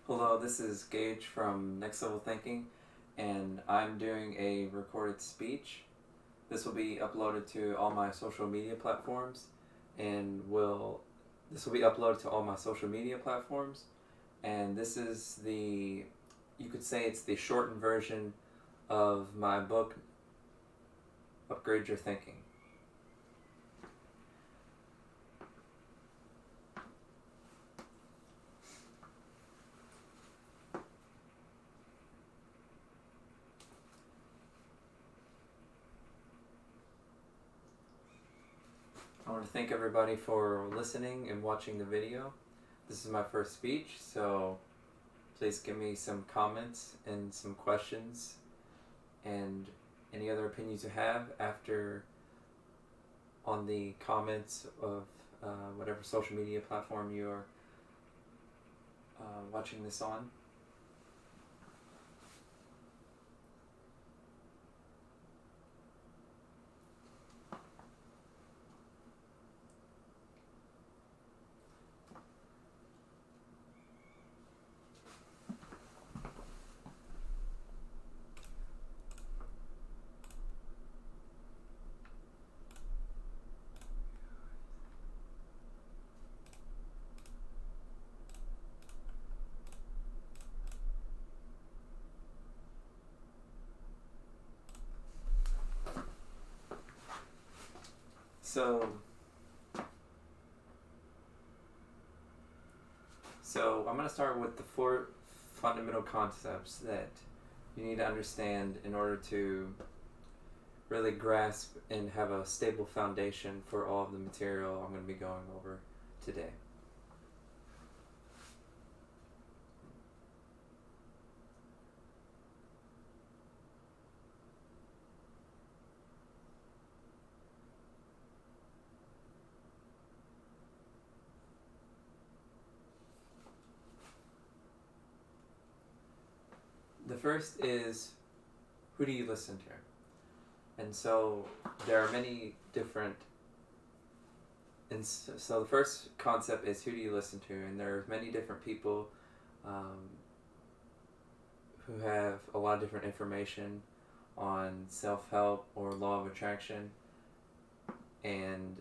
Hello, this is Gage from Next Level Thinking, and I'm doing a recorded speech. This will be uploaded to all my social media platforms, and this will be uploaded to all my social media platforms, and this is you could say it's the shortened version of my book, Upgrade Your Thinking. I want to thank everybody for listening and watching the video. This is my first speech, so please give me some comments and some questions and any other opinions you have after on the comments of whatever social media platform you are watching this on. So I'm going to start with the 4 fundamental concepts that you need to understand in order to really grasp and have a stable foundation for all of the material I'm going to be going over today. The first is, who do you listen to? And so there are many different, and so the first concept is, who do you listen to? And there are many different people who have a lot of different information on self-help or law of attraction, and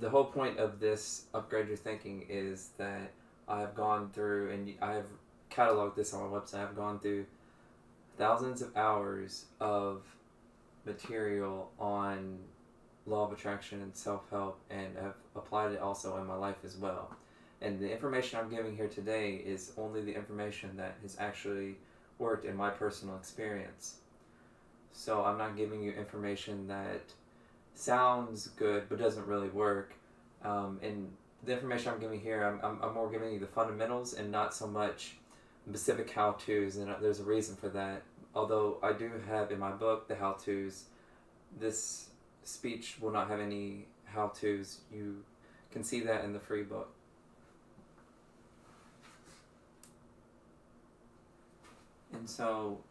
the whole point of this Upgrade Your Thinking is that I've gone through, and I've cataloged this on my website, I've gone through thousands of hours of material on law of attraction and self-help, and have applied it also in my life as well. And the information I'm giving here today is only the information that has actually worked in my personal experience. So I'm not giving you information that sounds good but doesn't really work. And the information I'm giving here, I'm more giving you the fundamentals and not so much specific how-tos, and there's a reason for that. Although I do have in my book the how-tos, this speech will not have any how-tos. You can see that in the free book. And so,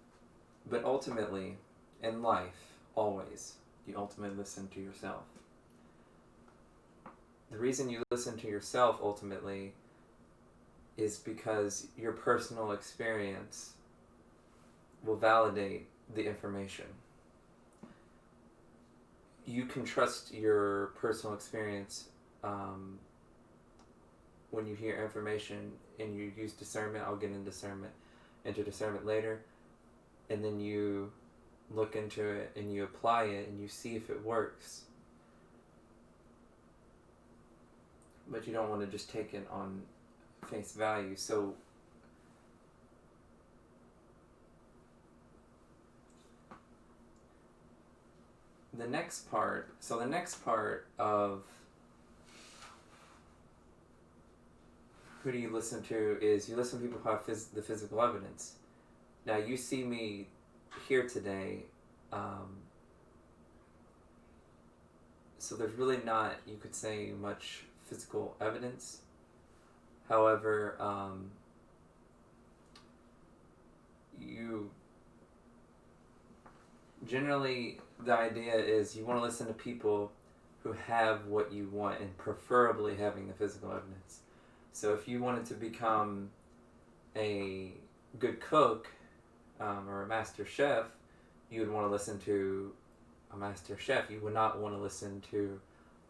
but ultimately, in life, always, you ultimately listen to yourself. The reason you listen to yourself ultimately is because your personal experience will validate the information. You can trust your personal experience when you hear information and you use discernment. I'll get into discernment later, and then you look into it and you apply it and you see if it works. But you don't want to just take it on face value. So the next part of who do you listen to is, you listen to people who have the physical evidence. Now you see me here today, so there's really not, you could say, much physical evidence. However, you generally, the idea is you want to listen to people who have what you want, and preferably having the physical evidence. So if you wanted to become a good cook or a master chef, you would want to listen to a master chef. You would not want to listen to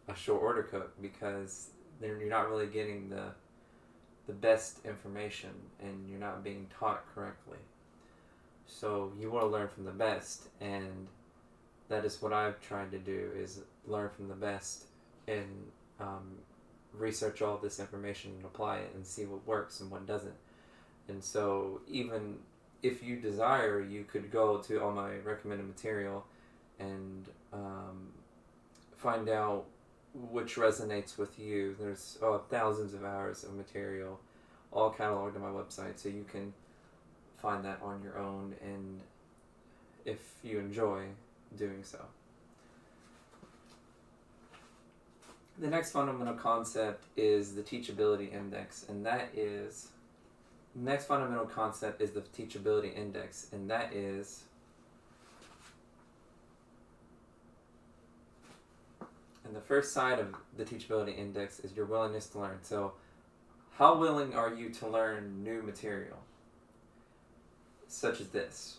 a short order cook, because then you're not really getting the best information and you're not being taught correctly. So you want to learn from the best, and that is what I've tried to do, is learn from the best and research all this information and apply it and see what works and what doesn't. And so even if you desire, you could go to all my recommended material and find out which resonates with you. There's thousands of hours of material all cataloged on my website, so you can find that on your own, and if you enjoy doing so. The next fundamental concept is the teachability index, and that is next fundamental concept is the teachability index, and that is and the first side of the teachability index is your willingness to learn. So how willing are you to learn new material such as this?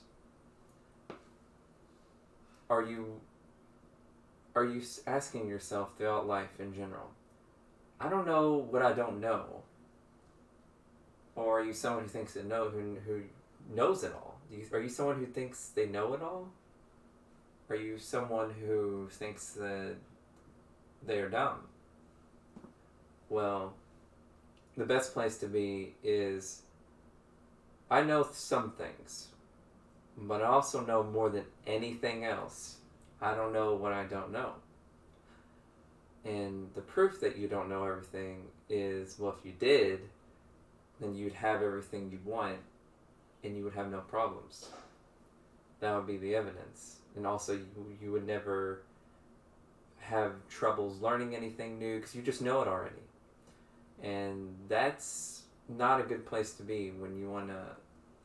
Are you asking yourself throughout life in general, I don't know what I don't know? Or are you someone who thinks who knows it all? Are you someone who thinks they know it all? Are you someone who thinks that they are dumb? Well, the best place to be is, I know some things, but I also know more than anything else. I don't know what I don't know. And the proof that you don't know everything is, well, if you did, then you'd have everything you want and you would have no problems. That would be the evidence. And also you would never have troubles learning anything new, because you just know it already. And that's not a good place to be when you want to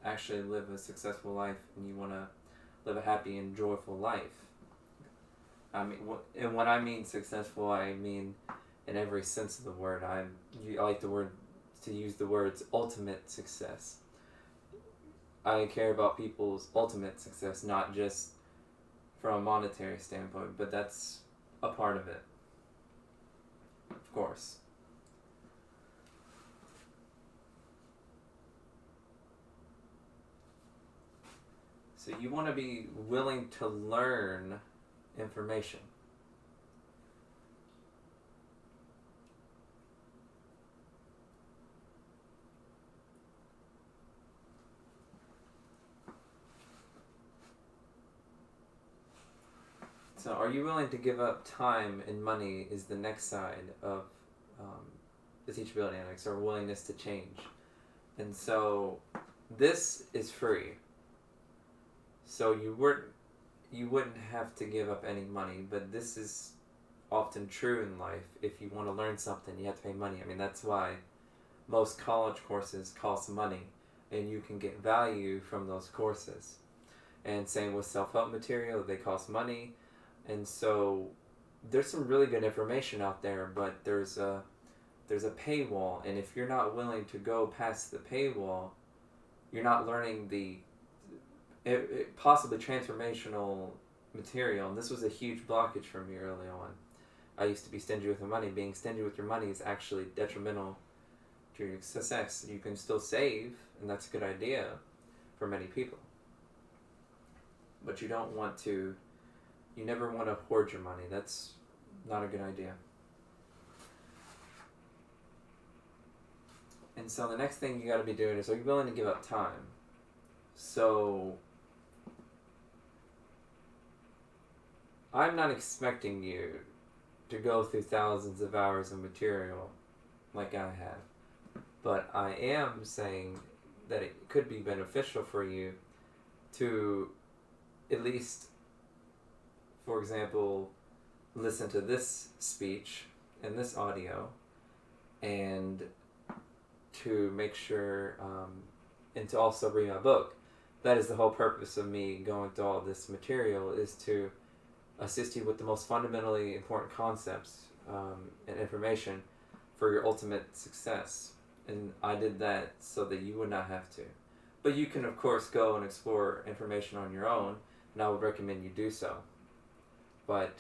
actually live a successful life and you want to live a happy and joyful life. I mean, and when I mean successful, I mean in every sense of the word. I like to use the words ultimate success. I care about people's ultimate success, not just from a monetary standpoint, but that's a part of it, of course. So you want to be willing to learn information. So are you willing to give up time and money is the next side of the teachability index, or willingness to change. And so this is free. So you wouldn't have to give up any money, but this is often true in life. If you want to learn something, you have to pay money. I mean, that's why most college courses cost money, and you can get value from those courses. And same with self-help material, they cost money. And so there's some really good information out there, but there's a paywall, and if you're not willing to go past the paywall, you're not learning the possibly transformational material. And this was a huge blockage for me early on. I used to be stingy with my money. Being stingy with your money is actually detrimental to your success. You can still save, and that's a good idea for many people. But you never want to hoard your money. That's not a good idea. And so the next thing you got to be doing is, are you willing to give up time? So I'm not expecting you to go through thousands of hours of material like I have, but I am saying that it could be beneficial for you to at least, for example, listen to this speech and this audio, and to make sure, and to also read my book. That is the whole purpose of me going through all this material, is to assist you with the most fundamentally important concepts and information for your ultimate success. And I did that so that you would not have to. But you can, of course, go and explore information on your own, and I would recommend you do so. But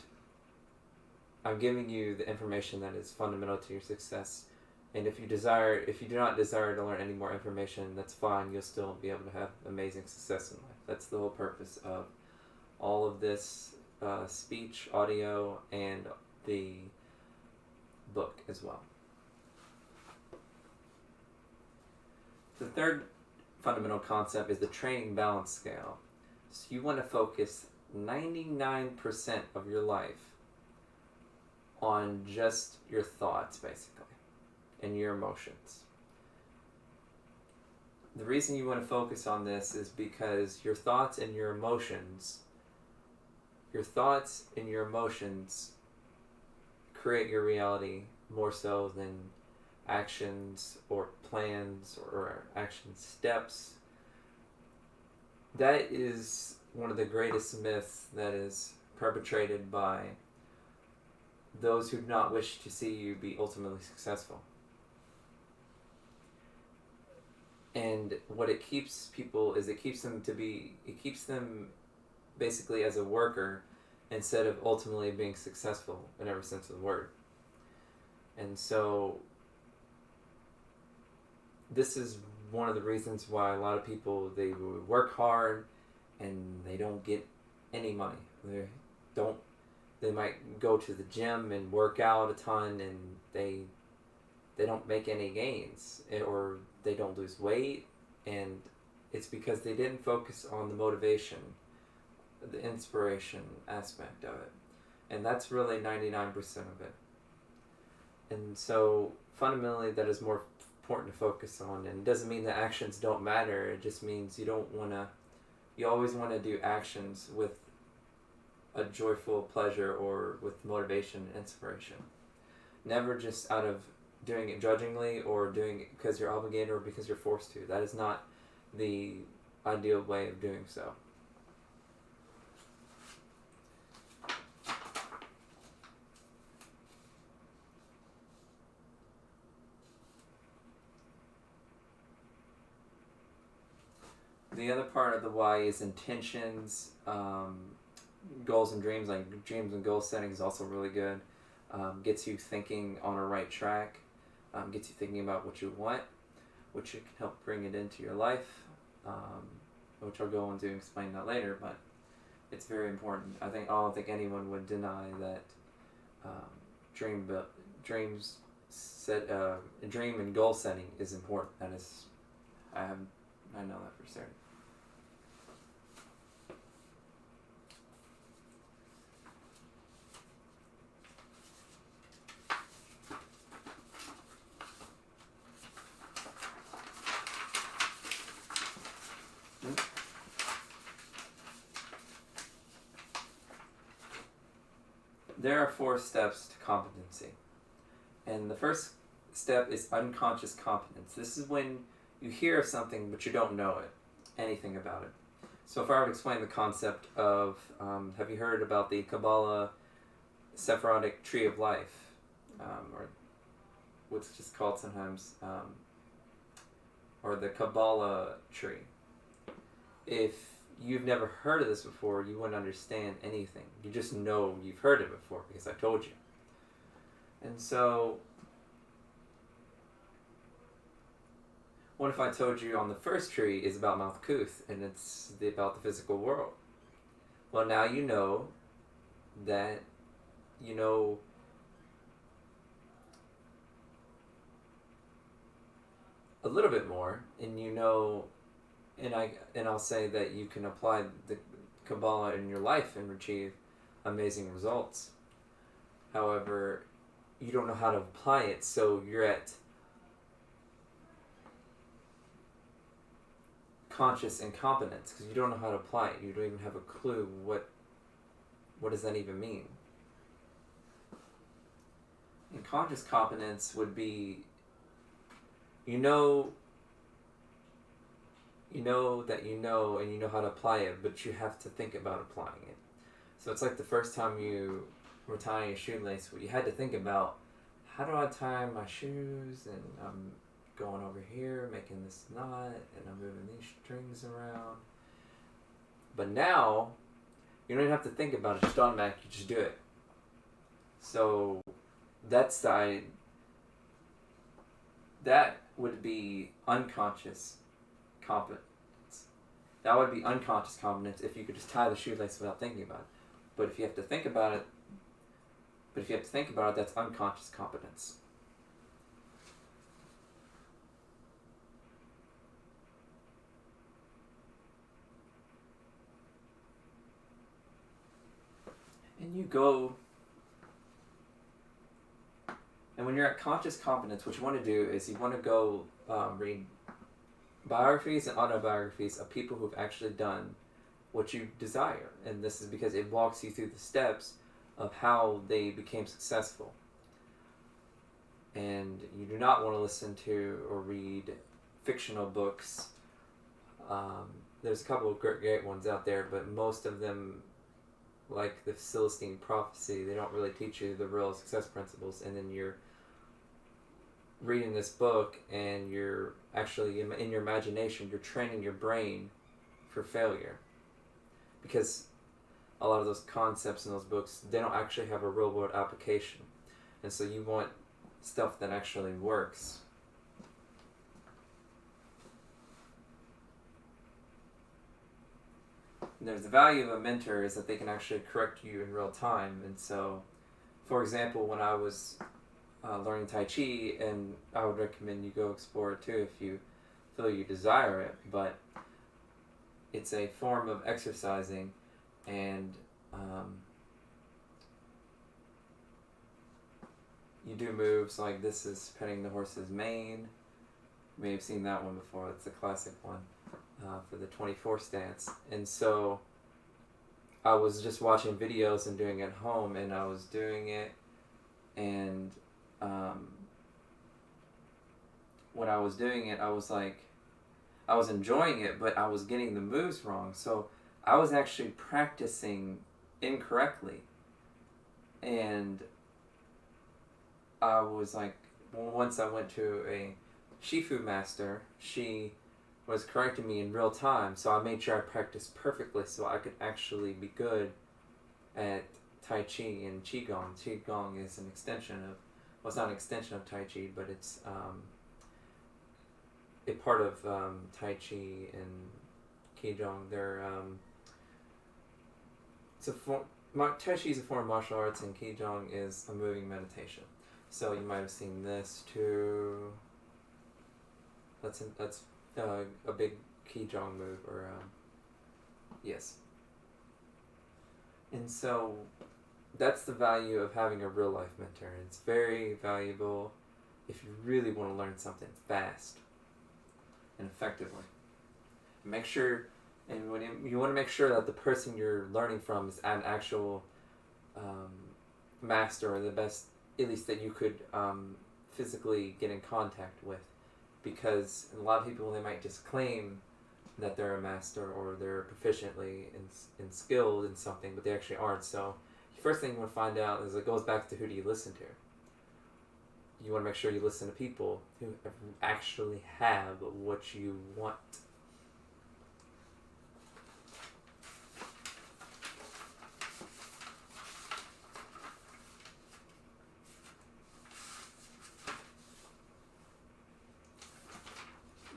I'm giving you the information that is fundamental to your success. And if you do not desire to learn any more information, that's fine. You'll still be able to have amazing success in life. That's the whole purpose of all of this speech, audio, and the book as well. The third fundamental concept is the training balance scale. So you want to focus 99% of your life on just your thoughts, basically, and your emotions. The reason you want to focus on this is because your thoughts and your emotions create your reality more so than actions or plans or action steps. That is one of the greatest myths that is perpetrated by those who do not wish to see you be ultimately successful. And what it keeps people is it keeps them basically as a worker instead of ultimately being successful in every sense of the word. And so this is one of the reasons why a lot of people, they work hard and they don't get any money. They might go to the gym and work out a ton and they don't make any gains, or they don't lose weight, and it's because they didn't focus on the motivation, the inspiration aspect of it. And that's really 99% of it. And so fundamentally that is more important to focus on, and it doesn't mean that actions don't matter. It just means you always want to do actions with a joyful pleasure or with motivation and inspiration. Never just out of doing it grudgingly or doing it because you're obligated or because you're forced to. That is not the ideal way of doing so. The other part of the why is intentions, goals and dreams. Like dreams and goal setting is also really good. Gets you thinking on a right track. Gets you thinking about what you want, which it can help bring it into your life, which I'll go on to explain that later, but it's very important. I don't think anyone would deny that dream and goal setting is important. That is, I know that for certain. There are 4 steps to competency. And the first step is unconscious competence. This is when you hear of something but you don't know anything about it. So if I were to explain the concept of, have you heard about the Kabbalah Sephirotic Tree of Life? Or what's just called sometimes, or the Kabbalah tree. If you've never heard of this before, you wouldn't understand anything. You just know you've heard it before because I told you. And so, what if I told you on the first tree is about Malkuth and it's about the physical world? Well, now you know that you know a little bit more, and you know. And I'll say that you can apply the Kabbalah in your life and achieve amazing results. However, you don't know how to apply it, so you're at conscious incompetence because you don't know how to apply it. You don't even have a clue what does that even mean. And conscious competence would be, you know that you know and you know how to apply it, but you have to think about applying it. So it's like the first time you were tying your shoelace, you had to think about, how do I tie my shoes, and I'm going over here making this knot, and I'm moving these strings around. But now you don't even have to think about it, just automatic, you just do it. So that's that would be unconscious competence. That would be unconscious competence if you could just tie the shoelace without thinking about it. But if you have to think about it, that's unconscious competence. And you go, and when you're at conscious competence, what you want to do is you want to go read biographies and autobiographies of people who've actually done what you desire. And this is because it walks you through the steps of how they became successful. And you do not want to listen to or read fictional books. There's a couple of great ones out there, but most of them, like the Celestine Prophecy, they don't really teach you the real success principles. And then you're reading this book, and you're actually, in your imagination, you're training your brain for failure. Because a lot of those concepts in those books, they don't actually have a real world application. And so you want stuff that actually works. And there's the value of a mentor is that they can actually correct you in real time. And so, for example, when I was learning Tai Chi, and I would recommend you go explore it too if you feel you desire it, but it's a form of exercising, and you do moves like this is petting the horse's mane. You may have seen that one before. It's a classic one for the 24 stance. And so I was just watching videos and doing it at home, and I was doing it, and when I was doing it, I was enjoying it, but I was getting the moves wrong. So I was actually practicing incorrectly. And I was like, once I went to a Shifu master, she was correcting me in real time. So I made sure I practiced perfectly so I could actually be good at Tai Chi and Qigong. Qigong is an extension of, well, it's not an extension of Tai Chi, but it's a part of Tai Chi and Qigong. They're Tai Chi is a form of martial arts, and Qigong is a moving meditation. So you might have seen this too. That's a big Qigong move, or yes. And so that's the value of having a real life mentor. It's very valuable if you really want to learn something fast and effectively. Make sure, and when you want to make sure that the person you're learning from is an actual master, or the best, at least that you could physically get in contact with. Because a lot of people, they might just claim that they're a master or they're proficiently in skilled in something, but they actually aren't. So the first thing you want to find out is, it goes back to, who do you listen to? You want to make sure you listen to people who actually have what you want.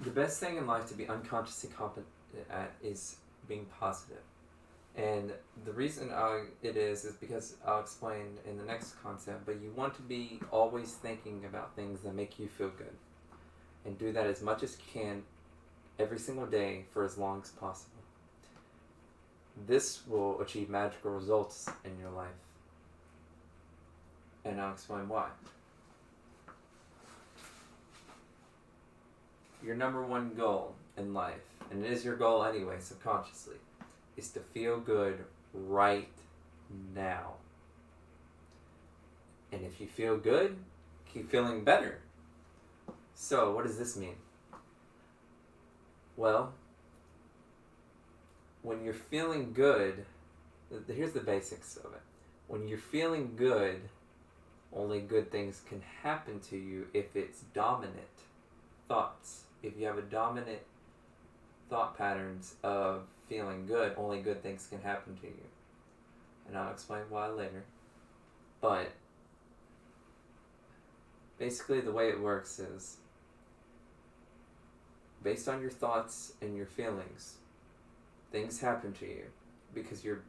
The best thing in life to be unconsciously competent at is being positive. And the reason it is because I'll explain in the next concept, but you want to be always thinking about things that make you feel good. And do that as much as you can every single day for as long as possible. This will achieve magical results in your life. And I'll explain why. Your number one goal in life, and it is your goal anyway, subconsciously, is to feel good right now. And if you feel good, keep feeling better. So, what does this mean? Well, when you're feeling good, Here's the basics of it. When you're feeling good, only good things can happen to you if it's dominant thoughts. If you have a dominant thought patterns of feeling good, only good things can happen to you. And I'll explain why later. But basically the way it works is based on your thoughts and your feelings, things happen to you because your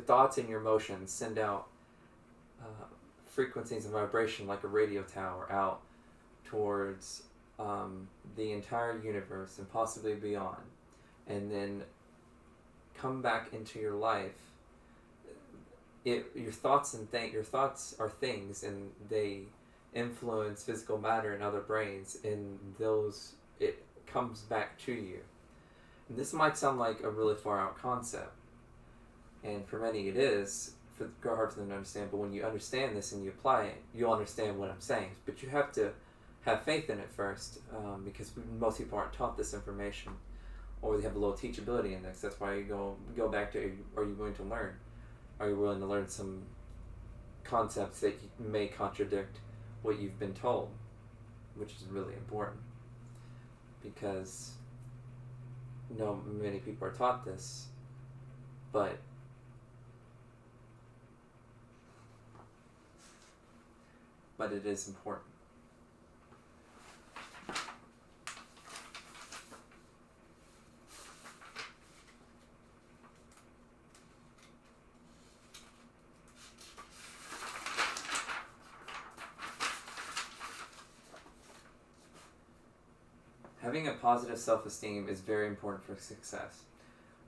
thoughts and your emotions send out frequencies of vibration like a radio tower out towards the entire universe and possibly beyond, and then come back into your life. Your thoughts are things, and they influence physical matter in other brains, and it comes back to you. And this might sound like a really far out concept, and for many it is hard for them to understand, but when you understand this and you apply it, you'll understand what I'm saying. But you have to have faith in it first, because most people aren't taught this information, or they have a low teachability index. That's why you go back to, are you willing to learn? Are you willing to learn some concepts that may contradict what you've been told, which is really important, because many people are taught this, but it is important. Having a positive self-esteem is very important for success,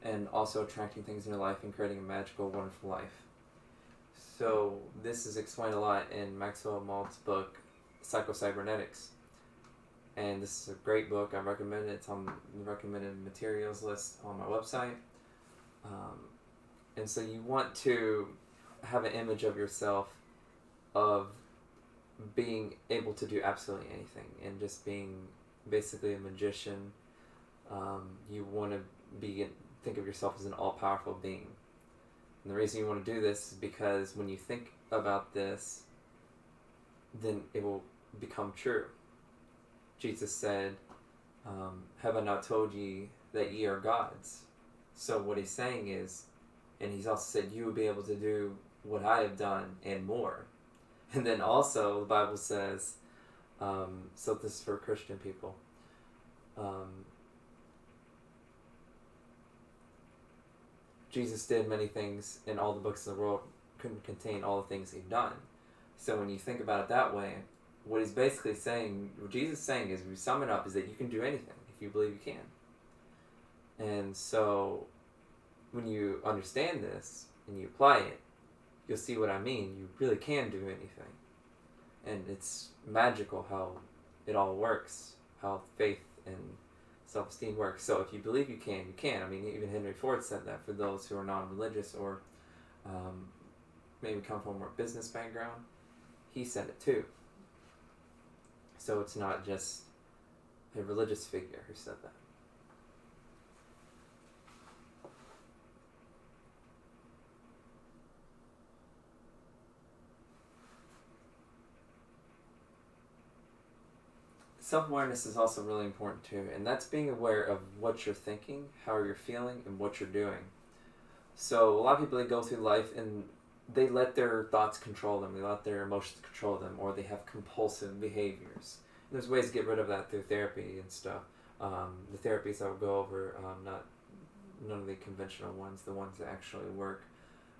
and also attracting things in your life and creating a magical, wonderful life. So this is explained a lot in Maxwell Maltz's book, Psycho-Cybernetics. And this is a great book. I recommend it. It's on the recommended materials list on my website. And so you want to have an image of yourself of being able to do absolutely anything and just being basically a magician. You want to think of yourself as an all-powerful being. And the reason you want to do this is because when you think about this, then it will become true. Jesus said, have I not told ye that ye are gods? So what he's saying is, and he's also said, you will be able to do what I have done and more. And then also the Bible says, so this is for Christian people, Jesus did many things, and all the books in the world couldn't contain all the things he'd done. So when you think about it that way, what he's basically saying, what Jesus is saying is, if you sum it up, is that you can do anything if you believe you can. And so when you understand this and you apply it, you'll see what I mean. You really can do anything. And it's magical how it all works, how faith and self-esteem works. So if you believe you can, you can. I mean, even Henry Ford said that for those who are non-religious or maybe come from a more business background. He said it too. So it's not just a religious figure who said that. Self-awareness is also really important too, and that's being aware of what you're thinking, how you're feeling, and what you're doing. So a lot of people, they go through life and they let their thoughts control them, they let their emotions control them, or they have compulsive behaviors. And there's ways to get rid of that through therapy and stuff. The therapies I will go over, none of the conventional ones, the ones that actually work.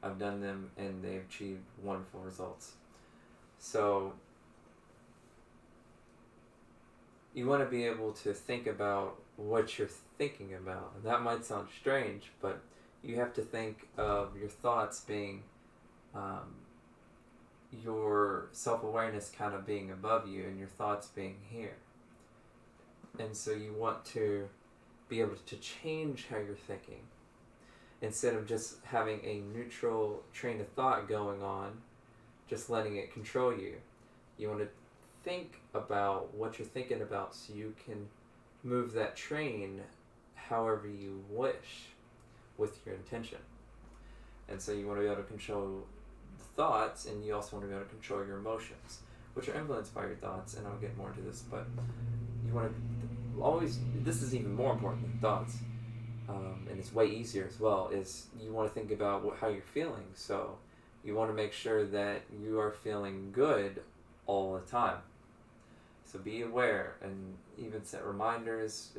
I've done them and they've achieved wonderful results. So you want to be able to think about what you're thinking about. And that might sound strange, but you have to think of your thoughts being your self-awareness kind of being above you and your thoughts being here. And so you want to be able to change how you're thinking. Instead of just having a neutral train of thought going on, just letting it control you. You want to think about what you're thinking about so you can move that train however you wish with your intention. And so you want to be able to control the thoughts, and you also want to be able to control your emotions, which are influenced by your thoughts, and I'll get more into this, but you want to always, this is even more important than thoughts, and it's way easier as well, is you want to think about how you're feeling. So you want to make sure that you are feeling good all the time. So be aware, and even set reminders.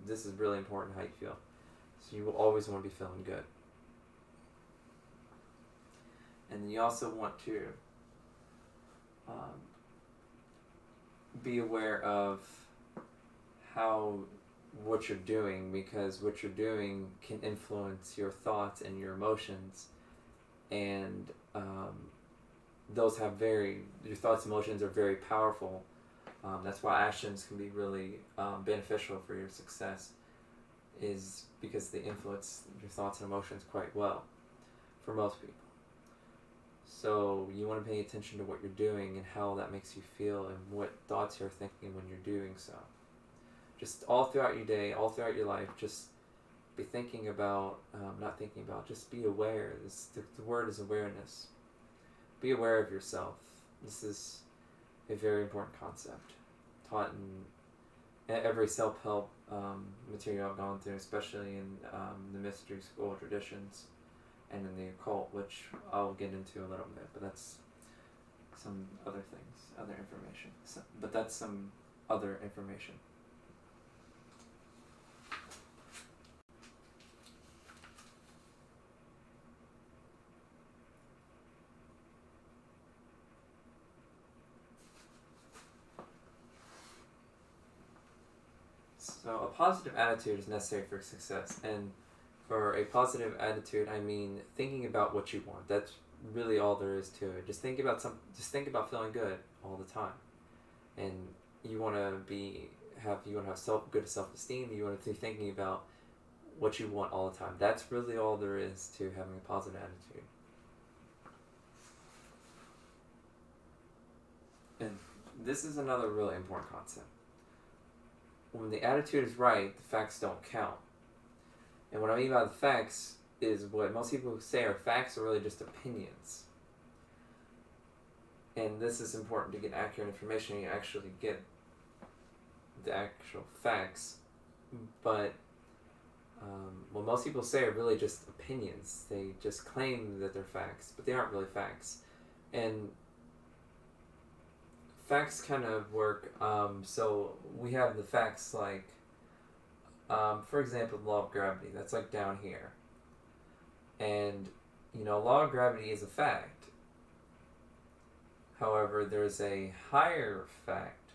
This is really important, how you feel. So you will always want to be feeling good. And then you also want to be aware of what you're doing, because what you're doing can influence your thoughts and your emotions, and your thoughts and emotions are very powerful. That's why actions can be really beneficial for your success, is because they influence your thoughts and emotions quite well for most people. So you want to pay attention to what you're doing and how that makes you feel, and what thoughts you're thinking when you're doing so. Just all throughout your day, all throughout your life, just be thinking about, just be aware. The word is awareness. Be aware of yourself. This is a very important concept, taught in every self-help material I've gone through, especially in the mystery school traditions and in the occult, which I'll get into a little bit, but that's some other things, other information. That's some other information. So a positive attitude is necessary for success, and for a positive attitude, I mean thinking about what you want. That's really all there is to it. Just think about feeling good all the time, and you want to have good self-esteem. You want to be thinking about what you want all the time. That's really all there is to having a positive attitude. And this is another really important concept. When the attitude is right, the facts don't count. And what I mean by the facts is what most people say are facts are really just opinions. And this is important to get accurate information. You actually get the actual facts. But what most people say are really just opinions. They just claim that they're facts, but they aren't really facts. And facts kind of work, so we have the facts like, for example, the law of gravity. That's like down here. And, law of gravity is a fact. However, there's a higher fact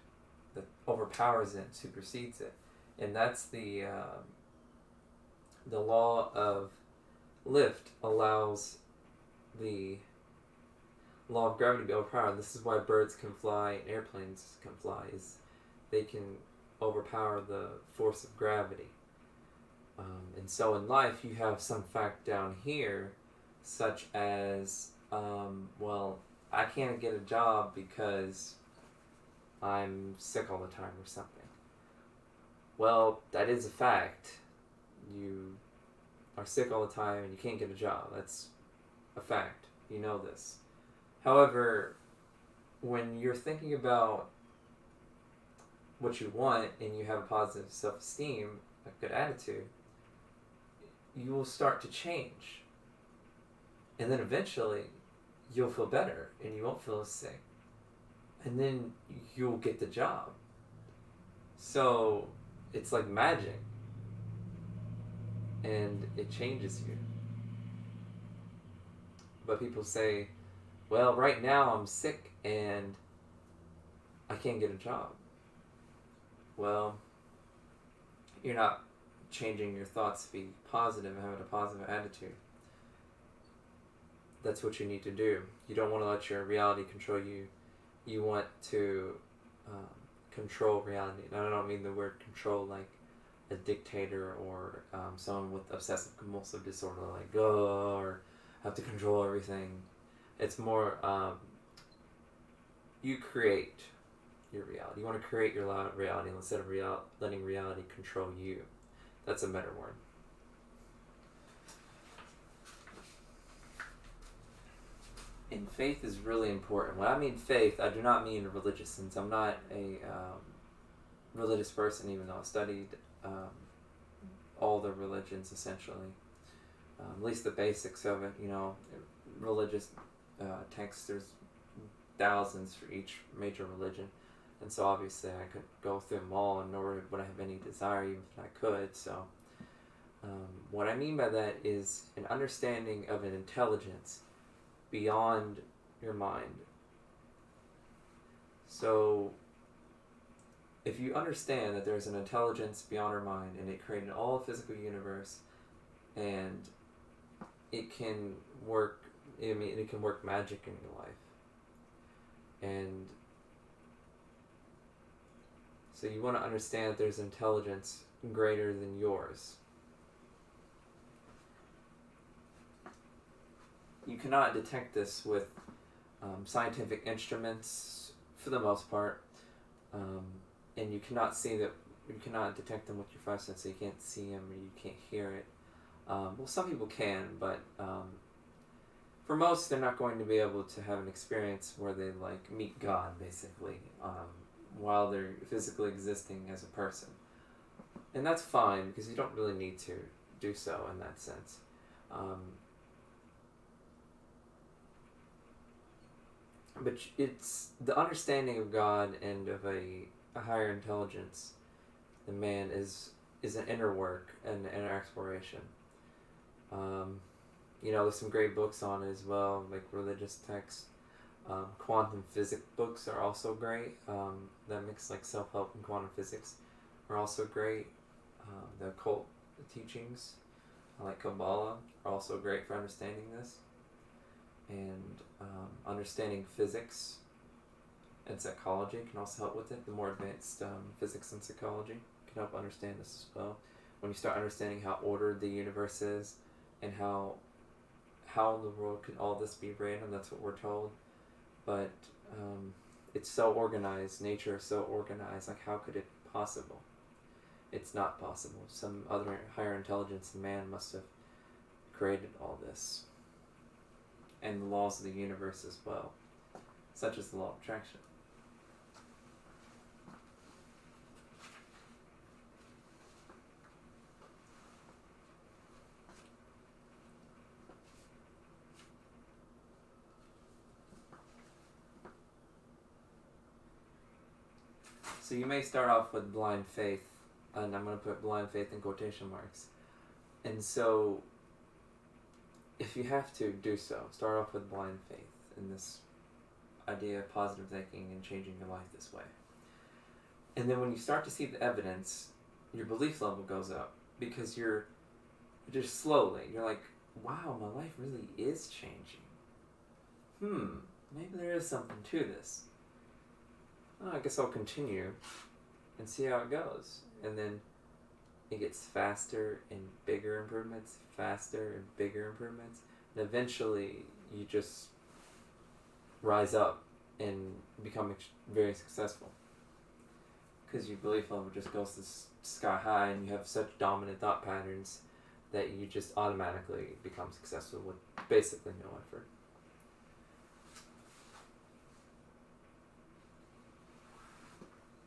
that overpowers it, supersedes it. And that's the law of lift allows the law of gravity to be overpowered. This is why birds can fly and airplanes can fly, is they can overpower the force of gravity. And so in life, you have some fact down here, such as, I can't get a job because I'm sick all the time or something. Well, that is a fact. You are sick all the time and you can't get a job. That's a fact. You know this. However, when you're thinking about what you want and you have a positive self-esteem, a good attitude, you will start to change. And then eventually, you'll feel better and you won't feel as sick. And then you'll get the job. So, it's like magic. And it changes you. But people say, well, right now I'm sick and I can't get a job. Well, you're not changing your thoughts to be positive and having a positive attitude. That's what you need to do. You don't want to let your reality control you. You want to control reality. And I don't mean the word control like a dictator or someone with obsessive compulsive disorder, like, or have to control everything. It's more, you create your reality. You want to create your reality instead of letting reality control you. That's a better word. And faith is really important. When I mean faith, I do not mean religious, since I'm not a religious person, even though I studied all the religions essentially. At least the basics of it, religious texts, there's thousands for each major religion. And so obviously I could go through them all, and nor would I have any desire even if I could. So what I mean by that is an understanding of an intelligence beyond your mind. So if you understand that there's an intelligence beyond our mind, and it created all the physical universe, and it can work, it can work magic in your life. And so you want to understand that there's intelligence greater than yours. You cannot detect this with scientific instruments for the most part, and you cannot see that. You cannot detect them with your five senses. So you can't see them, or you can't hear it. Well, some people can, but for most, they're not going to be able to have an experience where they meet God, basically, while they're physically existing as a person. And that's fine, because you don't really need to do so in that sense. But it's the understanding of God and of a higher intelligence than man is an inner work and an exploration. There's some great books on it as well, like religious texts. Quantum physics books are also great. That mix self-help and quantum physics are also great. The occult teachings, like Kabbalah, are also great for understanding this. And understanding physics and psychology can also help with it. The more advanced physics and psychology can help understand this as well. When you start understanding how ordered the universe is, and how in the world could all this be random, that's what we're told. But it's so organized, nature is so organized, how could it be possible? It's not possible. Some other higher intelligence than man must have created all this. And the laws of the universe as well, such as the law of attraction. So you may start off with blind faith, and I'm going to put blind faith in quotation marks. And so if you have to do so, start off with blind faith in this idea of positive thinking and changing your life this way. And then when you start to see the evidence, your belief level goes up, because you're just slowly, you're like, wow, my life really is changing. Maybe there is something to this. I guess I'll continue and see how it goes. And then it gets faster and bigger improvements, faster and bigger improvements. And eventually you just rise up and become very successful. Because your belief level just goes to sky high, and you have such dominant thought patterns that you just automatically become successful with basically no effort.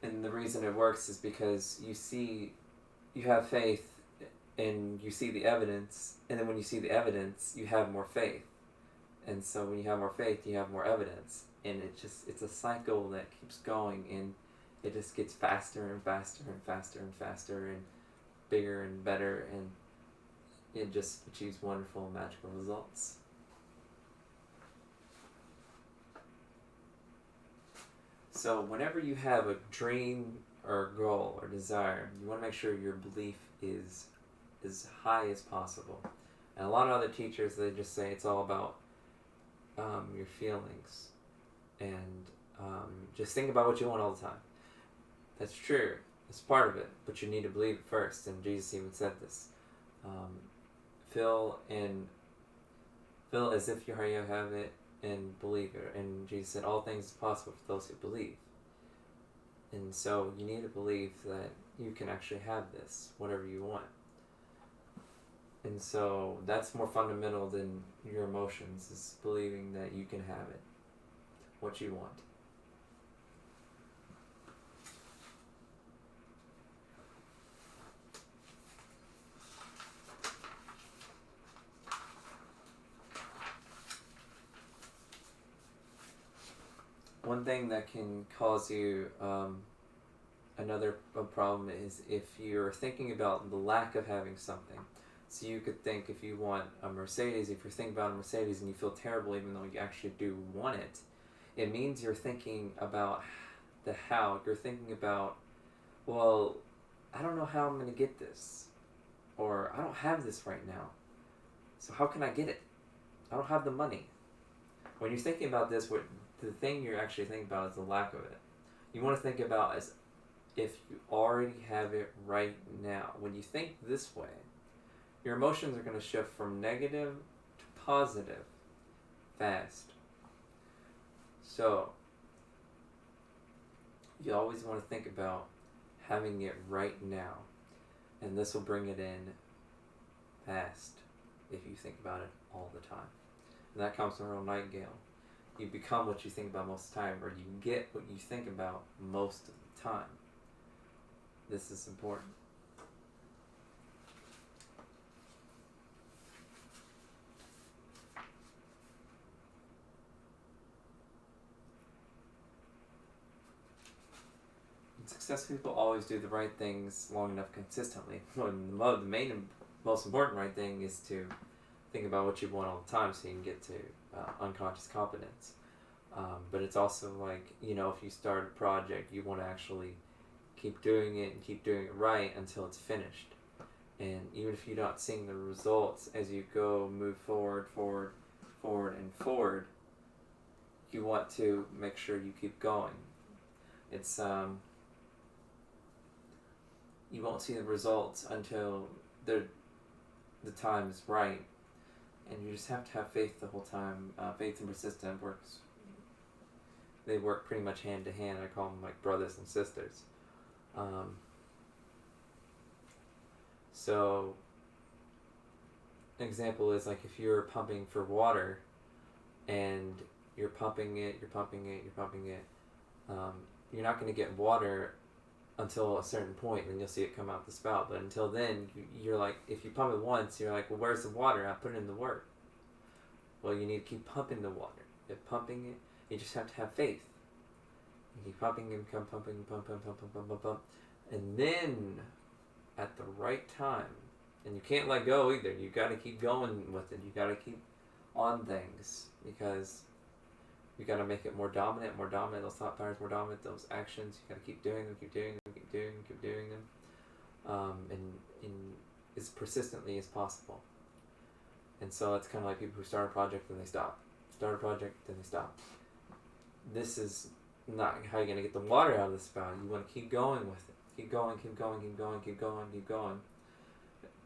And the reason it works is because you have faith, and you see the evidence, and then when you see the evidence, you have more faith. And so when you have more faith, you have more evidence. And it's a cycle that keeps going, and it just gets faster and faster and faster and faster and bigger and better, and it just achieves wonderful, magical results. So whenever you have a dream or a goal or desire, you want to make sure your belief is as high as possible. And a lot of other teachers, they just say it's all about your feelings, and just think about what you want all the time. That's true. It's part of it, but you need to believe it first. And Jesus even said this. Feel as if you have it, and believe it. And Jesus said, all things are possible for those who believe. And so you need to believe that you can actually have this, whatever you want. And so that's more fundamental than your emotions, is believing that you can have it, what you want. One thing that can cause you another problem is if you're thinking about the lack of having something. So you could think, if you want a Mercedes, if you're thinking about a Mercedes and you feel terrible even though you actually do want it, it means you're thinking about the how. You're thinking about, well, I don't know how I'm going to get this. Or I don't have this right now. So how can I get it? I don't have the money. When you're thinking about this, what the thing you're actually thinking about is the lack of it. You want to think about as if you already have it right now. When you think this way, your emotions are going to shift from negative to positive fast. So you always want to think about having it right now, and this will bring it in fast if you think about it all the time. And that comes from Earl Nightingale. You become what you think about most of the time, or you get what you think about most of the time. This is important. And successful people always do the right things long enough consistently. The main and most important right thing is to think about what you want all the time so you can get to unconscious competence. But it's also like, if you start a project, you want to actually keep doing it and keep doing it right until it's finished. And even if you're not seeing the results as you move forward, you want to make sure you keep going. It's you won't see the results until the time is right, and you just have to have faith the whole time. Faith and persistence works. They work pretty much hand to hand. I call them like brothers and sisters. So, an example is like if you're pumping for water, and you're pumping it, you're not going to get water until a certain point, and then you'll see it come out the spout. But until then, you're like, if you pump it once, you're like, well, where's the water? I put it in the work. Well, you need to keep pumping the water. You're pumping it. You just have to have faith. You keep pumping and pump, and then at the right time, and you can't let go either. You got to keep going with it. You got to keep on things, because you got to make it more dominant. Those thought patterns more dominant. Those actions, you got to keep doing them, and as persistently as possible. And so it's kind of like people who start a project and they stop. Start a project, then they stop. This is not how you're going to get the water out of the spout. You want to keep going with it. Keep going.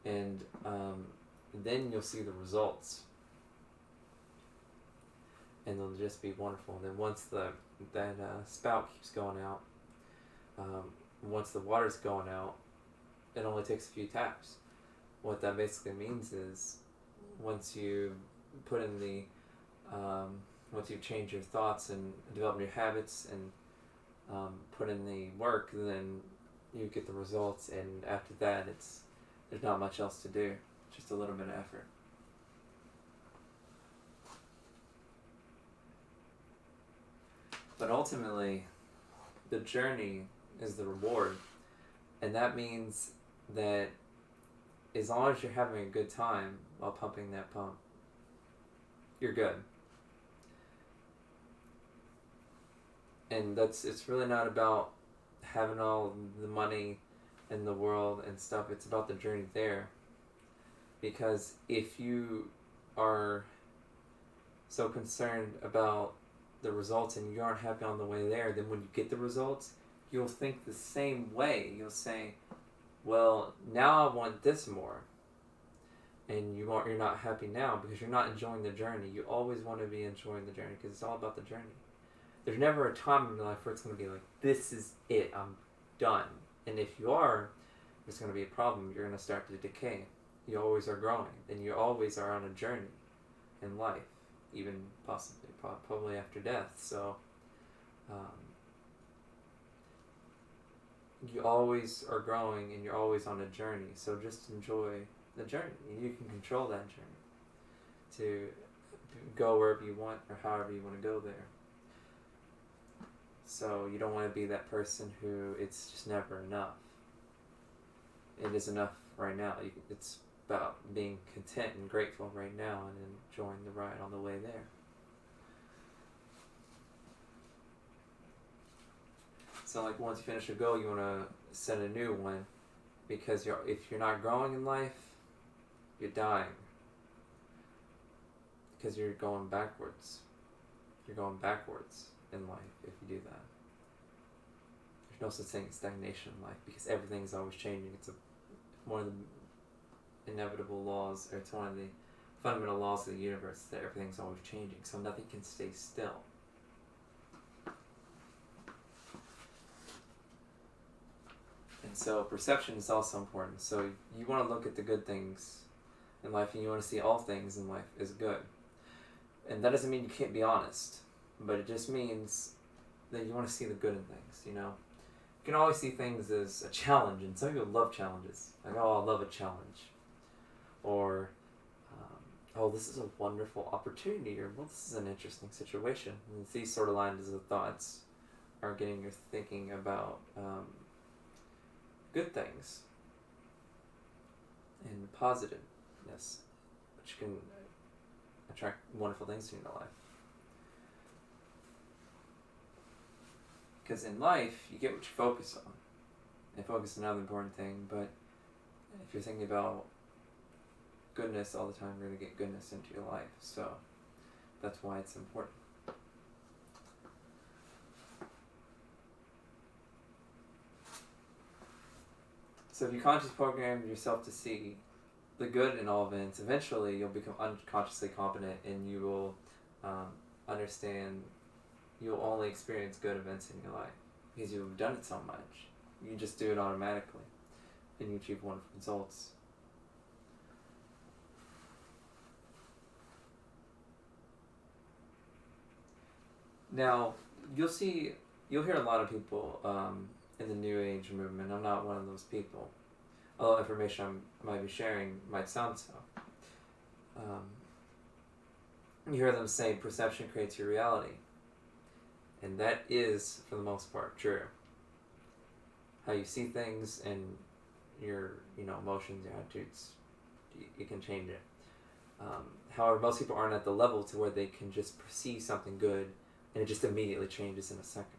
And then you'll see the results. And they'll just be wonderful. And then once that spout keeps going out, once the water's going out, it only takes a few taps. What that basically means is, once you put in the once you've changed your thoughts and developed new habits and put in the work, then you get the results. And after that, there's not much else to do, just a little bit of effort. But ultimately, the journey is the reward, and that means that as long as you're having a good time while pumping that pump, you're good. And it's really not about having all the money in the world and stuff. It's about the journey there. Because if you are so concerned about the results and you aren't happy on the way there, then when you get the results, you'll think the same way. You'll say, well, now I want this more. And you're not happy now because you're not enjoying the journey. You always want to be enjoying the journey, because it's all about the journey. There's never a time in your life where it's going to be like, this is it, I'm done. And if you are, there's going to be a problem. You're going to start to decay. you always are growing, and you always are on a journey in life, even possibly, probably after death. So, um, you always are growing, and you're always on a journey. So just enjoy the journey. You can control that journey to go wherever you want or however you want to go there. So you don't want to be that person who it's just never enough. It is enough right now. It's about being content and grateful right now and enjoying the ride on the way there. So like once you finish a goal, you want to set a new one, because if you're not growing in life, you're dying. Because you're going backwards. You're going backwards in life if you do that. There's no such thing as stagnation in life, because everything's always changing. It's one of the inevitable laws, or it's one of the fundamental laws of the universe, that everything's always changing, so nothing can stay still. And so perception is also important. So you want to look at the good things in life, and you want to see all things in life as good. And that doesn't mean you can't be honest, but it just means that you want to see the good in things, you know? You can always see things as a challenge, and some people love challenges. Like, oh, I love a challenge. Or, oh, this is a wonderful opportunity, or, well, this is an interesting situation. And these sort of lines of thoughts are getting your thinking about good things and positiveness, which can attract wonderful things to your life. Because in life, you get what you focus on. And focus is another important thing, but if you're thinking about goodness all the time, you're going to get goodness into your life. So that's why it's important. So if you consciously program yourself to see the good in all events, eventually you'll become unconsciously competent, and you will understand. You'll only experience good events in your life because you've done it so much. You just do it automatically, and you achieve wonderful results. Now, you'll hear a lot of people in the New Age movement. I'm not one of those people. Although information I might be sharing might sound so. You hear them say perception creates your reality. And that is, for the most part, true. How you see things and your emotions, your attitudes, you can change it. However, most people aren't at the level to where they can just perceive something good and it just immediately changes in a second.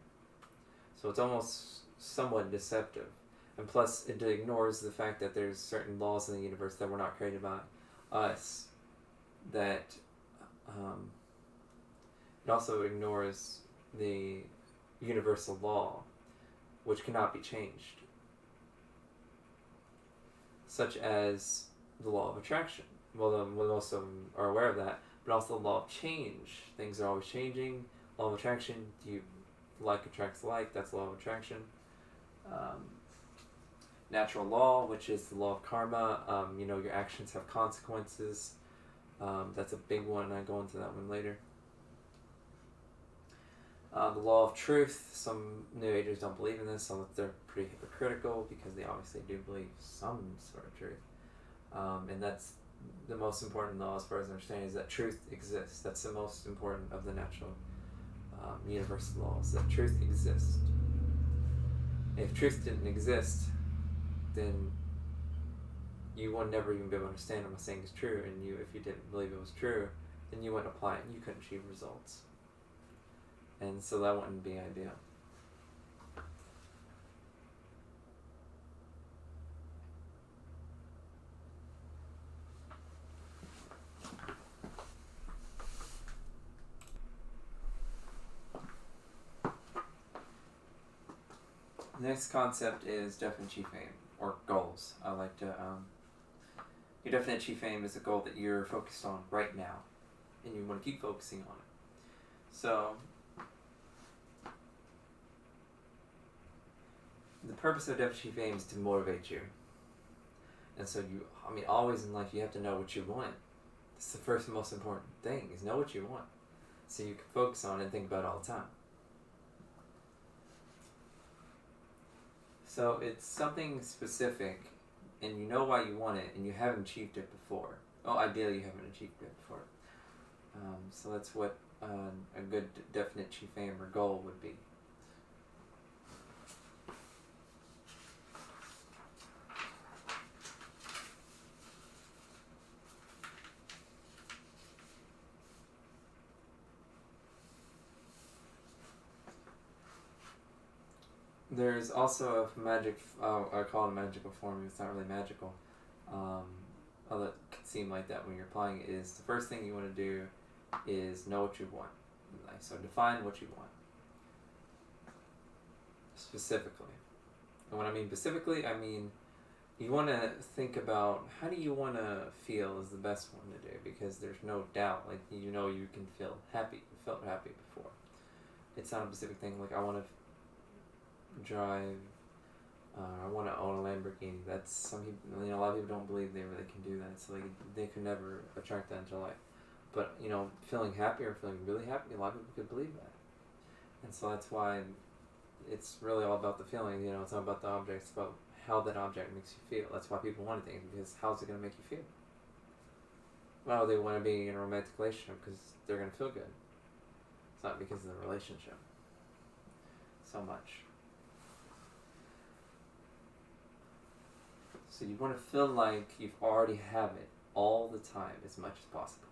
So it's almost somewhat deceptive. And plus, it ignores the fact that there's certain laws in the universe that were not created by us. That it also ignores the universal law, which cannot be changed, such as the law of attraction. Well, most of them are aware of that, but also the law of change. Things are always changing. Law of attraction, like attracts like, that's the law of attraction. Natural law, which is the law of karma. Your actions have consequences. That's a big one. I go into that one later. The law of truth. Some New Agers don't believe in this. They're pretty hypocritical because they obviously do believe some sort of truth. And that's the most important law, as far as I understand, is that truth exists. That's the most important of the natural universal laws, that truth exists. If truth didn't exist, then you would never even be able to understand what I'm saying is true, and if you didn't believe it was true, then you wouldn't apply it and you couldn't achieve results. And so that wouldn't be ideal. The next concept is definite chief aim, or goals. I like to, your definite chief aim is a goal that you're focused on right now, and you want to keep focusing on it. So, the purpose of definite chief aim is to motivate you. And so always in life you have to know what you want. It's the first and most important thing, is know what you want, so you can focus on it and think about it all the time. So it's something specific, and you know why you want it, and you haven't achieved it before. Oh, ideally you haven't achieved it before. So that's what a good definite chief aim or goal would be. There's also a magic, I call it a magical formula, it's not really magical. Although it can seem like that when you're applying it, is the first thing you want to do is know what you want in life. So define what you want specifically. And when I mean specifically, I mean you want to think about how do you want to feel is the best one to do, because there's no doubt, like, you know, you can feel happy. You felt happy before. It's not a specific thing like I want to drive, I want to own a Lamborghini. That's some people, a lot of people don't believe they really can do that, so they could never attract that into life. But feeling happy or feeling really happy, a lot of people could believe that, and so that's why it's really all about the feeling. It's not about the object; it's about how that object makes you feel. That's why people want things, because how's it going to make you feel? Well, they want to be in a romantic relationship because they're going to feel good. It's not because of the relationship so much. So you want to feel like you've already have it all the time as much as possible.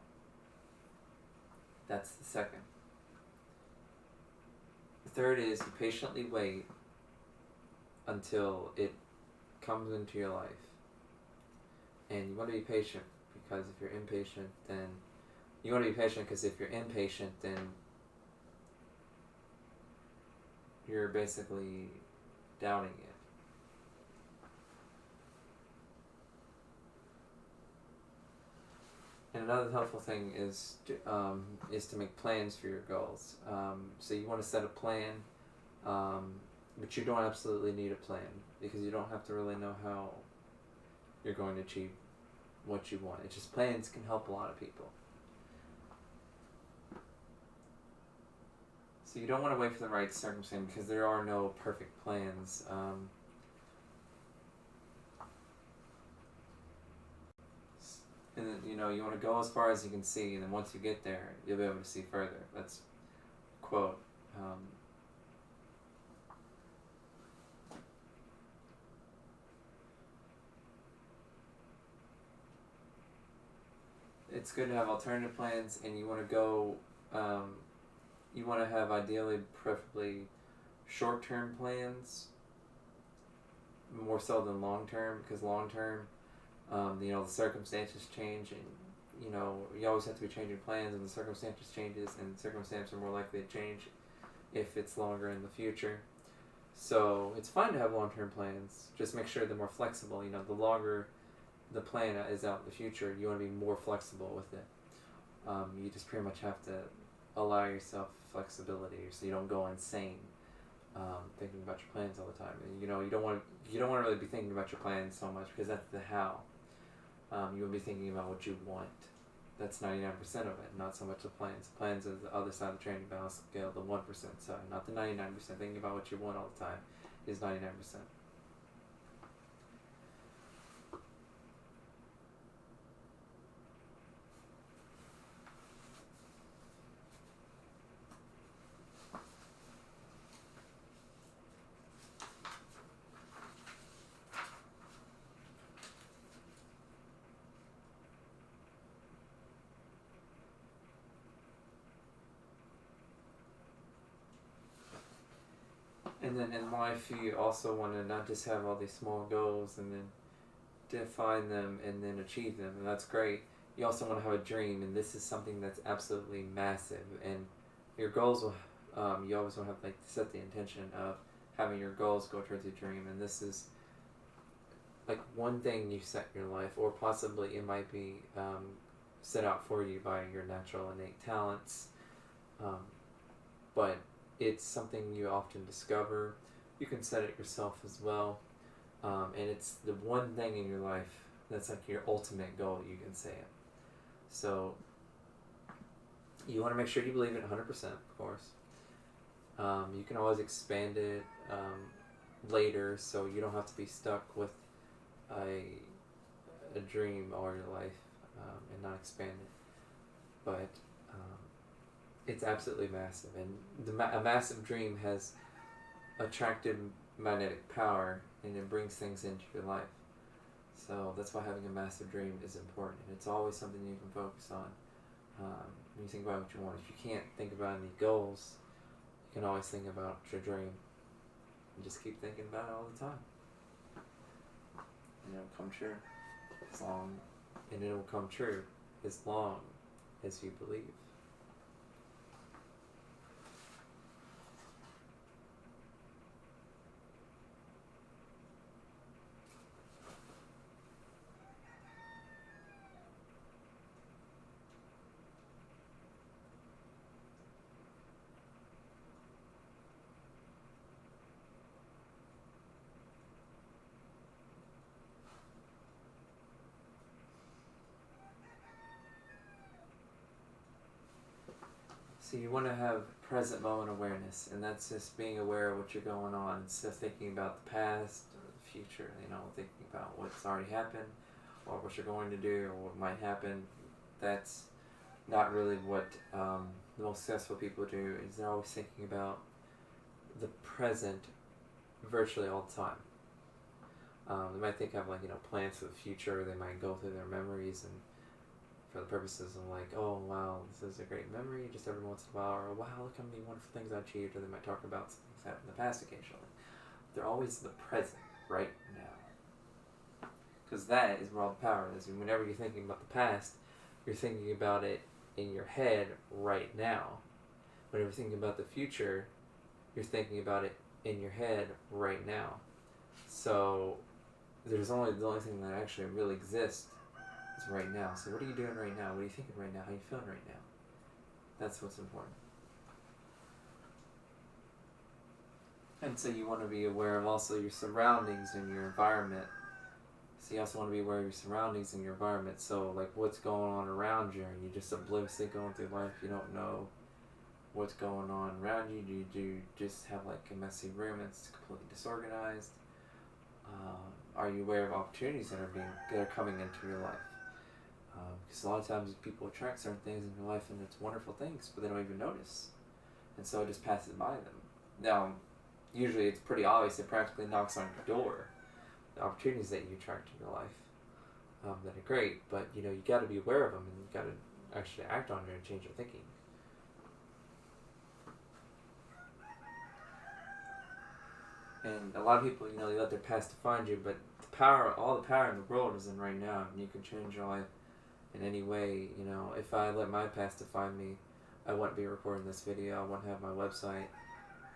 That's the second. The third is you patiently wait until it comes into your life. And you want to be patient, because if you're impatient, then you're basically doubting it. And another helpful thing is to make plans for your goals. So you want to set a plan, but you don't absolutely need a plan, because you don't have to really know how you're going to achieve what you want. It's just plans can help a lot of people. So you don't want to wait for the right circumstance, because there are no perfect plans. And then, you want to go as far as you can see, and then once you get there, you'll be able to see further. That's a quote. It's good to have alternative plans, and you want to go, you want to have ideally, preferably, short-term plans, more so than long-term, because long-term, the circumstances change, and you always have to be changing plans, and the circumstances changes, and circumstances are more likely to change if it's longer in the future. So it's fine to have long-term plans. Just make sure they're more flexible. The longer the plan is out in the future, you want to be more flexible with it. You just pretty much have to allow yourself flexibility, so you don't go insane thinking about your plans all the time. And, you don't want to really be thinking about your plans so much, because that's the how. You will be thinking about what you want. That's 99% of it, not so much the plans. Plans is the other side of the training balance scale, the 1% side, not the 99%. Thinking about what you want all the time is 99%. And then in life, you also want to not just have all these small goals and then define them and then achieve them, and that's great. You also want to have a dream, and this is something that's absolutely massive. And your goals will, you always want to have, set the intention of having your goals go towards your dream, and this is one thing you set in your life, or possibly it might be set out for you by your natural innate talents, but it's something you often discover. You can set it yourself as well, and it's the one thing in your life That's like your ultimate goal, you can say it. So you want to make sure you believe it 100%, of course. You can always expand it later, so you don't have to be stuck with a dream all your life and not expand it. But it's absolutely massive, and a massive dream has attractive magnetic power, and it brings things into your life. So that's why having a massive dream is important, and it's always something you can focus on. When you think about what you want, if you can't think about any goals, you can always think about your dream, and just keep thinking about it all the time, and it'll come true. And it will come true as long as you believe. So you want to have present moment awareness, and that's just being aware of what you're going on instead of thinking about the past or the future, thinking about what's already happened or what you're going to do or what might happen. That's not really what the most successful people do, is they're always thinking about the present virtually all the time. They might think of plans for the future. They might go through their memories and for the purposes of oh wow, this is a great memory just every once in a while, or wow, look how many wonderful things I achieved, or they might talk about some things that happened in the past occasionally. They're always the present, right now. Because that is where all the power is. And whenever you're thinking about the past, you're thinking about it in your head right now. Whenever you're thinking about the future, you're thinking about it in your head right now. So the only thing that actually really exists is right now. So what are you doing right now? What are you thinking right now? How are you feeling right now? That's what's important. And so you want to be aware of also your surroundings and your environment. So you also want to be aware of your surroundings and your environment. So what's going on around you? Are you just obliviously going through life? You don't know what's going on around you. Do you just have a messy room that's completely disorganized? Are you aware of opportunities that are coming into your life? Because a lot of times people attract certain things in your life, and it's wonderful things, but they don't even notice, and so it just passes by them. Now, usually it's pretty obvious. It practically knocks on your door. The opportunities that you attract in your life that are great, but you got to be aware of them, and you got to actually act on it and change your thinking. And a lot of people, they let their past define you, but all the power in the world is in right now, and you can change your life in any way. If I let my past define me, I wouldn't be recording this video. I wouldn't have my website.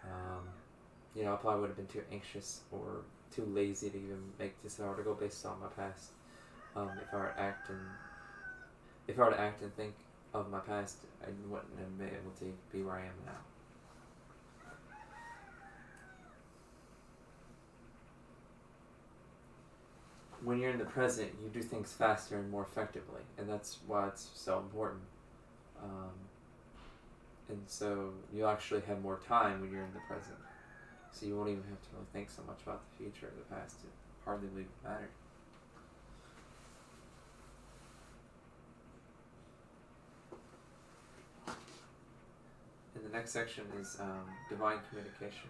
I probably would have been too anxious or too lazy to even make this article based on my past. If I were to act and think of my past, I wouldn't have been able to be where I am now. When you're in the present, you do things faster and more effectively, and that's why it's so important. And so you actually have more time when you're in the present, so you won't even have to really think so much about the future or the past. It hardly will even matter. And the next section is divine communication.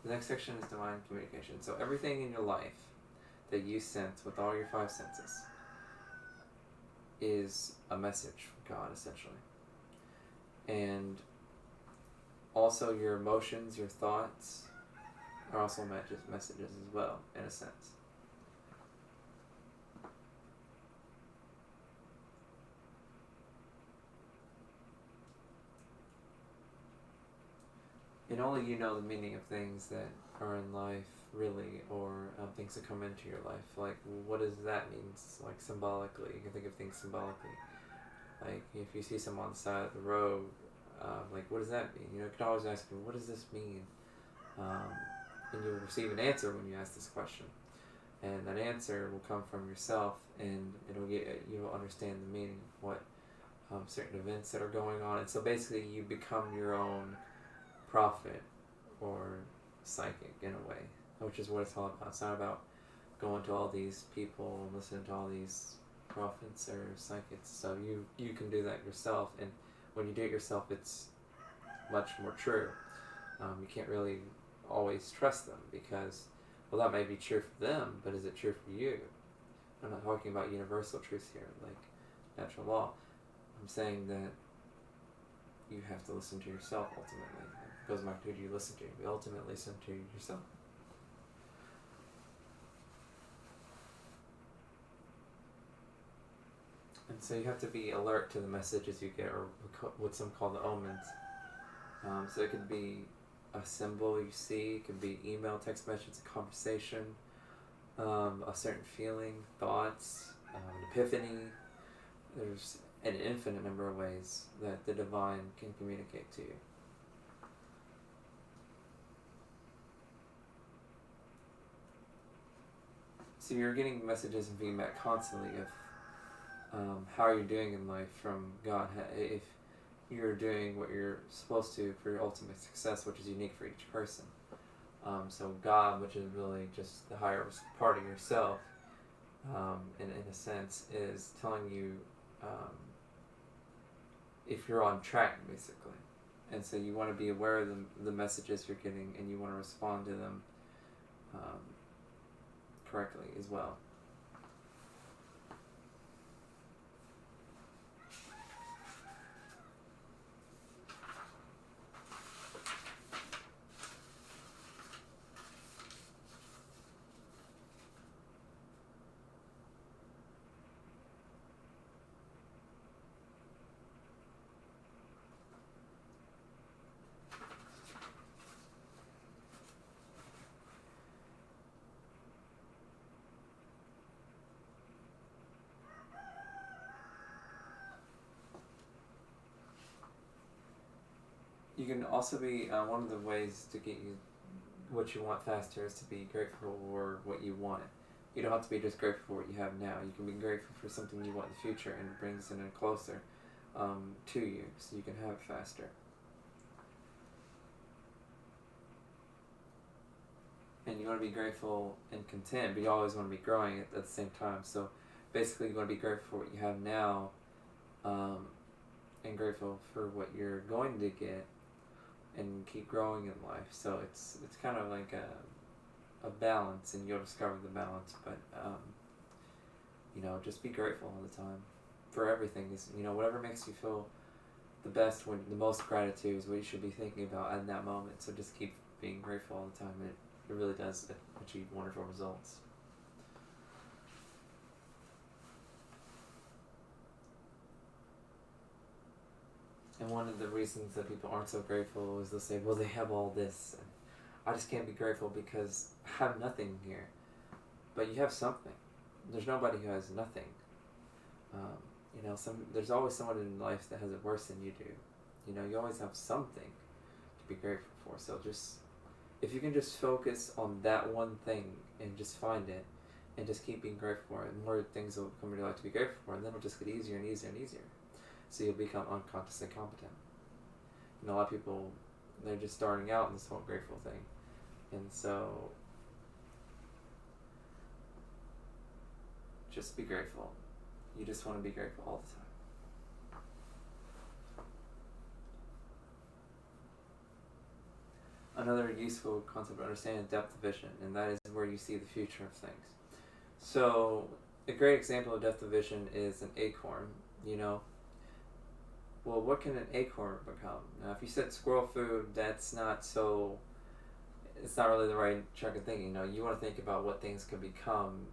The next section is divine communication. So everything in your life that you sense with all your 5 senses is a message from God, essentially. And also your emotions, your thoughts are also messages as well, in a sense. And only you know the meaning of things that are in life, really, or things that come into your life. What does that mean? Symbolically, you can think of things symbolically. If you see someone on the side of the road, what does that mean? You can always ask them, what does this mean? And you'll receive an answer when you ask this question. and that answer will come from yourself, and you'll understand the meaning of what certain events that are going on. And so basically you become your own prophet or psychic in a way, which is what it's all about. It's not about going to all these people and listening to all these prophets or psychics. So you can do that yourself, and when you do it yourself, it's much more true. You can't really always trust them because, well, that may be true for them, but is it true for you? I'm not talking about universal truths here, like natural law. I'm saying that you have to listen to yourself ultimately. It goes back to who do you listen to? You ultimately listen to yourself. And so you have to be alert to the messages you get, or what some call the omens. So it could be a symbol you see, it could be email, text message, a conversation, a certain feeling, thoughts, an epiphany. There's an infinite number of ways that the divine can communicate to you. So you're getting messages and feedback constantly of how you're doing in life from God. If you're doing what you're supposed to for your ultimate success, which is unique for each person. So God, which is really just the higher part of yourself, in a sense, is telling you if you're on track, basically. And so you want to be aware of the messages you're getting, and you want to respond to them correctly as well. You can also be, one of the ways to get you what you want faster is to be grateful for what you want. You don't have to be just grateful for what you have now. You can be grateful for something you want in the future, and it brings it in closer to you, so you can have it faster. And you want to be grateful and content, but you always want to be growing at the same time. So basically you want to be grateful for what you have now, and grateful for what you're going to get, and keep growing in life. So it's kind of like a balance, and you'll discover the balance. But just be grateful all the time for everything. Is whatever makes you feel the best, when the most gratitude is what you should be thinking about in that moment. So just keep being grateful all the time, and it really does achieve wonderful results. And one of the reasons that people aren't so grateful is they'll say, well, they have all this, and I just can't be grateful because I have nothing here. But you have something. There's nobody who has nothing. There's always someone in life that has it worse than you do. You always have something to be grateful for. So if you can just focus on that one thing and just find it, and just keep being grateful for it, more things will come into your life to be grateful for, and then it'll just get easier and easier and easier. So you'll become unconsciously competent. A lot of people, they're just starting out in this whole grateful thing. And so just be grateful. You just want to be grateful all the time. Another useful concept to understand is depth of vision, and that is where you see the future of things. So a great example of depth of vision is an acorn. Well, what can an acorn become? Now, if you said squirrel food, it's not really the right track of thinking. You want to think about what things could become,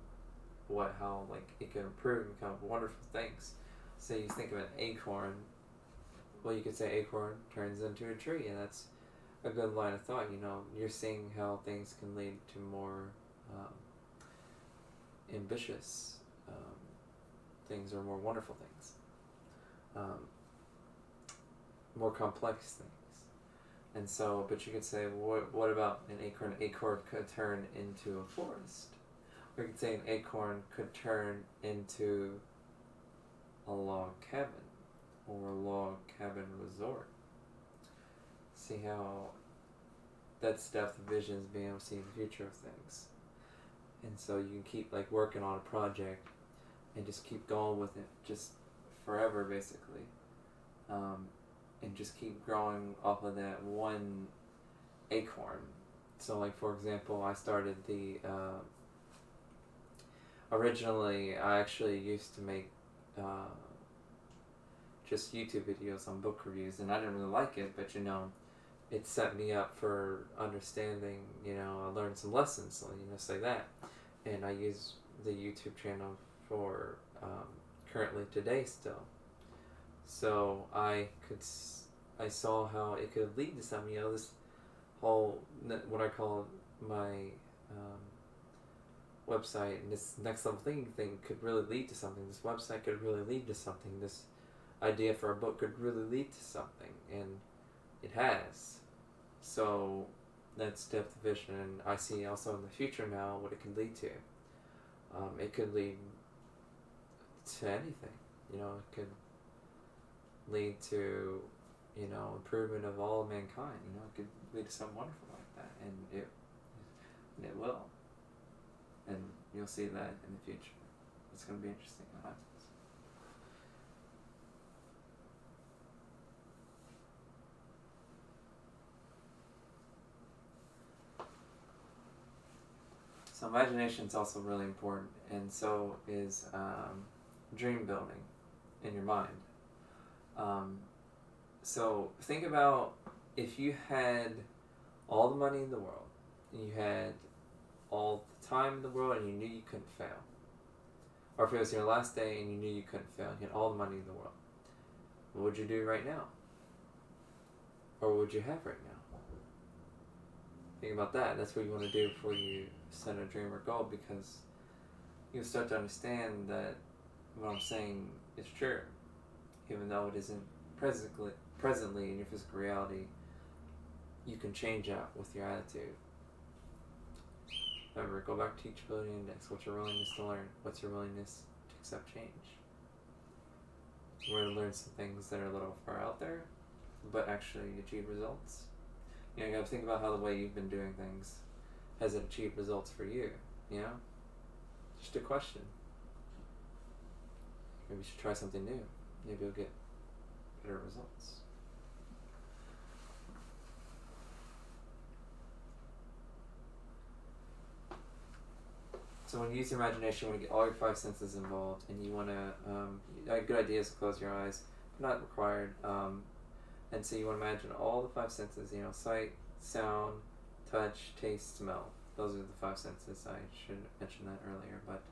how it could improve and become wonderful things. So you think of an acorn, well, you could say acorn turns into a tree, and that's a good line of thought. You're seeing how things can lead to more ambitious things, or more wonderful things. More complex things. And so, but you could say, what about an acorn? An acorn could turn into a forest. We could say an acorn could turn into a log cabin or a log cabin resort. See how that's depth of vision is being able to see the future of things. And so you can keep like working on a project and just keep going with it just forever basically. And just keep growing off of that one acorn. So like for example, I started the originally I actually used to make just YouTube videos on book reviews, and I didn't really like it, but it set me up for understanding, I learned some lessons, so say that. And I use the YouTube channel for currently today still. So I saw how it could lead to something, this whole, what I call my website, and this next level thinking thing could really lead to something. This website could really lead to something. This idea for a book could really lead to something, and it has. So that's depth of vision, and I see also in the future now what it could lead to. It could lead to anything. It could lead to improvement of all of mankind. It could lead to something wonderful like that, and it will. And you'll see that in the future. It's going to be interesting what happens. So imagination is also really important, and so is dream building in your mind. So think about if you had all the money in the world, and you had all the time in the world, and you knew you couldn't fail. Or if it was your last day and you knew you couldn't fail, you had all the money in the world. What would you do right now? Or what would you have right now? Think about that. That's what you want to do before you set a dream or goal, because you'll start to understand that what I'm saying is true. Even though it isn't presently in your physical reality, you can change that with your attitude. Remember, go back to teachability index. What's your willingness to learn? What's your willingness to accept change? We're going to learn some things that are a little far out there, but actually achieve results. You got to think about how the way you've been doing things has it achieved results for you. Just a question. Maybe you should try something new. Maybe you'll get better results. So when you use your imagination, you want to get all your five senses involved, and you want to, a good idea is to close your eyes, but not required. And so you want to imagine all the five senses, sight, sound, touch, taste, smell. Those are the five senses. I should mention that earlier, but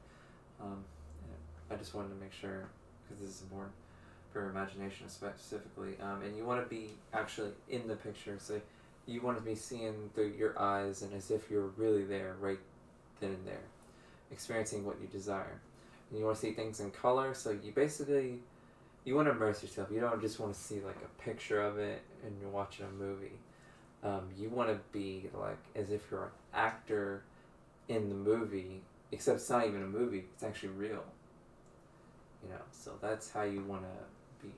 I just wanted to make sure, because this is important for your imagination specifically. And you want to be actually in the picture, so you want to be seeing through your eyes and as if you're really there, right then and there, experiencing what you desire. And you want to see things in color, so you want to immerse yourself. You don't just want to see like a picture of it and you're watching a movie. You want to be like as if you're an actor in the movie, except it's not even a movie, it's actually real. So that's how you want to be.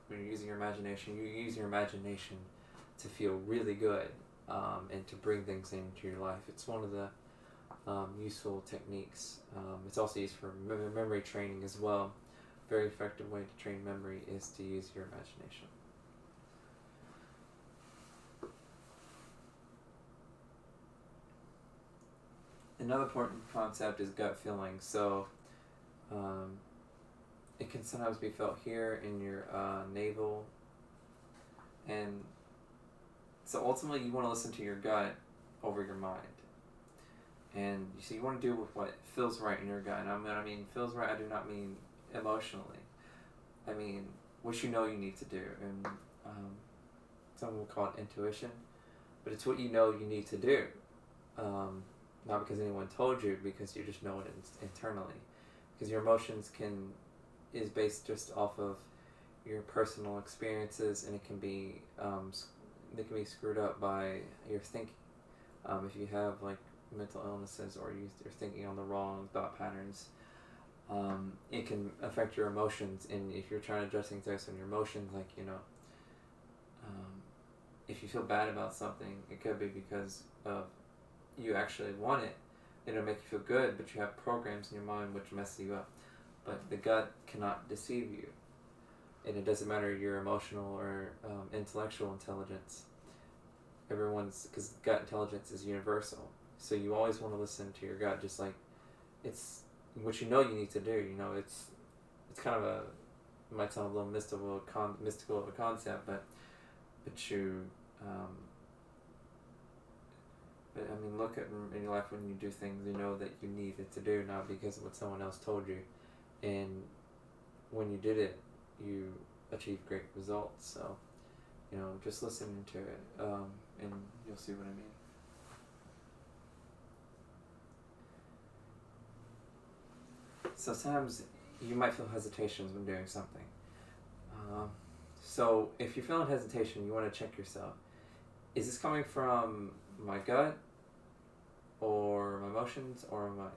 When you're using your imagination, you use your imagination to feel really good and to bring things into your life. It's one of the useful techniques. It's also used for memory training as well. Very effective way to train memory is to use your imagination. Another important concept is gut feeling. So it can sometimes be felt here in your navel, and so ultimately you want to listen to your gut over your mind. And you want to do with what feels right in your gut. And I mean feels right, I do not mean emotionally. I mean what you need to do. And some will call it intuition, but it's what you need to do. Not because anyone told you, because you just know it internally. Because your emotions is based just off of your personal experiences, and it can be they can be screwed up by your thinking. If you have like mental illnesses, or you're thinking on the wrong thought patterns. It can affect your emotions, and if you're trying to judge things based on your emotions, like, if you feel bad about something, it could be because of you actually want it. It'll make you feel good, but you have programs in your mind which mess you up. But the gut cannot deceive you, and it doesn't matter your emotional or intellectual intelligence. Because gut intelligence is universal, so you always want to listen to your gut, just like it's what you need to do. It's kind of it might sound a little mystical of a concept, but you but I mean, look at in your life when you do things you know that you needed to do, not because of what someone else told you, and when you did it, you achieved great results. So just listening to it, and you'll see what I mean. So sometimes you might feel hesitations when doing something. So if you're feeling hesitation, you want to check yourself. Is this coming from my gut, or my emotions, or my mind?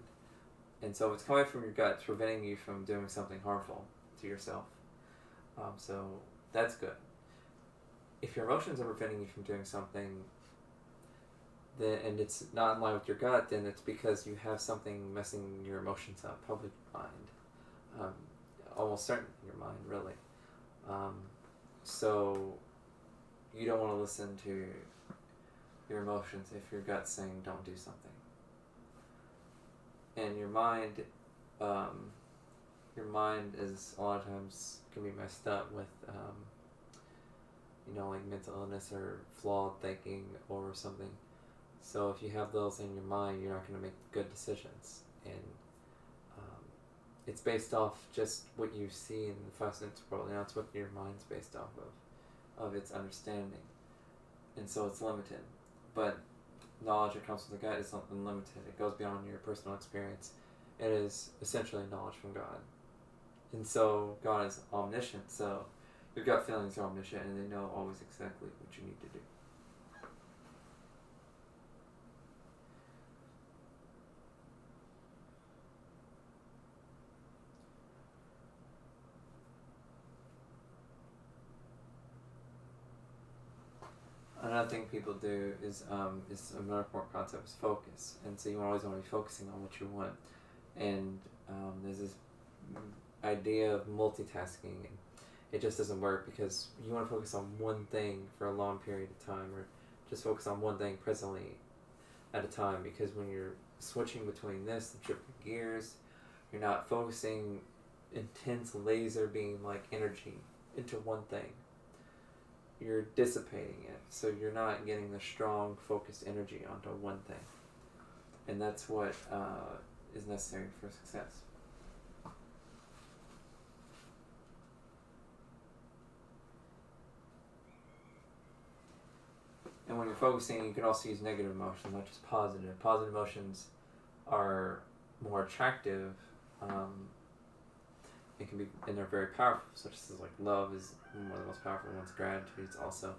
And so if it's coming from your gut, it's preventing you from doing something harmful to yourself. So that's good. If your emotions are preventing you from doing something, and it's not in line with your gut, then it's because you have something messing your emotions up, probably your mind. Almost certain your mind, really. So you don't want to listen to your emotions if your gut's saying don't do something. And your mind is a lot of times can be messed up with like mental illness or flawed thinking or something. So if you have those in your mind, you're not going to make good decisions. And it's based off just what you see in the five sense world. It's what your mind's based off of its understanding. And so it's limited. But knowledge that comes from the gut is unlimited. It goes beyond your personal experience. It is essentially knowledge from God. And so God is omniscient. So your gut feelings are omniscient, and they know always exactly what you need to do. Another thing people do is another important concept is focus, and so you always want to be focusing on what you want. And there's this idea of multitasking, and it just doesn't work because you want to focus on one thing for a long period of time, or just focus on one thing presently at a time. Because when you're switching between this and tripping gears, you're not focusing intense laser beam like energy into one thing. You're dissipating it, so you're not getting the strong focused energy onto one thing, and that's what is necessary for success. And when you're focusing, you can also use negative emotions, not just positive. Positive emotions are more attractive. It can be, and they're very powerful, such as like love is one of the most powerful ones. Gratitude is also.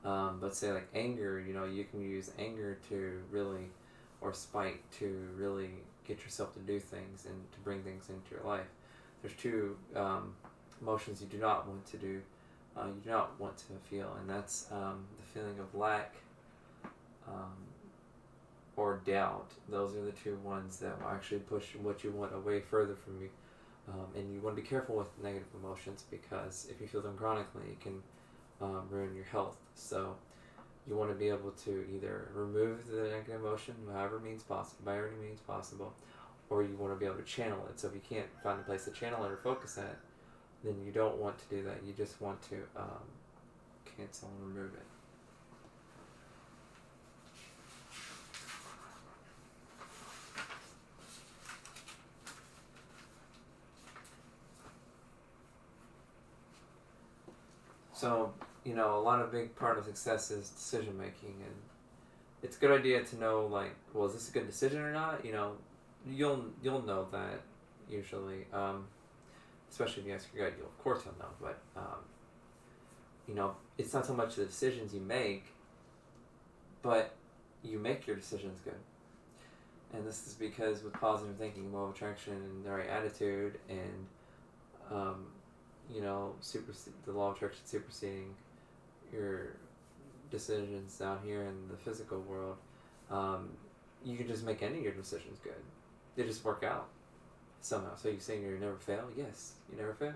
But say like anger, you can use anger to really, or spite to really get yourself to do things and to bring things into your life. There's two emotions you do not want to do, you do not want to feel, and that's the feeling of lack or doubt. Those are the two ones that will actually push what you want away further from you. And you want to be careful with negative emotions, because if you feel them chronically, it can ruin your health. So you want to be able to either remove the negative emotion by any means possible, or you want to be able to channel it. So if you can't find a place to channel it or focus at, then you don't want to do that. You just want to cancel and remove it. So, a lot of big part of success is decision making, and it's a good idea to know, like, well, is this a good decision or not? You'll know that usually, especially if you ask your gut, of course you'll know. But it's not so much the decisions you make, but you make your decisions good. And this is because with positive thinking, law of attraction, and the right attitude, and the law of attraction superseding your decisions down here in the physical world, you can just make any of your decisions good. They just work out somehow. So you saying you never fail? Yes, you never fail.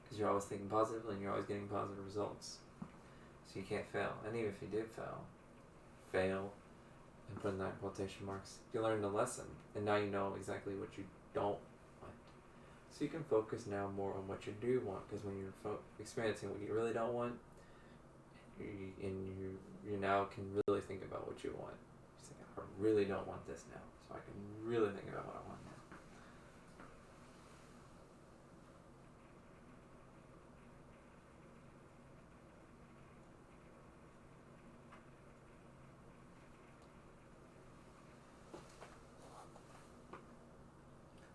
Because you're always thinking positively and you're always getting positive results. So you can't fail. And even if you did fail, and put in that quotation marks, you learned a lesson. And now you know exactly what you don't want. So you can focus now more on what you do want. Because when you're experiencing what you really don't want, you now can really think about what you want. You think, I really don't want this now. So I can really think about what I want now.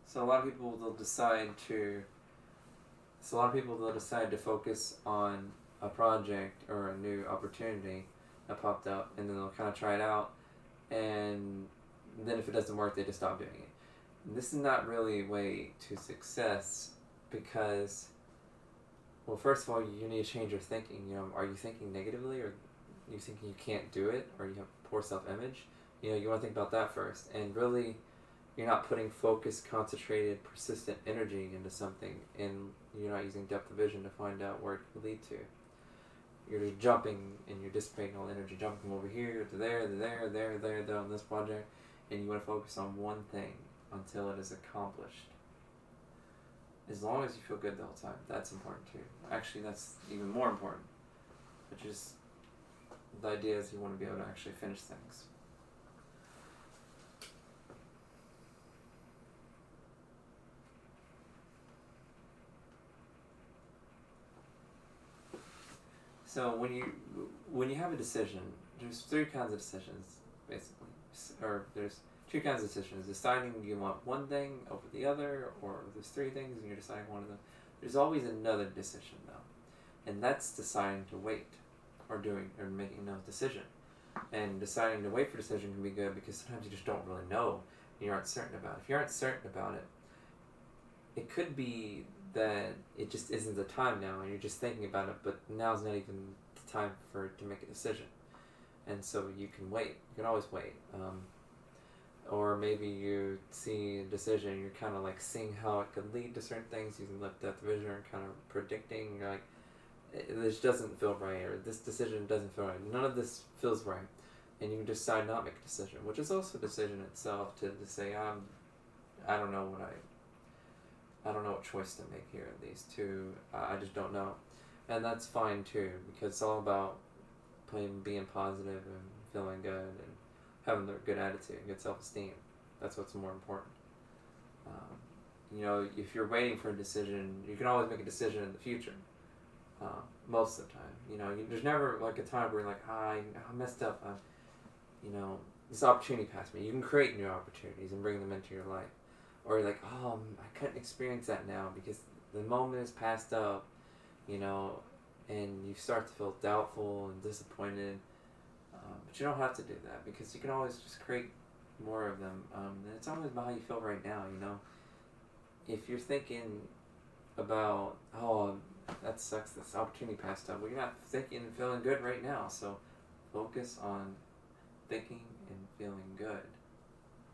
So a lot of people they'll decide to focus on a project or a new opportunity that popped up, and then they'll kind of try it out, and then if it doesn't work, they just stop doing it. And this is not really a way to success because, well, first of all, you need to change your thinking. Are you thinking negatively, or are you thinking you can't do it, or you have poor self-image? You want to think about that first, and really. You're not putting focused, concentrated, persistent energy into something, and you're not using depth of vision to find out where it can lead to. You're just jumping, and you're dissipating all the energy, jumping from over here to there, to there on this project, and you want to focus on one thing until it is accomplished. As long as you feel good the whole time, that's important too. Actually, that's even more important, which is the idea is you want to be able to actually finish things. So when you have a decision, there's three kinds of decisions, basically. Or there's two kinds of decisions. Deciding you want one thing over the other, or there's three things and you're deciding one of them. There's always another decision, though. And that's deciding to wait, or making no decision. And deciding to wait for a decision can be good because sometimes you just don't really know and you aren't certain about it. If you aren't certain about it, it could be that it just isn't the time now and you're just thinking about it, but now's not even the time to make a decision. And so you can wait. You can always wait. Or maybe you see a decision, you're kind of like seeing how it could lead to certain things using depth of vision and kind of predicting. You're like, this doesn't feel right, or this decision doesn't feel right. None of this feels right. And you decide not to make a decision, which is also a decision itself to say, I don't know what choice to make here of these two. I just don't know. And that's fine too, because it's all about being positive and feeling good and having a good attitude and good self-esteem. That's what's more important. If you're waiting for a decision, you can always make a decision in the future. Most of the time. There's never like a time where you're like, I messed up. This opportunity passed me. You can create new opportunities and bring them into your life. Or you're like, I couldn't experience that now because the moment is passed up, and you start to feel doubtful and disappointed. But you don't have to do that because you can always just create more of them. And it's always about how you feel right now, If you're thinking about, that sucks, this opportunity passed up, well, you're not thinking and feeling good right now. So focus on thinking and feeling good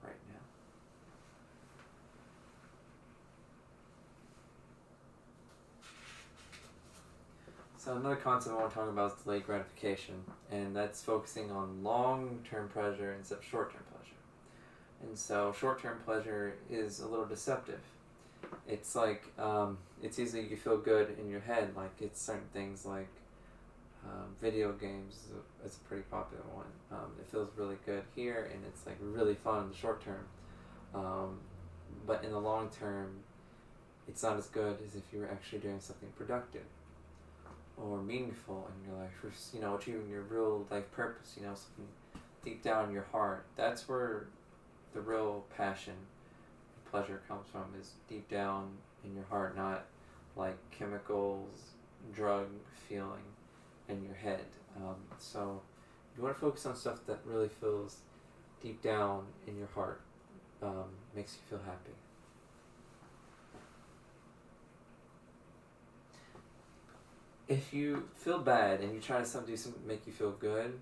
right now. So another concept I want to talk about is delayed gratification, and that's focusing on long-term pleasure instead of short-term pleasure. And so short-term pleasure is a little deceptive. It's like, it's easy you feel good in your head, like it's certain things like video games is a pretty popular one. It feels really good here, and it's like really fun in the short term. But in the long term, it's not as good as if you were actually doing something productive or meaningful in your life, or achieving your real life purpose. Something deep down in your heart. That's where the real passion, pleasure comes from. Is deep down in your heart, not like chemicals, drug feeling in your head. So you want to focus on stuff that really feels deep down in your heart, makes you feel happy. If you feel bad and you try to do something to make you feel good,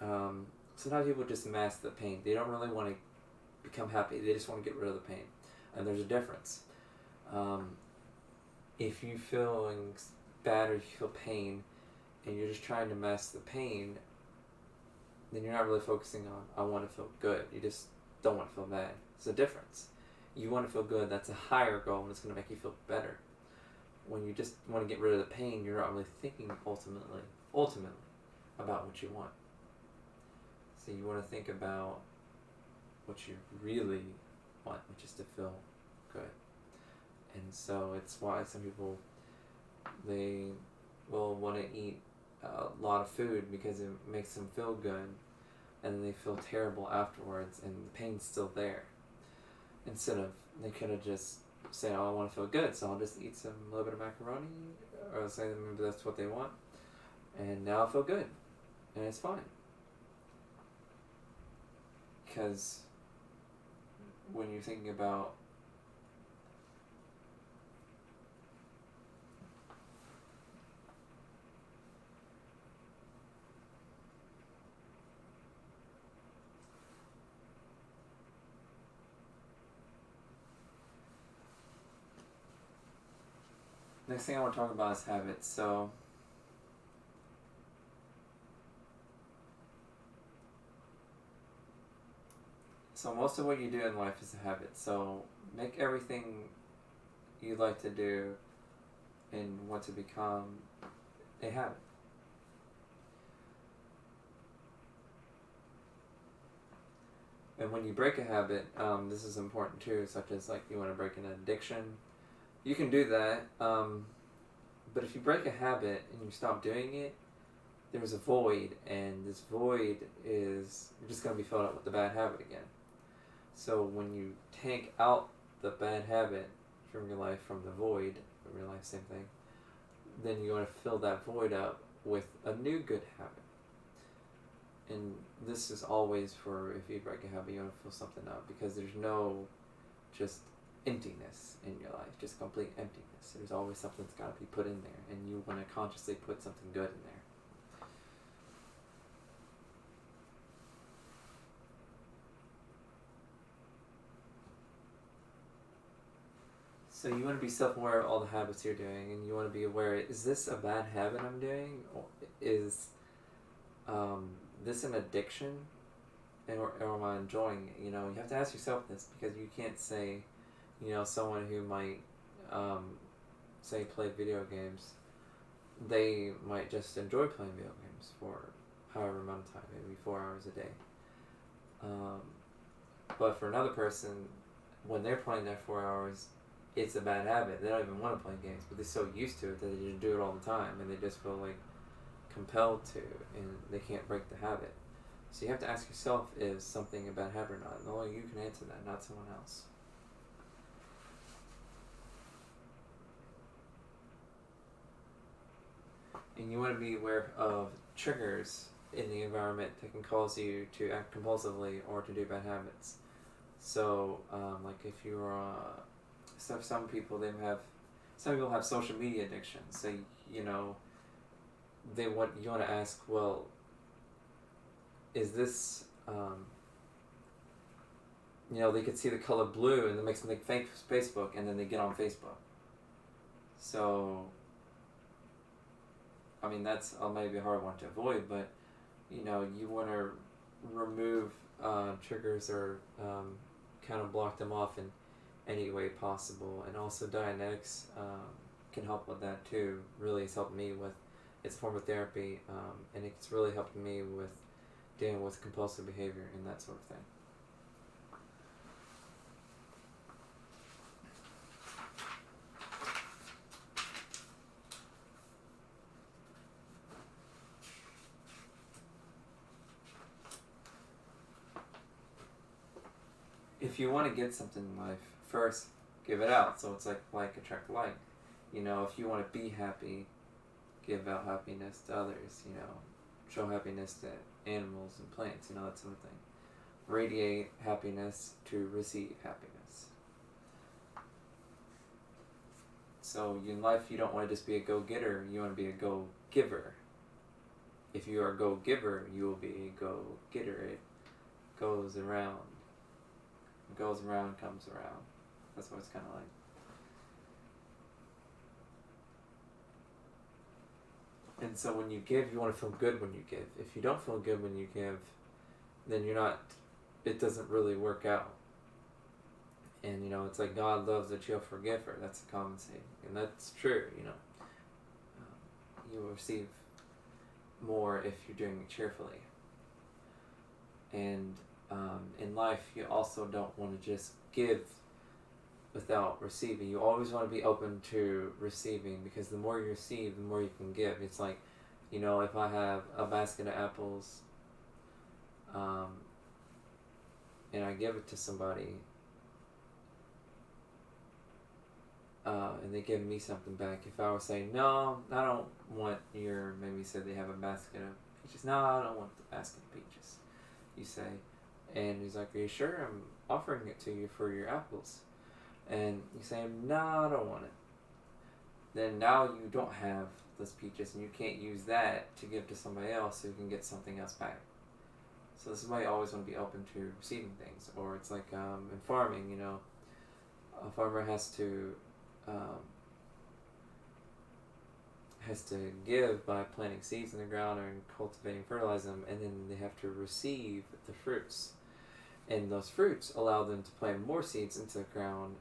sometimes people just mask the pain. They don't really want to become happy. They just want to get rid of the pain. And there's a difference. If you feeling bad or you feel pain and you're just trying to mask the pain, then you're not really focusing on, I want to feel good. You just don't want to feel bad. It's a difference. You want to feel good. That's a higher goal, and it's going to make you feel better. When you just want to get rid of the pain, you're not really thinking ultimately about what you want. So you want to think about what you really want, which is to feel good. And so it's why some people, they will want to eat a lot of food because it makes them feel good, and then they feel terrible afterwards, and the pain's still there. Instead of, they could have just said, oh, I want to feel good, so I'll just eat a little bit of macaroni, or say that maybe that's what they want, and now I feel good, and it's fine. Because when you're thinking about next thing I want to talk about is habits. So most of what you do in life is a habit. So make everything you like to do and want to become a habit. And when you break a habit, this is important too, such as like you want to break an addiction. You can do that, but if you break a habit and you stop doing it, there's a void, and this void is, you're just going to be filled up with the bad habit again. So when you take out the bad habit from your life, from the void of your life, same thing, then you want to fill that void up with a new good habit. And this is always for, if you break a habit, you want to fill something up, because there's no just emptiness in your life, just complete emptiness. There's always something that's got to be put in there, and you want to consciously put something good in there. So you want to be self-aware of all the habits you're doing, and you want to be aware, is this a bad habit I'm doing? Or is this an addiction? Or am I enjoying it? You know, you have to ask yourself this, because you can't say, you know, someone who might, say, play video games, they might just enjoy playing video games for however amount of time, maybe 4 hours a day. But for another person, when they're playing that 4 hours, it's a bad habit. They don't even want to play games, but they're so used to it that they just do it all the time, and they just feel like compelled to, and they can't break the habit. So you have to ask yourself, is something a bad habit or not? And only you can answer that, not someone else. And you want to be aware of triggers in the environment that can cause you to act compulsively or to do bad habits. So, like if you're, some people have social media addiction. So, you know, you want to ask, well, is this, you know, they could see the color blue and it makes them think Facebook, and then they get on Facebook. So, I mean, that's maybe a hard one to avoid, but, you know, you want to remove triggers, or kind of block them off in any way possible. And also Dianetics can help with that too. Really, it's helped me with, it's a form of therapy, and it's really helped me with dealing with compulsive behavior and that sort of thing. If you want to get something in life, first give it out. So it's like attract like. You know, if you want to be happy, give out happiness to others. You know, show happiness to animals and plants. You know, that sort of thing. radiate happiness to receive happiness. So in life, you don't want to just be a go-getter, you want to be a go-giver. If you are a go-giver, you will be a go-getter. It goes around. It goes around, comes around. That's what it's kind of like. And so when you give, you want to feel good when you give. If you don't feel good when you give, then it doesn't really work out. And, it's like God loves a cheerful giver. That's a common saying. And that's true, you will receive more if you're doing it cheerfully. And in life, you also don't want to just give without receiving. You always want to be open to receiving, because the more you receive, the more you can give. It's like, if I have a basket of apples and I give it to somebody, and they give me something back. If I was saying, no, I don't want maybe you said they have a basket of peaches. No, I don't want the basket of peaches, you say. And he's like, are you sure? I'm offering it to you for your apples. And you say, no, I don't want it. Then now you don't have those peaches, and you can't use that to give to somebody else so you can get something else back. So this is why you always want to be open to receiving things. Or it's like in farming, a farmer has to give by planting seeds in the ground and cultivating, fertilize them, and then they have to receive the fruits. And those fruits allow them to plant more seeds into the ground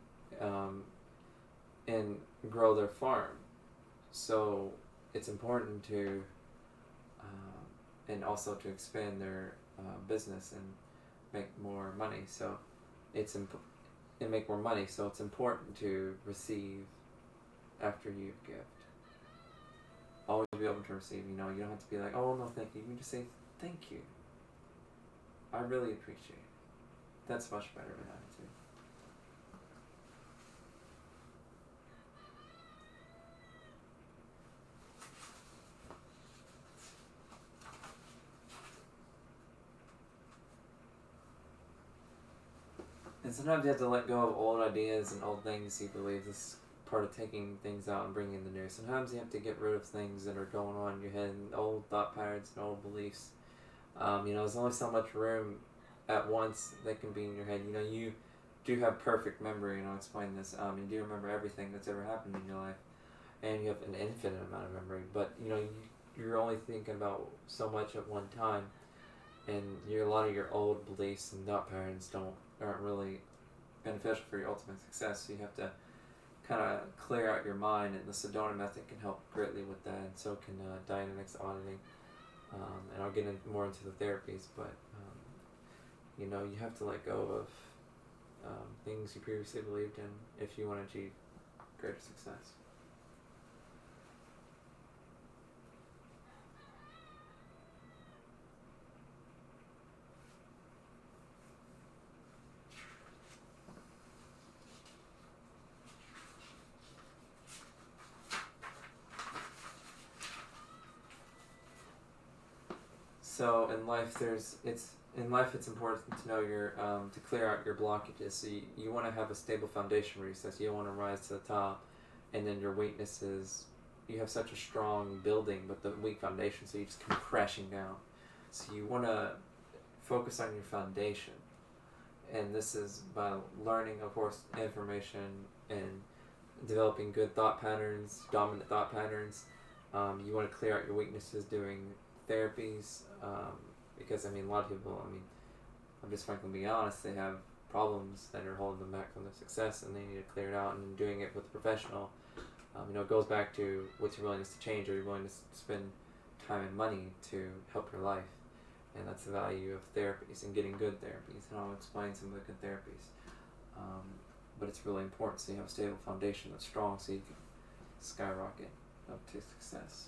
and grow their farm. So it's important to and also to expand their business and make more money. So and make more money. So it's important to receive after you've given. Always be open to receive. You don't have to be like, oh no, thank you. You can just say thank you. I really appreciate it. That's much better of an attitude. And sometimes you have to let go of old ideas and old things you believe. This is part of taking things out and bringing in the new. Sometimes you have to get rid of things that are going on in your head, and old thought patterns and old beliefs. There's only so much room at once that can be in your head. You do have perfect memory, and I'll explain this. You do remember everything that's ever happened in your life, and you have an infinite amount of memory. But you're only thinking about so much at one time, and a lot of your old beliefs and thought patterns aren't really beneficial for your ultimate success. So you have to kind of clear out your mind, and the Sedona method can help greatly with that, and so can dynamics auditing. And I'll get more into the therapies, but you have to let go of things you previously believed in if you want to achieve greater success. So in life, it's important to know to clear out your blockages. So you want to have a stable foundation where you say, so you want to rise to the top, and then your weaknesses, you have such a strong building but the weak foundation, so you just come crashing down. So you want to focus on your foundation, and this is by learning, of course, information and developing good thought patterns, dominant thought patterns. You want to clear out your weaknesses doing therapies, because a lot of people, I'm just frankly being honest, they have problems that are holding them back from their success, and they need to clear it out. And doing it with a professional, it goes back to what's your willingness to change, or your willingness to spend time and money to help your life. And that's the value of therapies and getting good therapies. And I'll explain some of the good therapies. But it's really important so you have a stable foundation that's strong, so you can skyrocket up to success.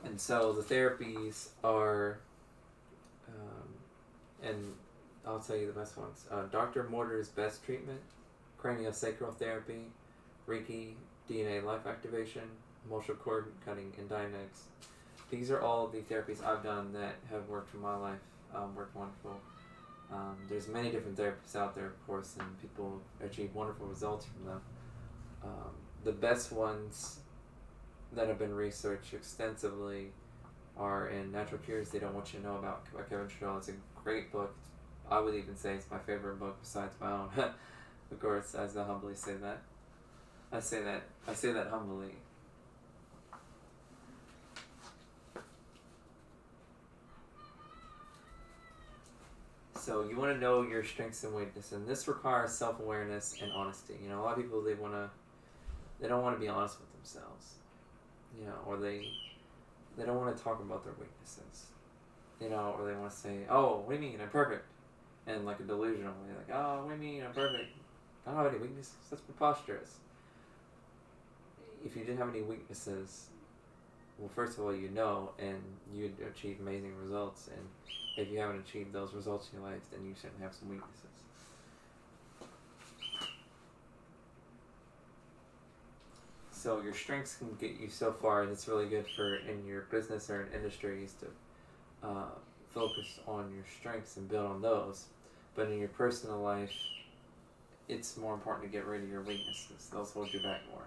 And so the therapies are, and I'll tell you the best ones. Dr. Mortar's best treatment, craniosacral therapy, Reiki, DNA life activation, emotional cord cutting, and Dynex. these are all the therapies I've done that have worked in my life, worked wonderful. There's many different therapies out there, of course, and people achieve wonderful results from them. The best ones that have been researched extensively are in Natural Cures They Don't Want You to Know About by Kevin Trudell. It's a great book. I would even say it's my favorite book besides my own. Of course, as I humbly say that. I say that humbly. So you want to know your strengths and weaknesses, and this requires self-awareness and honesty. A lot of people they don't want to be honest with themselves, or they don't want to talk about their weaknesses, or they want to say, "Oh, what do you mean I'm perfect?" And like a delusional way, like, "Oh, what do you mean I'm perfect? I don't have any weaknesses. That's preposterous." If you didn't have any weaknesses, well, first of all, and you'd achieve amazing results. And if you haven't achieved those results in your life, then you certainly have some weaknesses. So your strengths can get you so far, and it's really good for in your business or in industries to focus on your strengths and build on those. But in your personal life, it's more important to get rid of your weaknesses. Those hold you back more.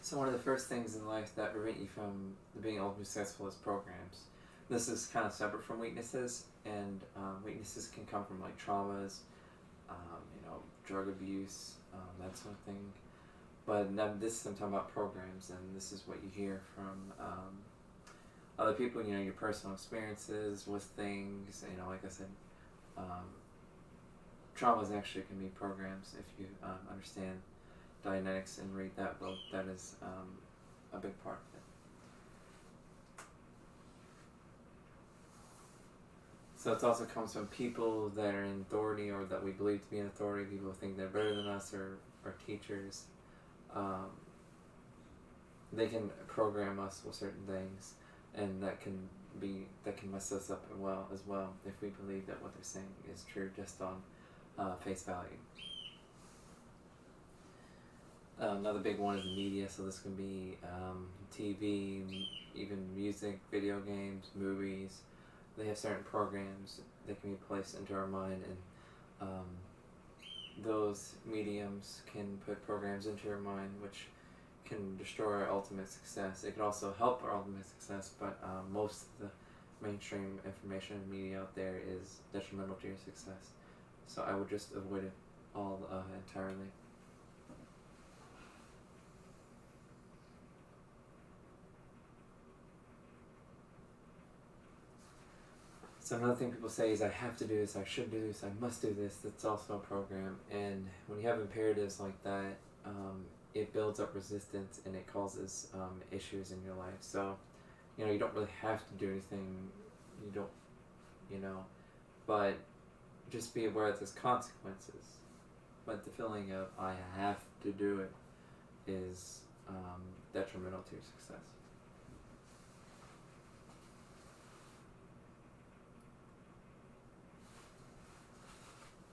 So one of the first things in life that prevent you from being ultimately successful is programs. This is kind of separate from weaknesses, and weaknesses can come from like traumas, drug abuse, that sort of thing. But this I'm talking about programs, and this is what you hear from other people. Your personal experiences with things. Like I said, traumas actually can be programs if you understand Dianetics and read that book. That is a big part of it. So it also comes from people that are in authority or that we believe to be in authority. People who think they're better than us or teachers. They can program us with certain things, and that can mess us up as well if we believe that what they're saying is true just on face value. Another big one is the media, so this can be TV, even music, video games, movies. They have certain programs that can be placed into our mind, and those mediums can put programs into your mind which can destroy our ultimate success. It can also help our ultimate success, but most of the mainstream information and media out there is detrimental to your success. So I would just avoid it all entirely. So another thing people say is, I have to do this, I should do this, I must do this. That's also a program. And when you have imperatives like that, it builds up resistance and it causes issues in your life. So, you don't really have to do anything. But just be aware that there's consequences. But the feeling of, I have to do it is detrimental to your success.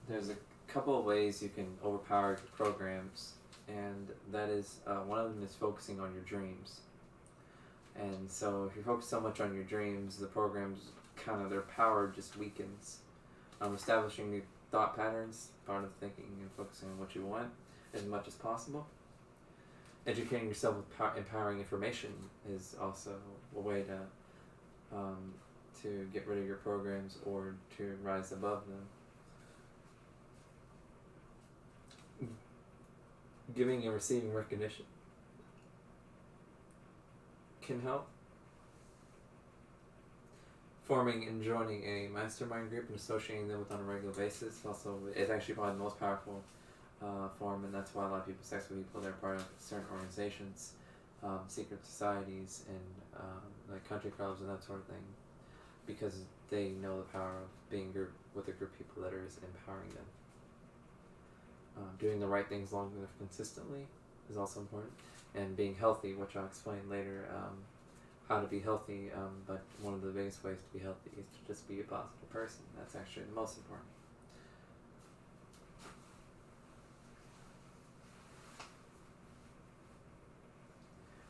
There's a couple of ways you can overpower your programs, and that is one of them is focusing on your dreams. And so if you focus so much on your dreams, the programs their power just weakens. Establishing new thought patterns, part of thinking and focusing on what you want as much as possible. Educating yourself with empowering information is also a way to get rid of your programs or to rise above them. Giving and receiving recognition. can help. Forming and joining a mastermind group and associating them with on a regular basis also is actually probably the most powerful form, and that's why a lot of people, successful people, they're part of certain organizations, secret societies, and like country clubs and that sort of thing, because they know the power of being with a group of people that is empowering them. Doing the right things long enough consistently is also important, and being healthy, which I'll explain later. How to be healthy, but one of the biggest ways to be healthy is to just be a positive person. That's actually the most important.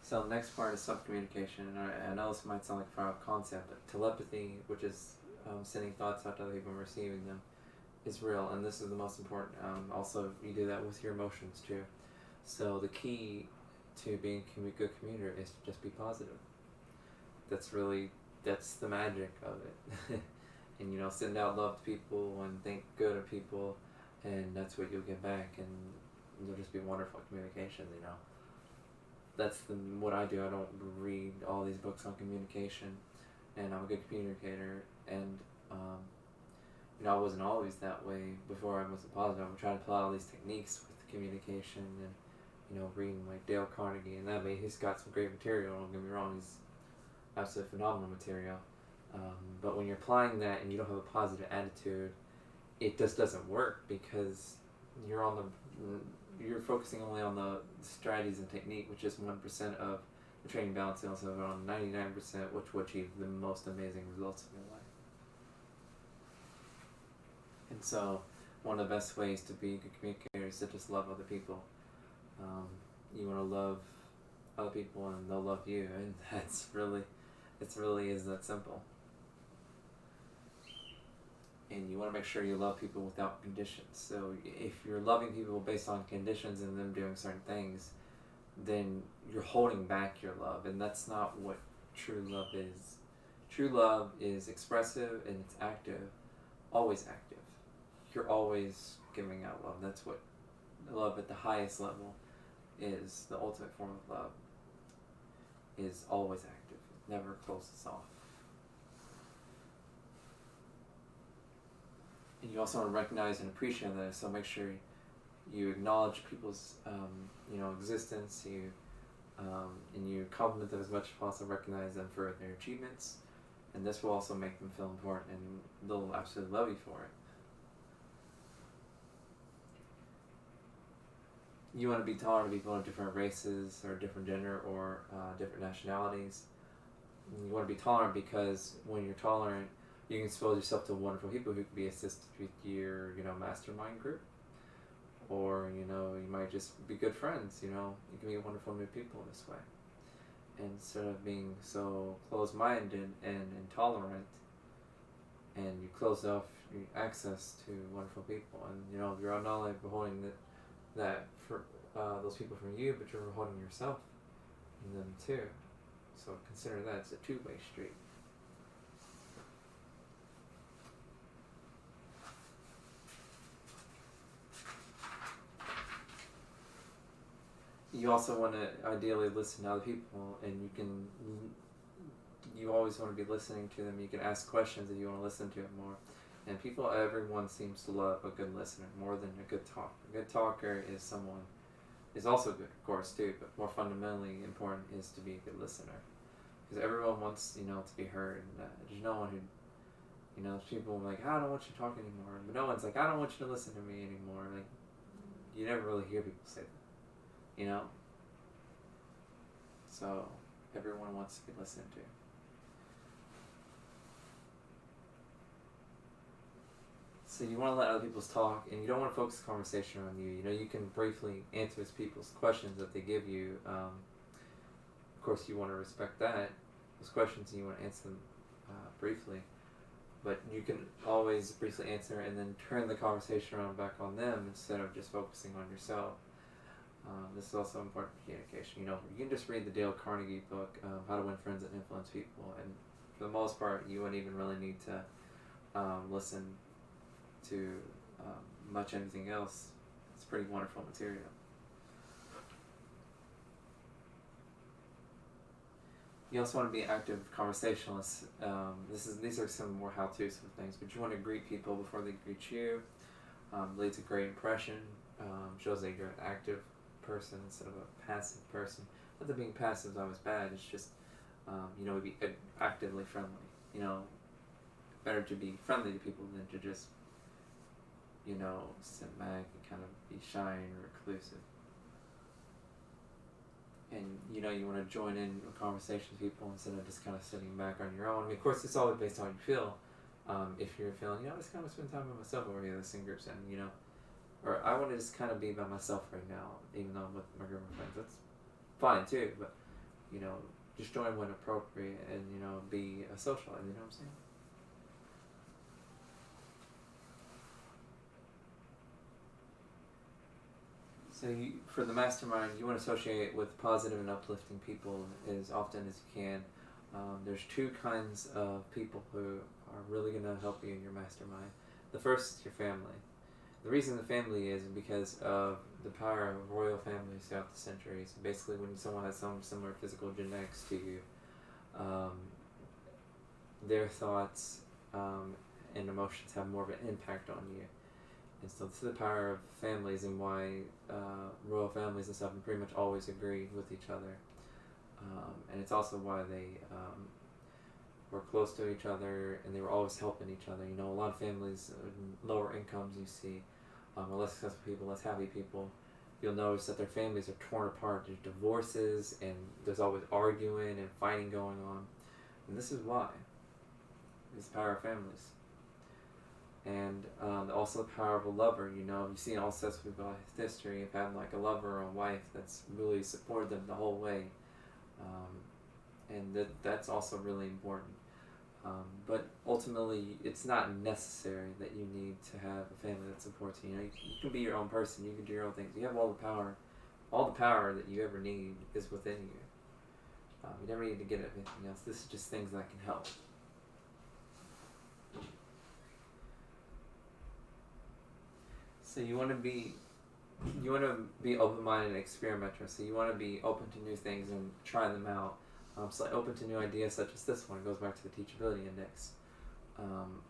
So the next part is self-communication, and I know this might sound like a far-off concept, but telepathy, which is sending thoughts out to other people and receiving them, is real, and this is the most important. Also, you do that with your emotions too. So the key to being a good communicator is to just be positive. That's the magic of it. And send out love to people and think good of people, and that's what you'll get back, and you'll just be wonderful communication. That's what I do. I don't read all these books on communication, and I'm a good communicator, and I wasn't always that way before I wasn't positive. I'm trying to apply all these techniques with communication, and reading like Dale Carnegie, and that way he's got some great material. Don't get me wrong, he's absolutely phenomenal material, but when you're applying that and you don't have a positive attitude, it just doesn't work, because you're focusing only on the strategies and technique, which is 1% of the training balance, and also on 99%, which will achieve the most amazing results in your life. And so one of the best ways to be a good communicator is to just love other people. You want to love other people and they'll love you, and it really is that simple. And you want to make sure you love people without conditions. So if you're loving people based on conditions and them doing certain things, then you're holding back your love, and that's not what true love is. True love is expressive and it's active, always active. You're always giving out love. That's what love at the highest level is. The ultimate form of love is always active. It never closes off. And you also want to recognize and appreciate that, so make sure you acknowledge people's existence, and you compliment them as much as possible, recognize them for their achievements, and this will also make them feel important, and they'll absolutely love you for it. You want to be tolerant of people of different races or different gender or different nationalities. You want to be tolerant because when you're tolerant, you can expose yourself to wonderful people who can be assisted with your mastermind group, or you might just be good friends. You can meet wonderful new people this way, and instead of being so closed-minded and intolerant, and you close off your access to wonderful people, and you're not only beholding that for those people from you, but you're holding yourself and them too. So consider that it's a two-way street. You also want to ideally listen to other people, and you always want to be listening to them. You can ask questions if you want to listen to it more. And everyone seems to love a good listener more than a good talker. A good talker is also good, of course, too, but more fundamentally important is to be a good listener. Because everyone wants, to be heard. And there's no one who, people are like, I don't want you to talk anymore. But no one's like, I don't want you to listen to me anymore. Like, you never really hear people say that. So everyone wants to be listened to. So you want to let other people talk, and you don't want to focus the conversation on you. You can briefly answer people's questions that they give you. Of course, you want to respect that. Those questions, you want to answer them briefly. But you can always briefly answer and then turn the conversation around back on them instead of just focusing on yourself. This is also important for communication. You can just read the Dale Carnegie book, How to Win Friends and Influence People, and for the most part, you wouldn't even really need to listen to much anything else. It's pretty wonderful material. You also want to be an active conversationalist. These are some more how-to sort of things, but you want to greet people before they greet you. Leads a great impression. Shows that you're an active person instead of a passive person. Not that being passive is always bad. It's just be actively friendly. Better to be friendly to people than to just sit back and kind of be shy and reclusive. And you want to join in a conversation with people instead of just kind of sitting back on your own. I mean, of course, it's always based on how you feel. If you're feeling, I just kind of spend time by myself over here, listening groups, and or I want to just kind of be by myself right now, even though I'm with my group of friends. That's fine too, but just join when appropriate, and be a socialite. You know what I'm saying? So for the mastermind, you want to associate with positive and uplifting people as often as you can. There's two kinds of people who are really going to help you in your mastermind. The first is your family. The reason the family is because of the power of royal families throughout the centuries. Basically, when someone has some similar physical genetics to you, their thoughts and emotions have more of an impact on you. And so this is the power of families and why royal families and stuff pretty much always agreed with each other. And it's also why they were close to each other and they were always helping each other. A lot of families, lower incomes you see, less successful people, less happy people, you'll notice that their families are torn apart. There's divorces and there's always arguing and fighting going on. And this is why. It's the power of families. And also the power of a lover. You've seen all sorts of people's history of having like a lover or a wife that's really supported them the whole way, and that's also really important. But ultimately, it's not necessary that you need to have a family that supports you. You can be your own person. You can do your own things. You have all the power. All the power that you ever need is within you. You never need to get anything else. This is just things that can help. So you want to be open-minded and experimenter. So you want to be open to new things and try them out. So open to new ideas such as this one. It goes back to the teachability index.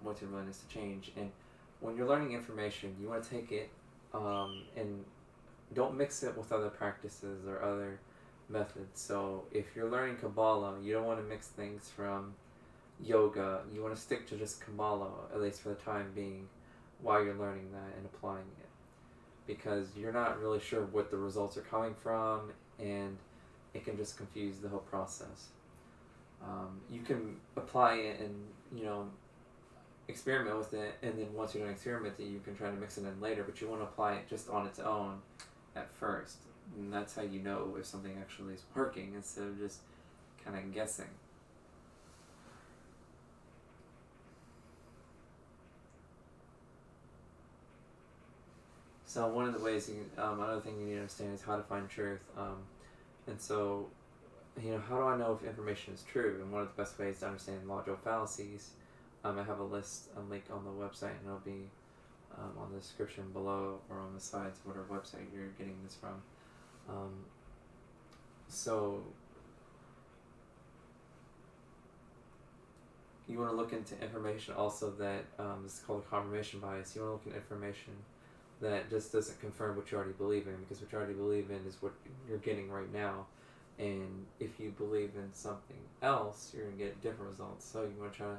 What's your willingness to change? And when you're learning information, you want to take it and don't mix it with other practices or other methods. So if you're learning Kabbalah, you don't want to mix things from yoga. You want to stick to just Kabbalah, at least for the time being, while you're learning that and applying it, because you're not really sure what the results are coming from, and it can just confuse the whole process. You can apply it and experiment with it, and then once you're done experimenting, you can try to mix it in later, but you want to apply it just on its own at first, and that's how you know if something actually is working instead of just kind of guessing. So one of the ways, another thing you need to understand is how to find truth. And so, how do I know if information is true? And one of the best ways to understand logical fallacies, I have a link on the website, and it'll be on the description below or on the sides of whatever website you're getting this from. So you want to look into information also that this is called a confirmation bias. You want to look at information that just doesn't confirm what you already believe in, because what you already believe in is what you're getting right now. And if you believe in something else, you're going to get different results. So you want to try to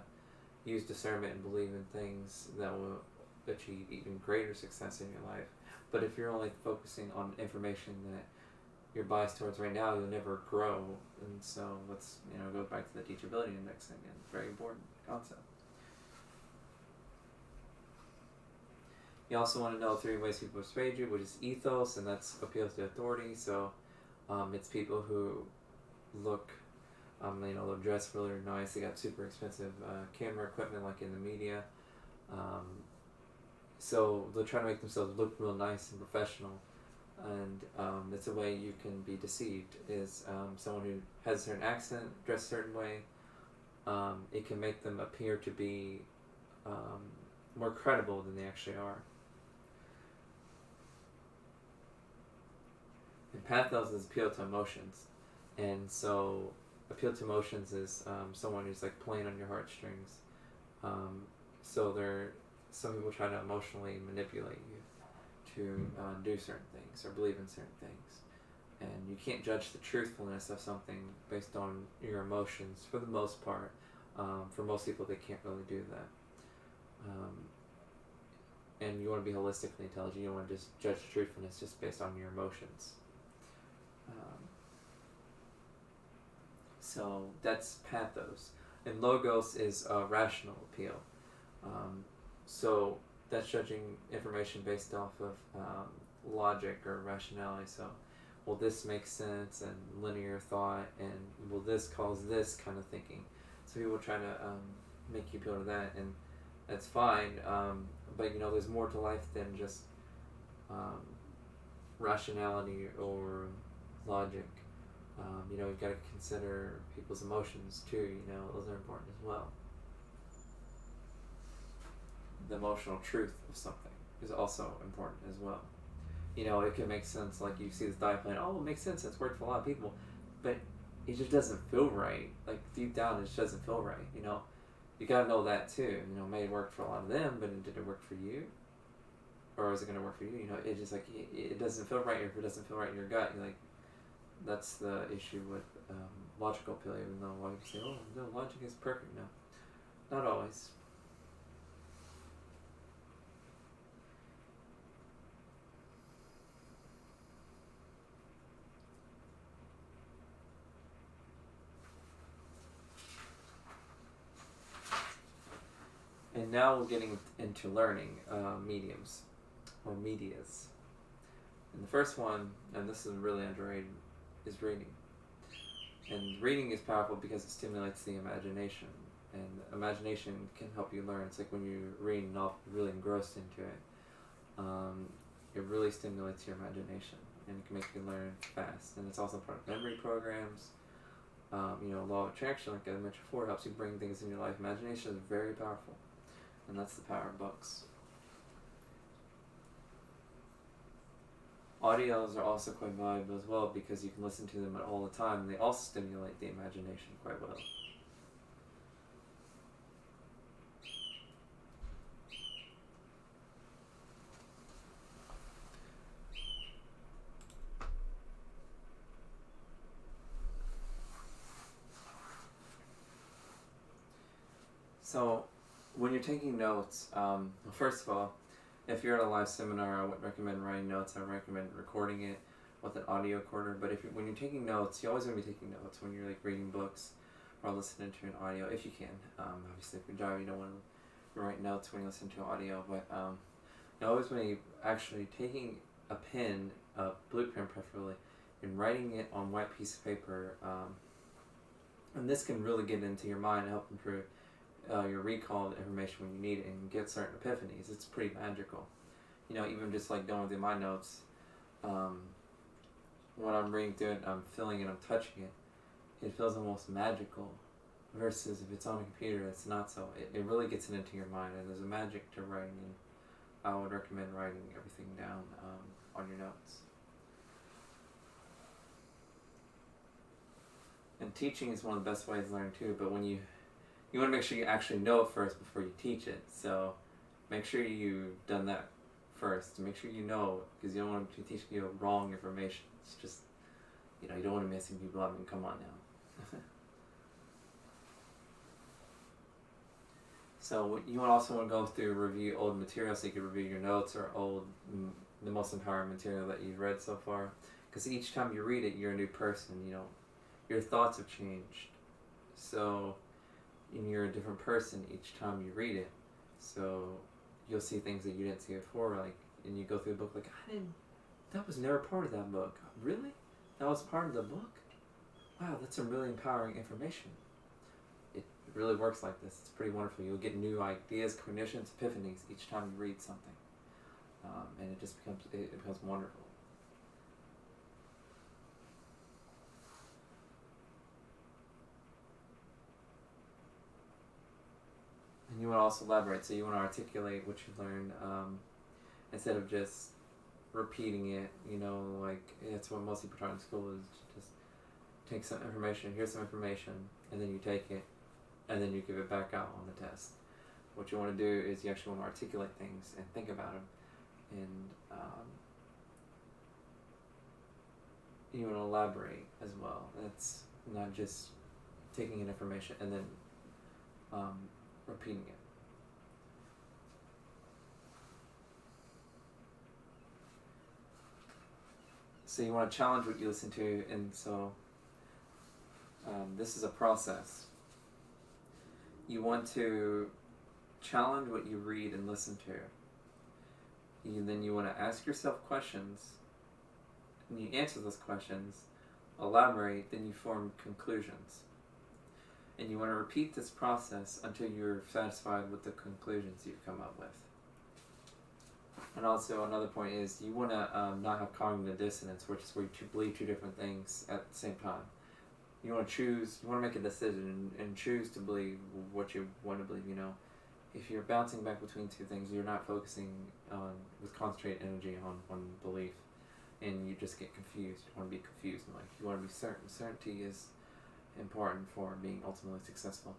use discernment and believe in things that will achieve even greater success in your life. But if you're only focusing on information that you're biased towards right now, you'll never grow. And so let's go back to the teachability index again. Very important concept. You also want to know 3 ways people persuade you, which is ethos, and that's appeals to authority. So it's people who look, they'll dress really nice. They got super expensive camera equipment, like in the media. So they'll try to make themselves look real nice and professional. And it's a way you can be deceived, is someone who has a certain accent, dressed a certain way. It can make them appear to be more credible than they actually are. And pathos is appeal to emotions. And so appeal to emotions is someone who's like playing on your heartstrings. So some people try to emotionally manipulate you to do certain things or believe in certain things, and you can't judge the truthfulness of something based on your emotions for the most part. For most people, they can't really do that. And you want to be holistically intelligent. You don't want to just judge truthfulness just based on your emotions. So that's pathos. And logos is rational appeal. So that's judging information based off of logic or rationality. So, will this make sense, and linear thought, and will this cause this kind of thinking. So people try to make you appeal to that, and that's fine. But there's more to life than just rationality or logic. You've got to consider people's emotions too. Those are important as well. The emotional truth of something is also important as well. It can make sense, like you see this diet plan, it makes sense, it's worked for a lot of people, but it just doesn't feel right. Like deep down, it just doesn't feel right. You gotta know that too. It may have worked for a lot of them, but did it work for you? Or is it gonna work for you? It just like, it doesn't feel right. If it doesn't feel right in your gut, you're like, that's the issue with logical appeal, even though a lot of people say, no, logic is perfect. No, not always. And now we're getting into learning mediums or medias. And the first one, and this is really underrated, is reading. And reading is powerful because it stimulates the imagination. And imagination can help you learn. It's like when you're reading a novel, you're really engrossed into it. It really stimulates your imagination, and it can make you learn fast. And it's also part of memory programs. Law of attraction, like I mentioned before, helps you bring things in your life. Imagination is very powerful. And that's the power of books. Audios are also quite valuable as well because you can listen to them all the time. They also stimulate the imagination quite well. So, when you're taking notes, first of all, if you're at a live seminar, I wouldn't recommend writing notes. I would recommend recording it with an audio recorder. But when you're taking notes, you always want to be taking notes when you're like reading books or listening to an audio, if you can. Obviously, if you're driving, you don't want to write notes when you listen to audio. But you always want to be actually taking a pen, a blueprint preferably, and writing it on white piece of paper. And this can really get into your mind and help improve your recall of information when you need it and get certain epiphanies. It's pretty magical. Even just like going through my notes, when I'm reading through it, I'm feeling it, I'm touching it, it feels almost magical. Versus if it's on a computer, it's not so. It really gets it into your mind, and there's a magic to writing, and I would recommend writing everything down on your notes. And teaching is one of the best ways to learn too, but when you want to make sure you actually know it first before you teach it. So make sure you've done that first. Make sure you know, because you don't want to teach you wrong information. It's just, you don't want to be messing people up. Come on now. So you also want to go through review old material so you can review your notes or the most empowering material that you've read so far. Because each time you read it, you're a new person. Your thoughts have changed. So you're a different person each time you read it. So you'll see things that you didn't see before, and you go through the book like, that was never part of that book. Really? That was part of the book? Wow, that's some really empowering information. It really works like this. It's pretty wonderful. You'll get new ideas, cognitions, epiphanies each time you read something. And it just becomes wonderful. And you want to also elaborate, so you want to articulate what you learned instead of just repeating it. That's what most people try in school, is just take some information, here's some information, and then you take it, and then you give it back out on the test. What you want to do is you actually want to articulate things and think about them, and you want to elaborate as well. That's not just taking in information and then repeating it. So you want to challenge what you listen to, and so this is a process. You want to challenge what you read and listen to. Then you want to ask yourself questions, and you answer those questions, elaborate, then you form conclusions. And you want to repeat this process until you're satisfied with the conclusions you've come up with. And also another point is you want to not have cognitive dissonance, which is where you believe two different things at the same time. You want to make a decision and choose to believe what you want to believe. If you're bouncing back between two things, you're not focusing with concentrated energy on one belief, and you just get confused. You want to be confused in life. You want to be certain. Certainty is important for being ultimately successful.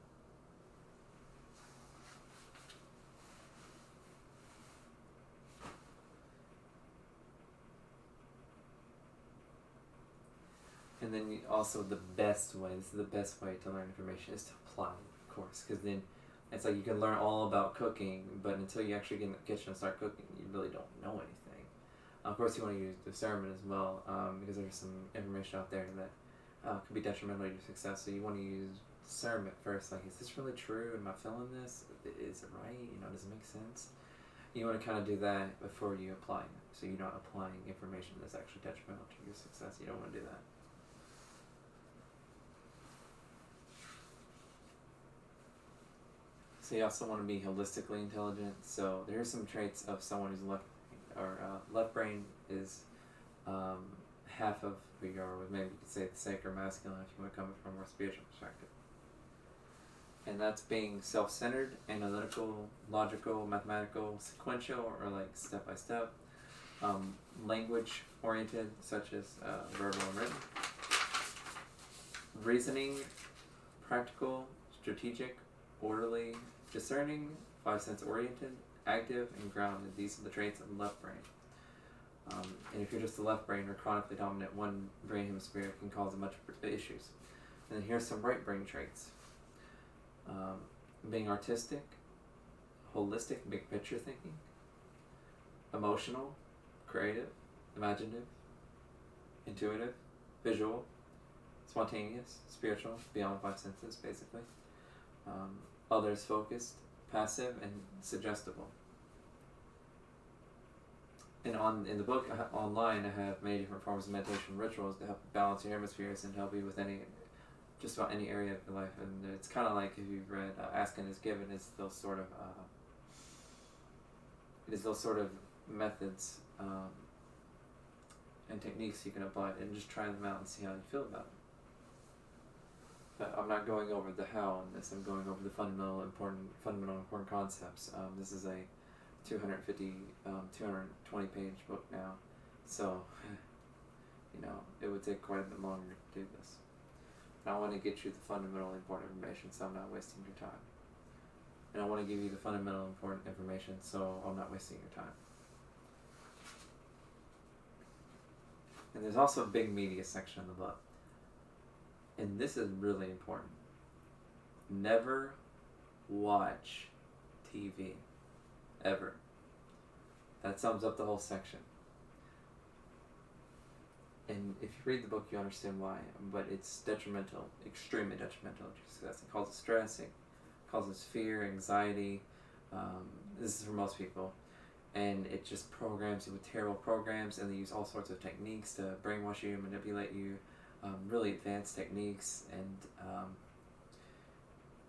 And then also the best way to learn information is to apply it, of course, because then it's like you can learn all about cooking, but until you actually get in the kitchen and start cooking, you really don't know anything. Of course, you want to use discernment as well, because there's some information out there that could be detrimental to your success. So you want to use discernment first, like, is this really true? Am I feeling this? Is it right? Does it make sense? You want to kind of do that before you apply it, so you're not applying information that's actually detrimental to your success. You don't want to do that. So you also want to be holistically intelligent. So there are some traits of someone who's left brain is half of who you are. With maybe you could say the sacred masculine if you want to come from a more spiritual perspective. And that's being self-centered, analytical, logical, mathematical, sequential, or like step by step. Language oriented, such as verbal and written. Reasoning, practical, strategic, orderly, discerning, 5 sense oriented, active, and grounded. These are the traits of the left brain. And if you're just a left brain or chronically dominant, one brain hemisphere can cause a bunch of issues. And then here's some right brain traits. Being artistic, holistic, big picture thinking, emotional, creative, imaginative, intuitive, visual, spontaneous, spiritual, beyond 5 senses, basically. Others focused, passive, and suggestible. And in the book online, I have many different forms of meditation rituals to help balance your hemispheres and help you with just about any area of your life. And it's kind of like if you've read Asking is Given. It's those sort of methods and techniques you can apply and just try them out and see how you feel about it. But I'm not going over the how in this. I'm going over the fundamental important concepts. This is a 220 page book now, so it would take quite a bit longer to do this. And I want to get you the fundamental important information, so I'm not wasting your time. And I want to give you the fundamental important information, so I'm not wasting your time. And there's also a big media section in the book. And this is really important. Never watch TV. Ever. That sums up the whole section. And if you read the book, you understand why. But it's detrimental, extremely detrimental to success. It causes stress, it causes fear, anxiety. This is for most people. And it just programs you with terrible programs, and they use all sorts of techniques to brainwash you, manipulate you. Really advanced techniques, and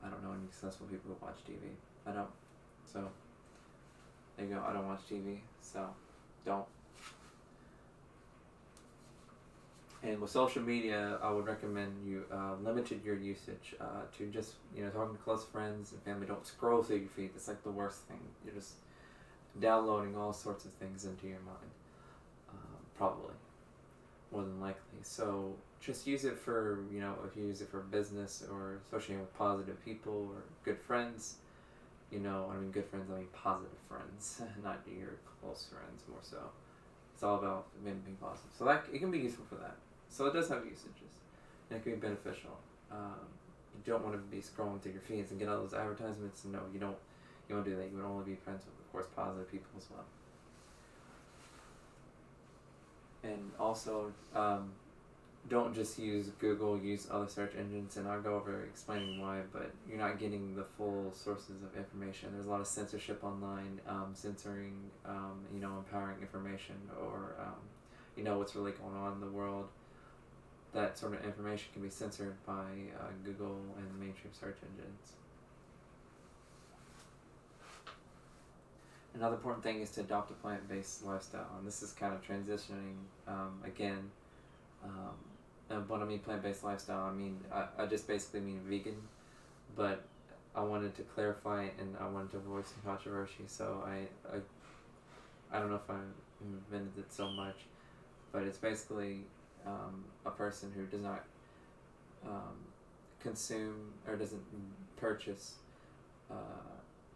I don't know any successful people who watch TV. I don't. So, there you go. I don't watch TV, so don't. And with social media, I would recommend you limited your usage to just talking to close friends and family. Don't scroll through your feed. It's like the worst thing. You're just downloading all sorts of things into your mind, probably. More than likely. So just use it for, if you use it for business or associating with positive people or good friends, good friends, I mean positive friends, not your close friends more so. It's all about being positive. So it can be useful for that. So it does have usages, and it can be beneficial. You don't want to be scrolling through your feeds and get all those advertisements. No, you don't. You won't do that. You would only be friends with, of course, positive people as well. And also, don't just use Google, use other search engines, and I'll go over explaining why, but you're not getting the full sources of information. There's a lot of censorship online, censoring, empowering information, or, what's really going on in the world. That sort of information can be censored by Google and the mainstream search engines. Another important thing is to adopt a plant-based lifestyle, and this is kind of transitioning again. And when I mean plant-based lifestyle, I just basically mean vegan, but I wanted to clarify it and I wanted to avoid some controversy, so I don't know if I invented it so much, but it's basically a person who does not consume or doesn't purchase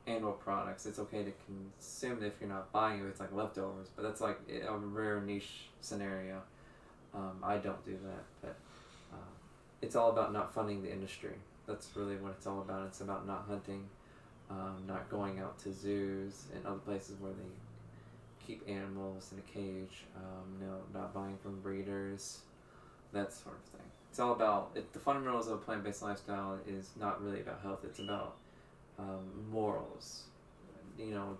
animal products. It's okay to consume it if you're not buying it. It's like leftovers, but that's like a rare niche scenario. I don't do that, but it's all about not funding the industry. That's really what it's all about. It's about not hunting, not going out to zoos and other places where they keep animals in a cage, not buying from breeders, that sort of thing. It's all about, the fundamentals of a plant-based lifestyle is not really about health, it's about morals.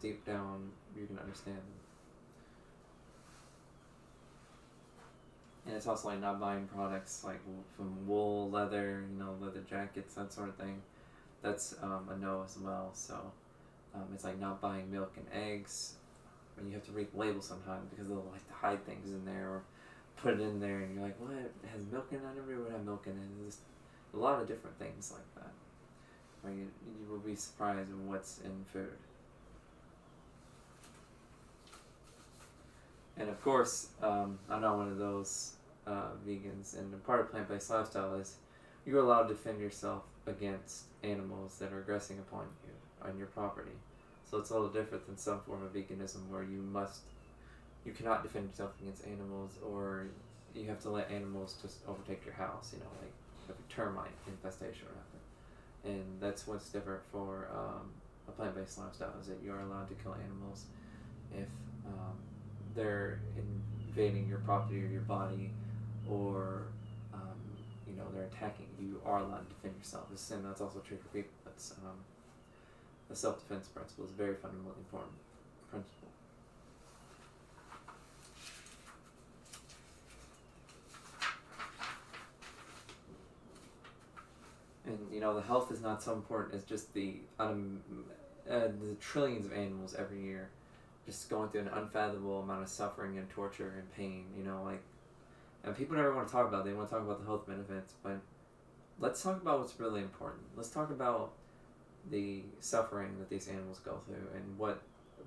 Deep down, you can understand them. And it's also like not buying products like from wool, leather, leather jackets, that sort of thing. That's a no as well. So it's like not buying milk and eggs. You have to read labels sometimes because they'll like to hide things in there or put it in there and you're like, what? It has milk in it? I never would have milk in it. There's a lot of different things like that. Where you will be surprised at what's in food. And of course, I'm not one of those vegans, and a part of plant-based lifestyle is you're allowed to defend yourself against animals that are aggressing upon you on your property. So it's a little different than some form of veganism where you cannot defend yourself against animals, or you have to let animals just overtake your house, like a termite infestation or something. And that's what's different for a plant-based lifestyle, is that you're allowed to kill animals if they're invading your property or your body, or they're attacking you. You are allowed to defend yourself. And that's also true for people. That's the self-defense principle is a very fundamentally important principle. And the health is not so important as just the trillions of animals every year just going through an unfathomable amount of suffering and torture and pain, and people never want to talk about it. They want to talk about the health benefits, but let's talk about what's really important. Let's talk about the suffering that these animals go through and what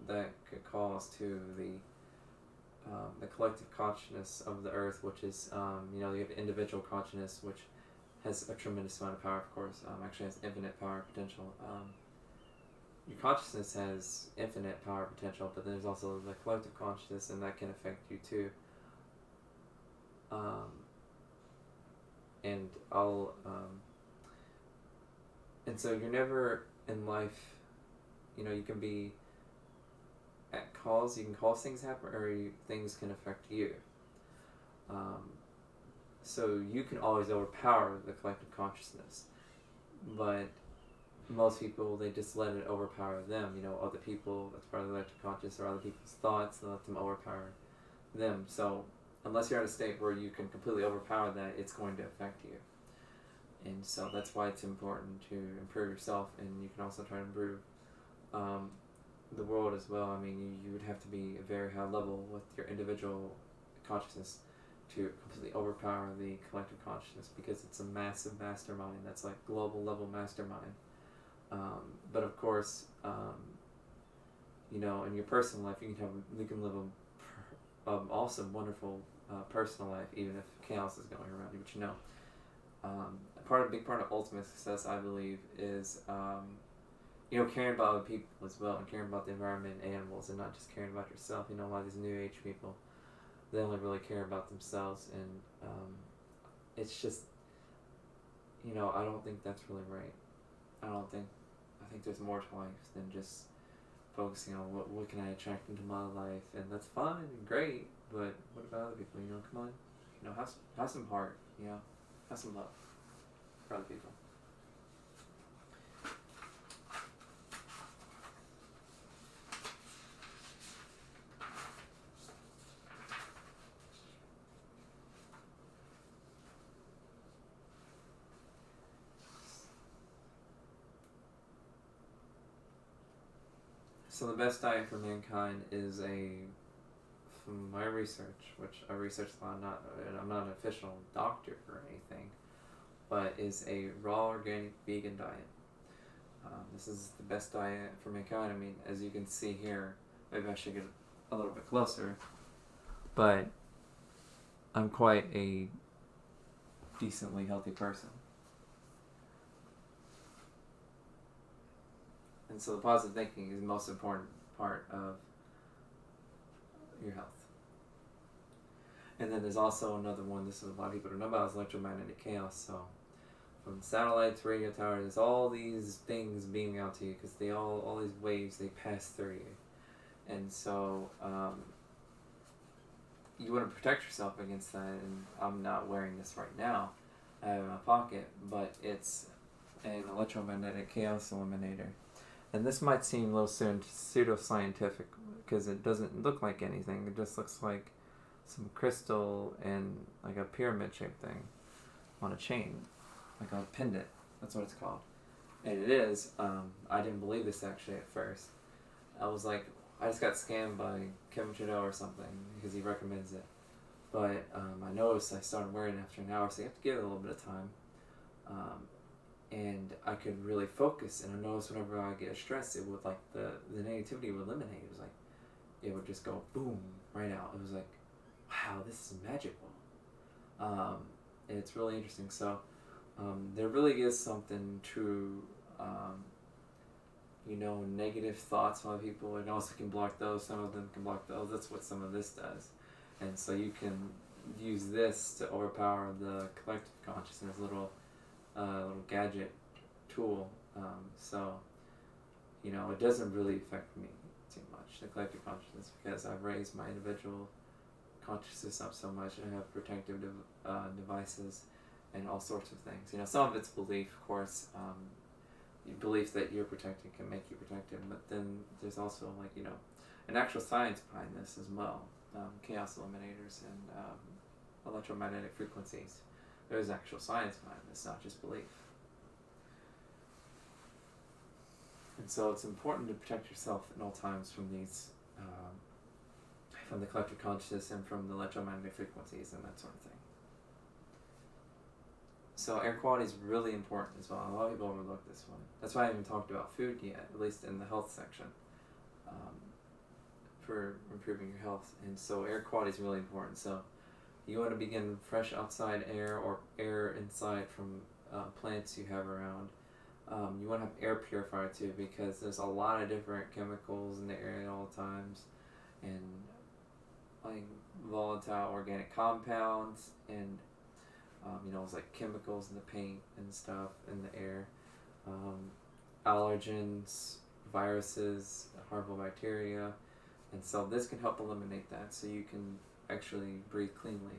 that could cause to the collective consciousness of the earth, which is, you have individual consciousness, which has a tremendous amount of power, of course, actually has infinite power potential. Your consciousness has infinite power potential, but there's also the collective consciousness, and that can affect you too. And so you're never in life, you can be at cause, you can cause things happen, or things can affect you. So you can always overpower the collective consciousness, but most people, they just let it overpower them. Other people, that's part of the collective consciousness, or other people's thoughts, they let them overpower them. So unless you're at a state where you can completely overpower that, it's going to affect you. And so that's why it's important to improve yourself, and you can also try to improve the world as well. You would have to be a very high level with your individual consciousness to completely overpower the collective consciousness, because it's a massive mastermind that's like global level mastermind. But of course, in your personal life, you can live awesome, wonderful personal life, even if chaos is going around you. But a big part of ultimate success, I believe, is caring about other people as well, and caring about the environment and animals, and not just caring about yourself. A lot of these new age people, they only really care about themselves, and it's just, I don't think that's really right. I think there's more to life than just focusing on what can I attract into my life, and that's fine and great, but what about other people? Come on, have some heart, have some love for other people. So the best diet for mankind is from my research, which I researched a lot, I'm not an official doctor or anything, but is a raw organic vegan diet. This is the best diet for mankind. As you can see here, maybe I should get a little bit closer, but I'm quite a decently healthy person. And so the positive thinking is the most important part of your health. And then there's also another one, this is a lot of people don't know about, is electromagnetic chaos. So from satellites, radio towers, there's all these things beaming out to you because all these waves, they pass through you. And so you want to protect yourself against that. And I'm not wearing this right now. I have it in my pocket, but it's an electromagnetic chaos eliminator. And this might seem a little pseudo-scientific because it doesn't look like anything. It just looks like some crystal and like a pyramid-shaped thing on a chain, like a pendant. That's what it's called. And it is. I didn't believe this actually at first. I was like, I just got scammed by Kevin Trudeau or something because he recommends it. But I noticed I started wearing it after an hour, so you have to give it a little bit of time. And I could really focus, and I noticed whenever I get stressed, it would the negativity would eliminate. It was like, it would just go boom, right out. It was like, wow, this is magical. And it's really interesting. So there really is something to, negative thoughts from other people. It also can block those. Some of them can block those. That's what some of this does. And so you can use this to overpower the collective consciousness, little gadget tool. It doesn't really affect me too much, the collective consciousness, because I've raised my individual consciousness up so much. I have protective devices and all sorts of things. Some of it's belief, of course. Belief that you're protected can make you protected, but then there's also an actual science behind this as well. Chaos eliminators and electromagnetic frequencies. There's actual science behind this, not just belief. And so it's important to protect yourself at all times from these, from the collective consciousness and from the electromagnetic frequencies and that sort of thing. So air quality is really important as well. A lot of people overlook this one. That's why I haven't talked about food yet, at least in the health section, for improving your health. And so air quality is really important. So you want to be getting fresh outside air or air inside from plants you have around. You want to have air purifier too, because there's a lot of different chemicals in the air at all times, and volatile organic compounds, and it's like chemicals in the paint and stuff in the air, allergens, viruses, harmful bacteria, and so this can help eliminate that, so you can actually breathe cleanly.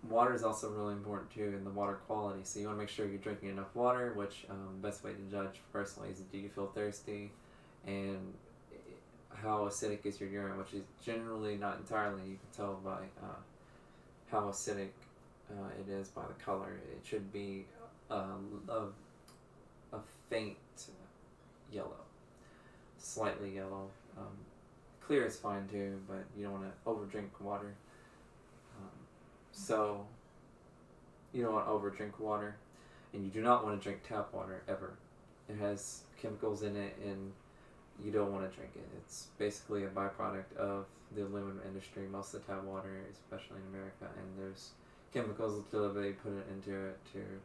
Water is also really important too, in the water quality. So you want to make sure you're drinking enough water, which the best way to judge personally is, do you feel thirsty, and how acidic is your urine, which is generally not entirely. You can tell by how acidic it is by the color. It should be a faint yellow, slightly yellow. Clear is fine too, but you don't want to overdrink water. So you don't want to overdrink water, and you do not want to drink tap water ever. It has chemicals in it, and you don't want to drink it. It's basically a byproduct of the aluminum industry. Most of the tap water, especially in America, and there's chemicals deliberately put it into it to.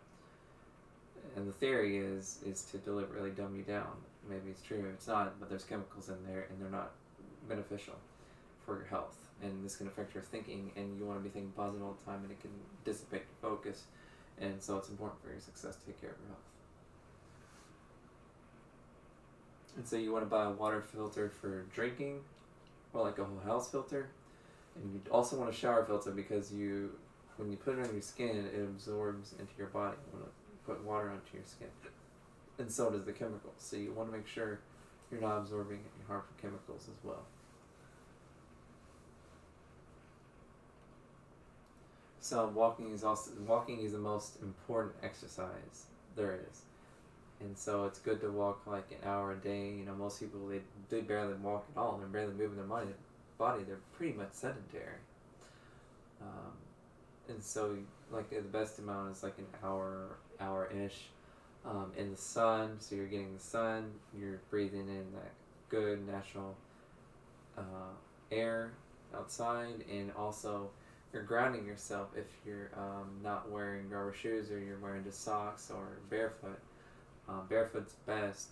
And the theory is to deliberately dumb you down. Maybe it's true, it's not, but there's chemicals in there, and they're not beneficial for your health. And this can affect your thinking, and you want to be thinking positive all the time, and it can dissipate your focus. And so it's important for your success to take care of your health. And so you want to buy a water filter for drinking, or like a whole house filter. And you also want a shower filter because when you put it on your skin, it absorbs into your body. You want to put water onto your skin. And so does the chemicals. So you want to make sure you're not absorbing any harmful chemicals as well. So walking is the most important exercise there is. And so it's good to walk like an hour a day. You know, most people, they barely walk at all. They're barely moving their body. They're pretty much sedentary. And so like the best amount is like an hour-ish in the sun. So you're getting the sun, you're breathing in that good natural air outside, and also you're grounding yourself if you're not wearing rubber shoes, or you're wearing just socks or barefoot. Barefoot's best,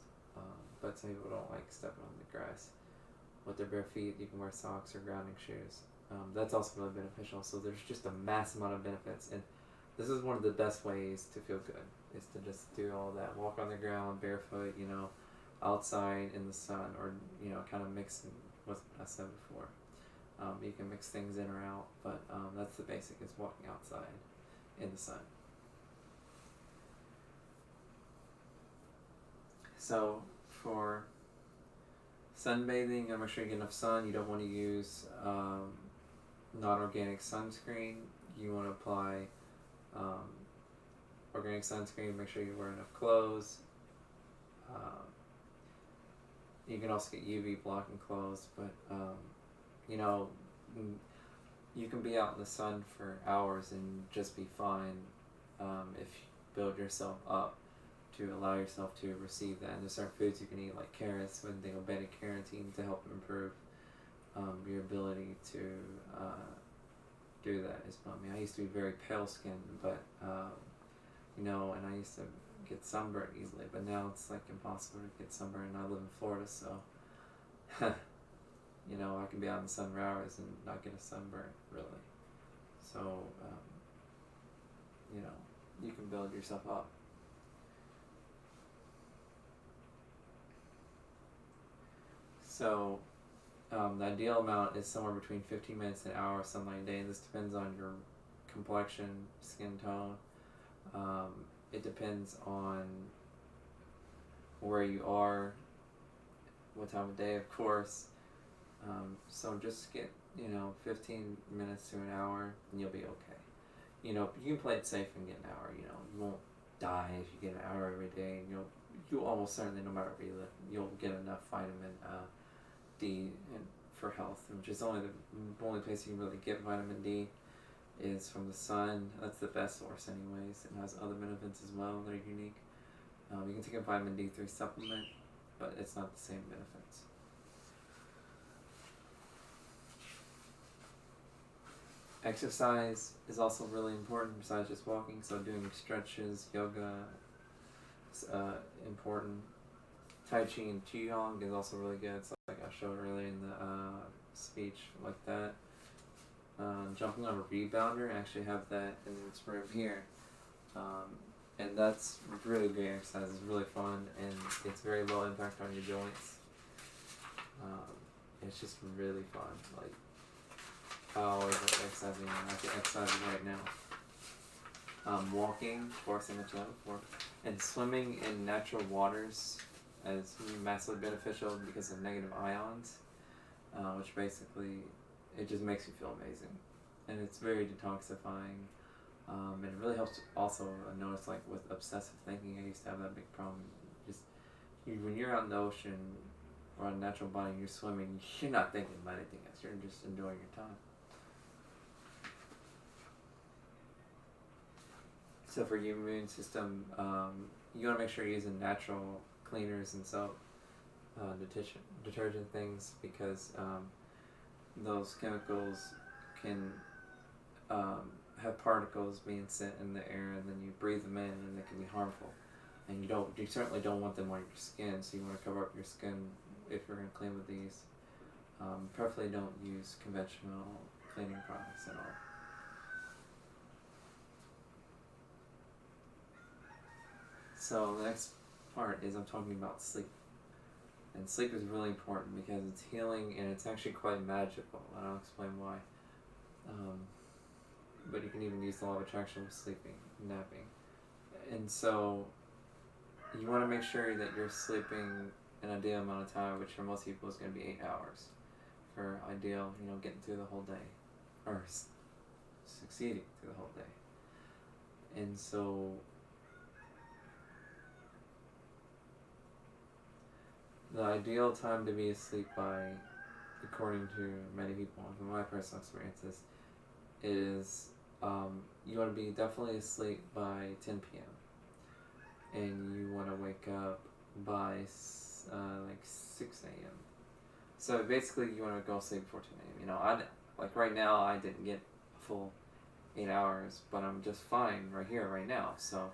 but some people don't like stepping on the grass with their bare feet. You can wear socks or grounding shoes. That's also really beneficial. So there's just a mass amount of benefits, and this is one of the best ways to feel good, is to just do all that, walk on the ground barefoot, you know, outside in the sun, or, you know, kind of mixing with what I said before. You can mix things in or out, but that's the basic, is walking outside in the sun. So for sunbathing, you gotta make sure you get enough sun. You don't want to use non-organic sunscreen. You want to apply organic sunscreen. Make sure you wear enough clothes. You can also get UV blocking clothes, but you know, you can be out in the sun for hours and just be fine if you build yourself up to allow yourself to receive that. And there's certain foods you can eat, like carrots, with the beta-carotene, to help improve your ability to do that as well. I mean, I used to be very pale skinned, but you know, and I used to get sunburned easily, but now it's like impossible to get sunburned. I live in Florida, so you know, I can be out in the sun for hours and not get a sunburn, really. So you know, you can build yourself up. So the ideal amount is somewhere between 15 minutes and an hour of sunlight a day. This depends on your complexion, skin tone. It depends on where you are, what time of day, of course. So just get, you know, 15 minutes to an hour, and you'll be okay. You know, you can play it safe and get an hour. You know, you won't die if you get an hour every day, and you'll almost certainly, no matter where you live, you'll get enough vitamin D for health, which is the only place you can really get vitamin D is from the sun. That's the best source anyways. It has other benefits as well that are unique. You can take a vitamin D3 supplement, but it's not the same benefits. Exercise is also really important besides just walking, so doing stretches, yoga is important. Tai Chi and Qigong is also really good. It's like I showed earlier in the speech, like that. Jumping on a rebounder, I actually have that in this room here. And that's really great exercise. It's really fun, and it's very low impact on your joints. It's just really fun. Like, I always like exercising. I can exercise right now. Walking, of course, I mentioned that before. And swimming in natural waters is massively beneficial because of negative ions, which basically, it just makes you feel amazing. And it's very detoxifying. And it really helps also, I notice, like with obsessive thinking, I used to have that big problem. When you're out in the ocean or on a natural body and you're swimming, you're not thinking about anything else. You're just enjoying your time. So for your immune system, you want to make sure you're using natural, cleaners and soap, detergent things, because those chemicals can have particles being sent in the air, and then you breathe them in, and they can be harmful. And you certainly don't want them on your skin, so you want to cover up your skin if you're going to clean with these. Preferably don't use conventional cleaning products at all. So the next part is I'm talking about sleep. And sleep is really important because it's healing and it's actually quite magical. And I'll explain why. But you can even use the law of attraction with sleeping, napping. And so you want to make sure that you're sleeping an ideal amount of time, which for most people is going to be 8 hours. For ideal, getting through the whole day. Or succeeding through the whole day. And so the ideal time to be asleep by, according to many people, and from my personal experiences, is you want to be definitely asleep by 10 p.m. and you want to wake up by 6 a.m. So basically, you want to go sleep before 10 a.m. Like right now, I didn't get a full 8 hours, but I'm just fine right here, right now. So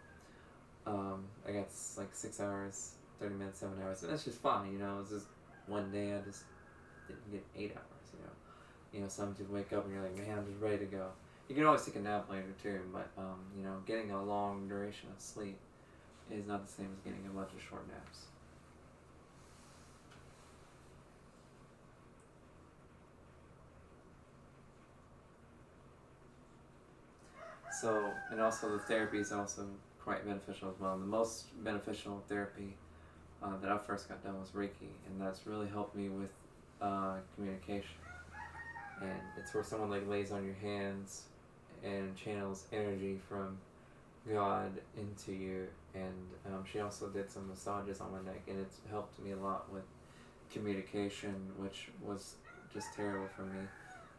I got like 6 hours, 30 minutes, 7 hours, and that's just fine. It's just one day I just didn't get 8 hours. Sometimes you wake up and you're like, man, I'm just ready to go. You can always take a nap later too, but getting a long duration of sleep is not the same as getting a bunch of short naps. So, and also the therapy is also quite beneficial as well. And the most beneficial therapy that I first got done was Reiki, and that's really helped me with communication. And it's where someone lays on your hands and channels energy from God into you. And she also did some massages on my neck, and it's helped me a lot with communication, which was just terrible for me,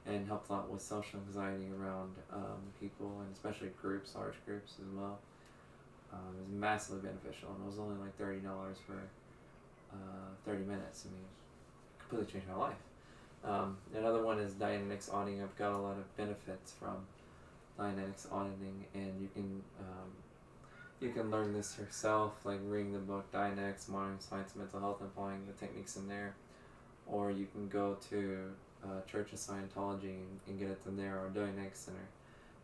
and helped a lot with social anxiety around people, and especially large groups as well. It was massively beneficial, and it was only like $30 for 30 minutes. I mean, it completely changed my life. Another one is Dianetics auditing. I've got a lot of benefits from Dianetics auditing, and you can learn this yourself, like reading the book Dianetics, Modern Science of Mental Health, and applying the techniques in there, or you can go to Church of Scientology and get it from there, or Dianetics Center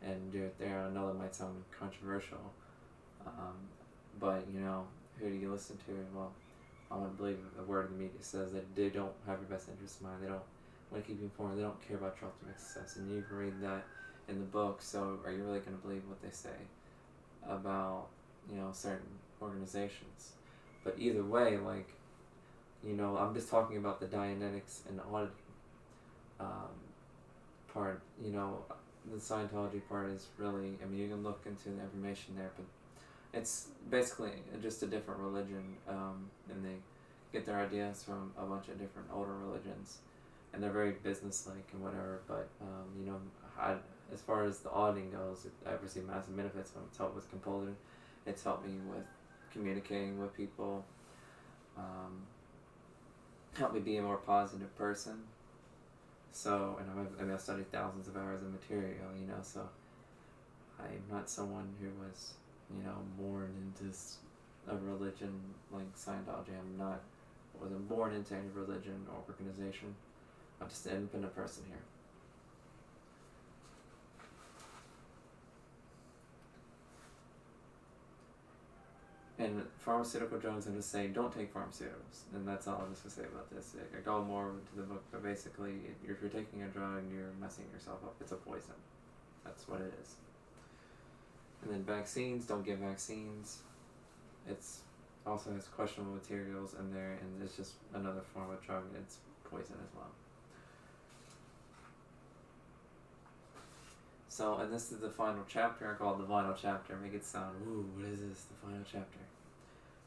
and do it there. I know that might sound controversial, but who do you listen to? Well, I want to believe the word of the media says that they don't have your best interest in mind. They don't want to keep you informed. They don't care about your ultimate success, and you can read that in the book. So, are you really going to believe what they say about certain organizations? But either way, I'm just talking about the Dianetics and auditing part. The Scientology part is really, you can look into the information there, but it's basically just a different religion, and they get their ideas from a bunch of different older religions, and they're very business-like and whatever, but, as far as the auditing goes, I've received massive benefits from it. It's helped with compulsion, it's helped me with communicating with people, helped me be a more positive person. So, and I've studied thousands of hours of material, so I'm not someone who was, born into a religion like Scientology. I wasn't born into any religion or organization. I'm just an independent person here. And pharmaceutical drugs, I'm just saying, don't take pharmaceuticals. And that's all I'm just going to say about this. I go more into the book, but basically, if you're taking a drug, you're messing yourself up. It's a poison. That's what it is. And then vaccines, don't give vaccines. It's also has questionable materials in there, and it's just another form of drug. It's poison as well. So, and this is the final chapter. I call it the final chapter. Make it sound, ooh, what is this? The final chapter.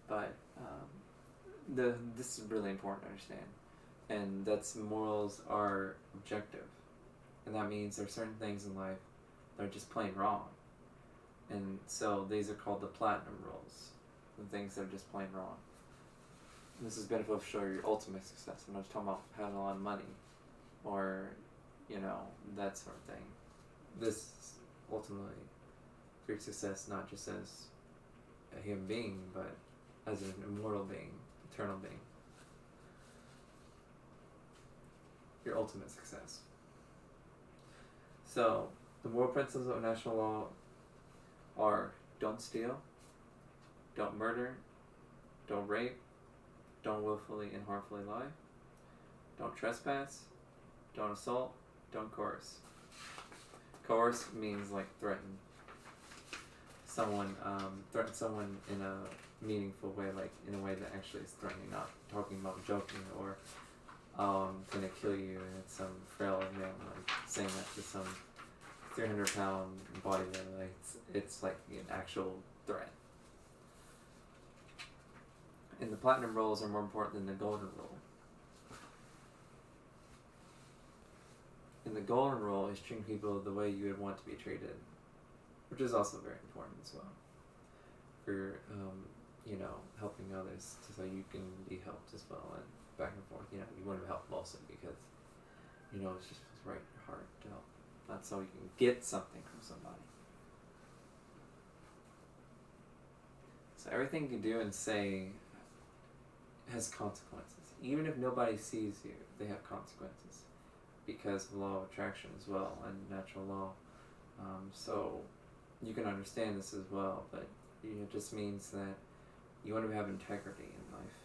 But this is really important to understand. And that's morals are objective. And that means there are certain things in life that are just plain wrong. And so these are called the platinum rules. The things that are just plain wrong. this is beneficial for your ultimate success. I'm not just talking about having a lot of money or, that sort of thing. This ultimately for your success, not just as a human being, but as an immortal being, eternal being. Your ultimate success. So, the moral principles of national law are: don't steal, don't murder, don't rape, don't willfully and harmfully lie, don't trespass, don't assault, don't coerce. Coerce means like threaten someone in a meaningful way, like in a way that actually is threatening, not talking about joking or gonna kill you and it's some frail man, like saying that to some 300-pound bodybuilder. Like it's like an actual threat. And the platinum rules are more important than the golden rule. And the golden rule is treating people the way you would want to be treated, which is also very important as well. For helping others so you can be helped as well, and back and forth. You want to help mostly because it's just right in your heart to help, not so you can get something from somebody. So everything you do and say has consequences. Even if nobody sees you, they have consequences because of the law of attraction as well and natural law. So you can understand this as well, but it just means that you want to have integrity in life.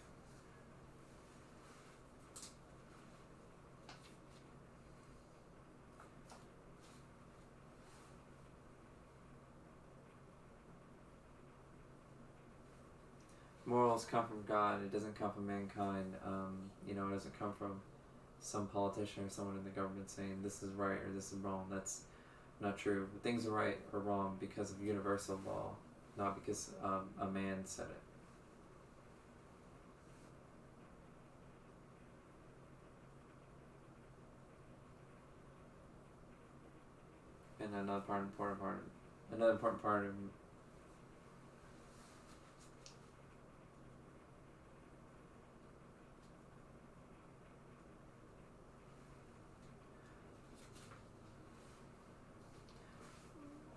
Morals come from God. It doesn't come from mankind. It doesn't come from some politician or someone in the government saying this is right or this is wrong. That's not true. Things are right or wrong because of universal law, not because a man said it. And another important part of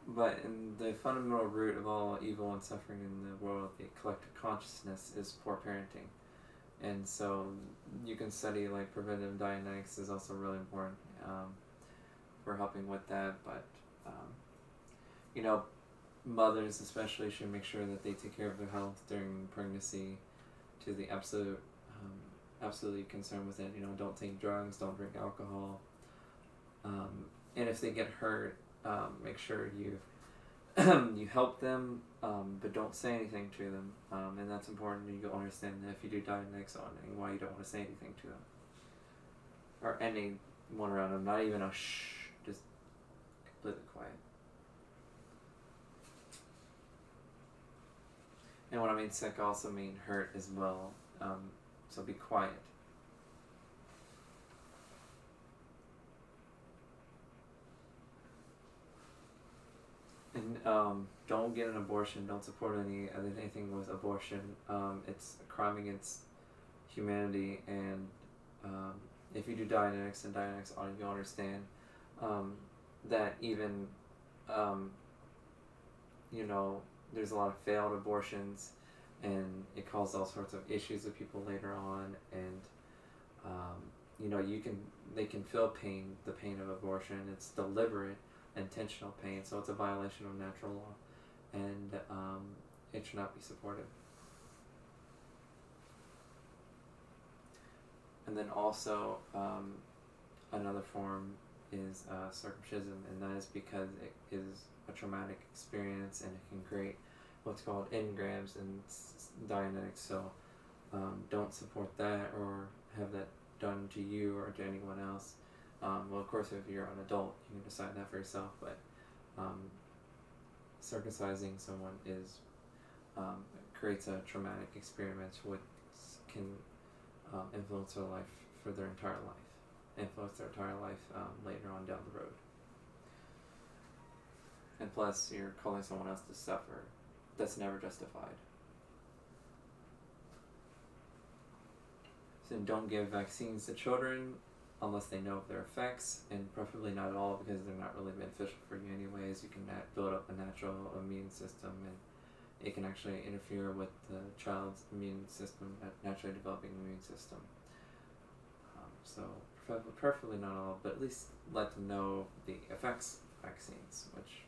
But in the fundamental root of all evil and suffering in the world, the collective consciousness, is poor parenting. And so you can study like preventive Dianetics is also really important for helping with that. But mothers especially should make sure that they take care of their health during pregnancy, to the absolutely concerned with it. Don't take drugs, don't drink alcohol, and if they get hurt, make sure you you help them, but don't say anything to them, and that's important. You understand that if you do Dianetics on why you don't want to say anything to them or anyone around them, not even a shh, just completely quiet. And when I mean sick, I also mean hurt as well. So be quiet. And don't get an abortion. Don't support anything with abortion. It's a crime against humanity. And if you do Dianetics and Dianetics audit, you'll understand that even there's a lot of failed abortions, and it causes all sorts of issues with people later on. And they can feel the pain of abortion. It's deliberate, intentional pain, so it's a violation of natural law, and it should not be supported. And then also another form is circumcision, and that is because it is a traumatic experience and it can create what's called engrams in Dianetics. So don't support that or have that done to you or to anyone else. Well, of course, if you're an adult, you can decide that for yourself, but circumcising someone creates a traumatic experience which can influence their life for their entire life, later on down the road. And plus, you're calling someone else to suffer. That's never justified. So don't give vaccines to children unless they know of their effects, and preferably not at all because they're not really beneficial for you anyways. You can build up a natural immune system, and it can actually interfere with the child's immune system, naturally developing immune system. So preferably not all, but at least let them know the effects of vaccines, which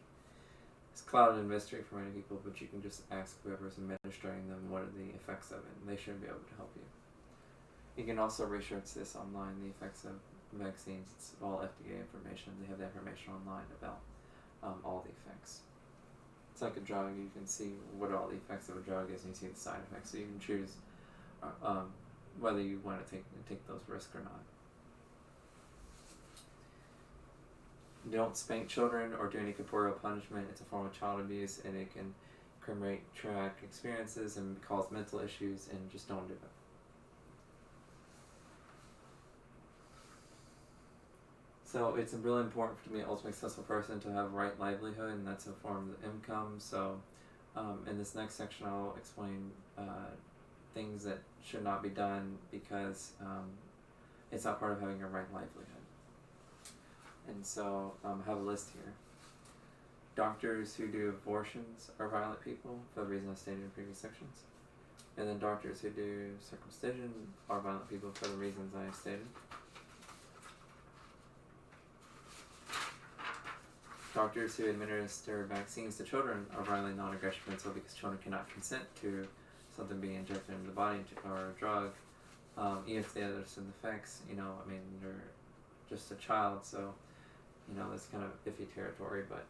is clouded in mystery for many people, but you can just ask whoever's administering them what are the effects of it, and they should be able to help you. You can also research this online, the effects of vaccines. It's all FDA information. They have the information online about all the effects. It's like a drug. You can see what all the effects of a drug is, and you see the side effects. So you can choose whether you want to take those risks or not. Don't spank children or do any corporeal punishment. It's a form of child abuse, and it can create traumatic experiences and cause mental issues, and just don't do it. So it's really important to be an ultimately successful person to have a right livelihood, and that's a form of income. So in this next section, I'll explain things that should not be done because it's not part of having a right livelihood. And so I have a list here. Doctors who do abortions are violent people for the reason I stated in previous sections. And then doctors who do circumcision are violent people for the reasons I stated. Doctors who administer vaccines to children are violently non-aggression principle because children cannot consent to something being injected into the body or a drug, even if they understand the effects. They're just a child, so that's kind of iffy territory, but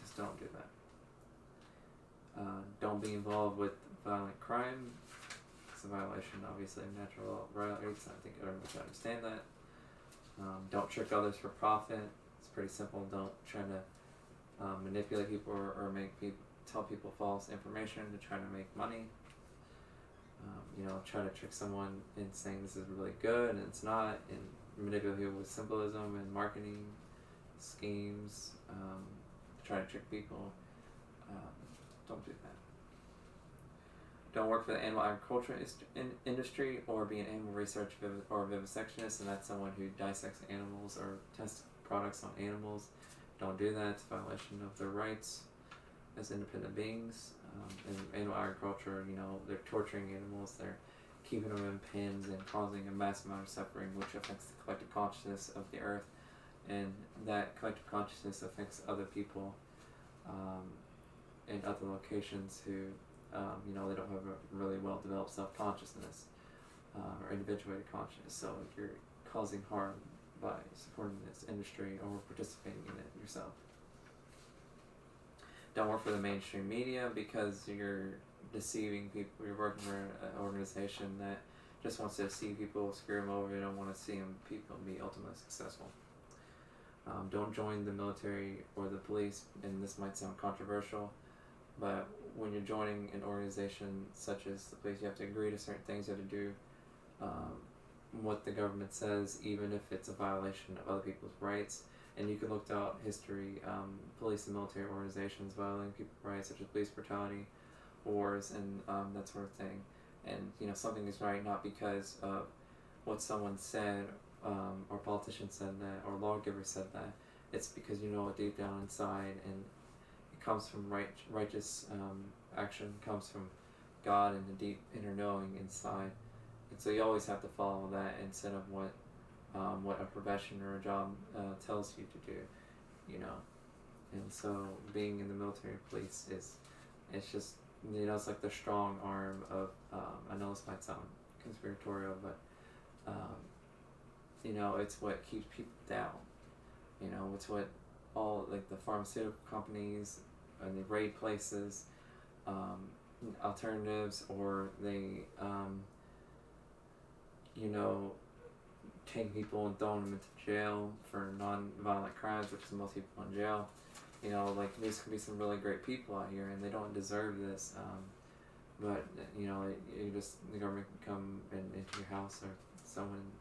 just don't do that. Don't be involved with violent crime. It's a violation, obviously, of natural rights. I think everyone should understand that. Don't trick others for profit. It's pretty simple. Don't try to manipulate people or tell people false information to try to make money. Try to trick someone in saying this is really good and it's not, and manipulate people with symbolism and marketing schemes. Try to trick people. Don't do that. Don't work for the animal agriculture industry or be an animal research or vivisectionist, and that's someone who dissects animals or tests products on animals. Don't do that. It's a violation of their rights as independent beings. In animal agriculture, they're torturing animals, they're keeping them in pens and causing a massive amount of suffering, which affects the collective consciousness of the earth, and that collective consciousness affects other people in other locations who they don't have a really well-developed self-consciousness or individuated consciousness, so you're causing harm by supporting this industry or participating in it yourself. Don't work for the mainstream media because you're deceiving people. You're working for an organization that just wants to deceive people, screw them over. They don't want to see people be ultimately successful. Don't join the military or the police, and this might sound controversial, but when you're joining an organization such as the police, you have to agree to certain things. You have to do what the government says, even if it's a violation of other people's rights. And you can look throughout history, police and military organizations violating people's rights, such as police brutality, wars, and that sort of thing. And something is right not because of what someone said, or politicians said that, or lawgivers said that. It's because it deep down inside, and it comes from righteous action, comes from God and the deep inner knowing inside. And so you always have to follow that instead of what a profession or a job tells you to do, And so being in the military police it's just, it's like the strong arm of, I know this might sound conspiratorial, but, it's what keeps people down. It's what all, like, the pharmaceutical companies and the raid places, alternatives, or they, taking people and throwing them into jail for non-violent crimes, which is most people in jail. These could be some really great people out here, and they don't deserve this. But the government can come into your house, or someone,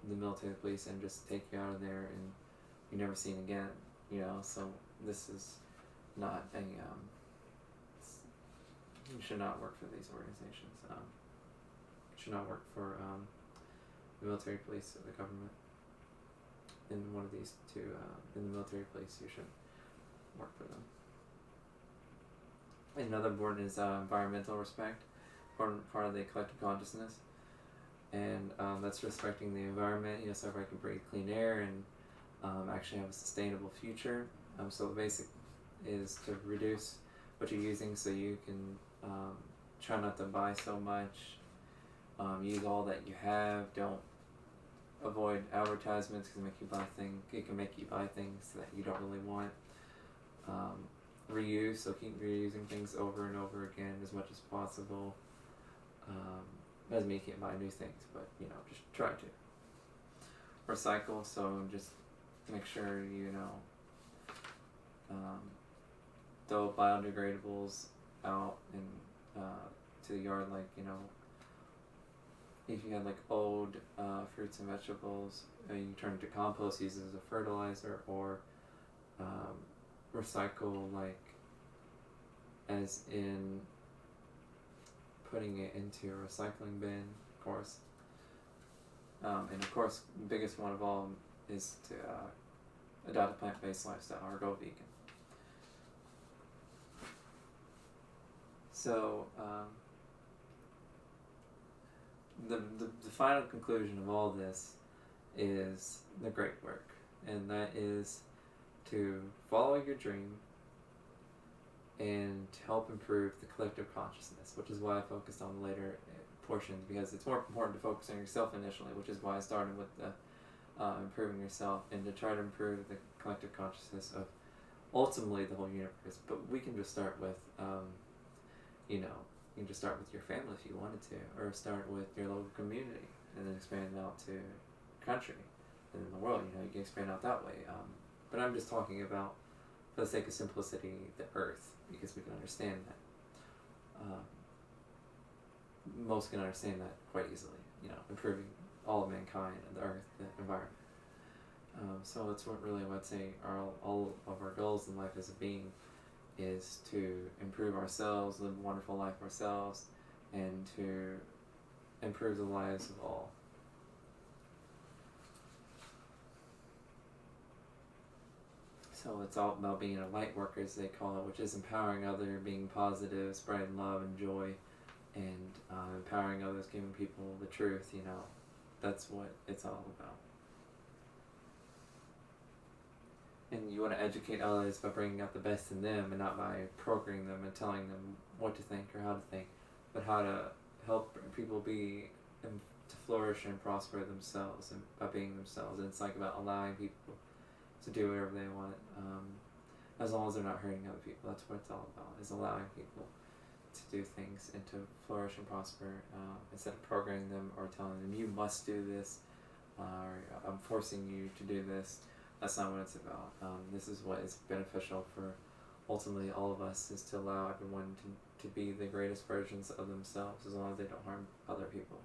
the military, police, and just take you out of there, and you're never seen again. So this is not a You should not work for these organizations. You should not work for the military, police, or the government. In one of these two, in the military, police, you shouldn't work for them. Another important is environmental respect, important part of the collective consciousness, and that's respecting the environment. So everybody can breathe clean air and actually have a sustainable future. So the basic is to reduce what you're using, so you can try not to buy so much. Use all that you have. Don't avoid advertisements because it can make you buy things that you don't really want. Reuse, so keep reusing things over and over again as much as possible. Doesn't mean you can't buy new things, but just try to. Recycle, so just make sure throw biodegradables out and to the yard, like if you had like old fruits and vegetables, you turn it to compost, use it as a fertilizer, or recycle, like as in putting it into a recycling bin, of course. And of course, the biggest one of all is to adopt a plant-based lifestyle or go vegan. So the final conclusion of all this is the great work, and that is to follow your dream and to help improve the collective consciousness, which is why I focused on the later portions, because it's more important to focus on yourself initially, which is why I started with the improving yourself, and to try to improve the collective consciousness of ultimately the whole universe. But we can just start with you can just start with your family if you wanted to, or start with your local community and then expand out to country and then the world. You can expand out that way. But I'm just talking about, for the sake of simplicity, the earth, because we can understand that. Most can understand that quite easily, improving all of mankind and the earth, the environment. So that's what really I would say all of our goals in life as a being is to improve ourselves, live a wonderful life ourselves, and to improve the lives of all. So it's all about being a light worker, as they call it, which is empowering others, being positive, spreading love and joy, and empowering others, giving people the truth. That's what it's all about. And you want to educate others by bringing out the best in them, and not by programming them and telling them what to think or how to think, but how to help people to flourish and prosper themselves, and by being themselves. And it's like about allowing people to do whatever they want, as long as they're not hurting other people. That's what it's all about, is allowing people to do things and to flourish and prosper, instead of programming them or telling them, you must do this, or I'm forcing you to do this. That's not what it's about. This is what is beneficial for ultimately all of us, is to allow everyone to be the greatest versions of themselves, as long as they don't harm other people,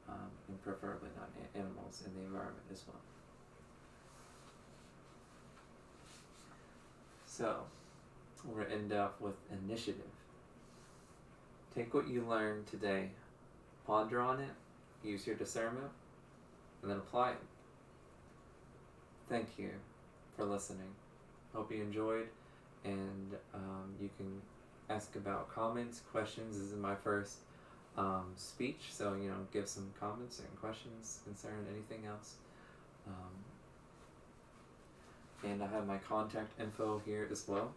and preferably not animals in the environment as well. So, we're going to end up with initiative. Take what you learned today, ponder on it, use your discernment, and then apply it. Thank you for listening. Hope you enjoyed, and you can ask about comments, questions. This is my first speech, so give some comments and questions concerning anything else. And I have my contact info here as well.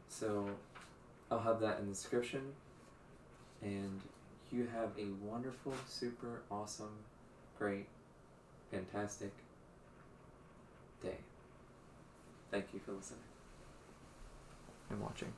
So I'll have that in the description. And you have a wonderful, super awesome, great, fantastic day. Thank you for listening and watching.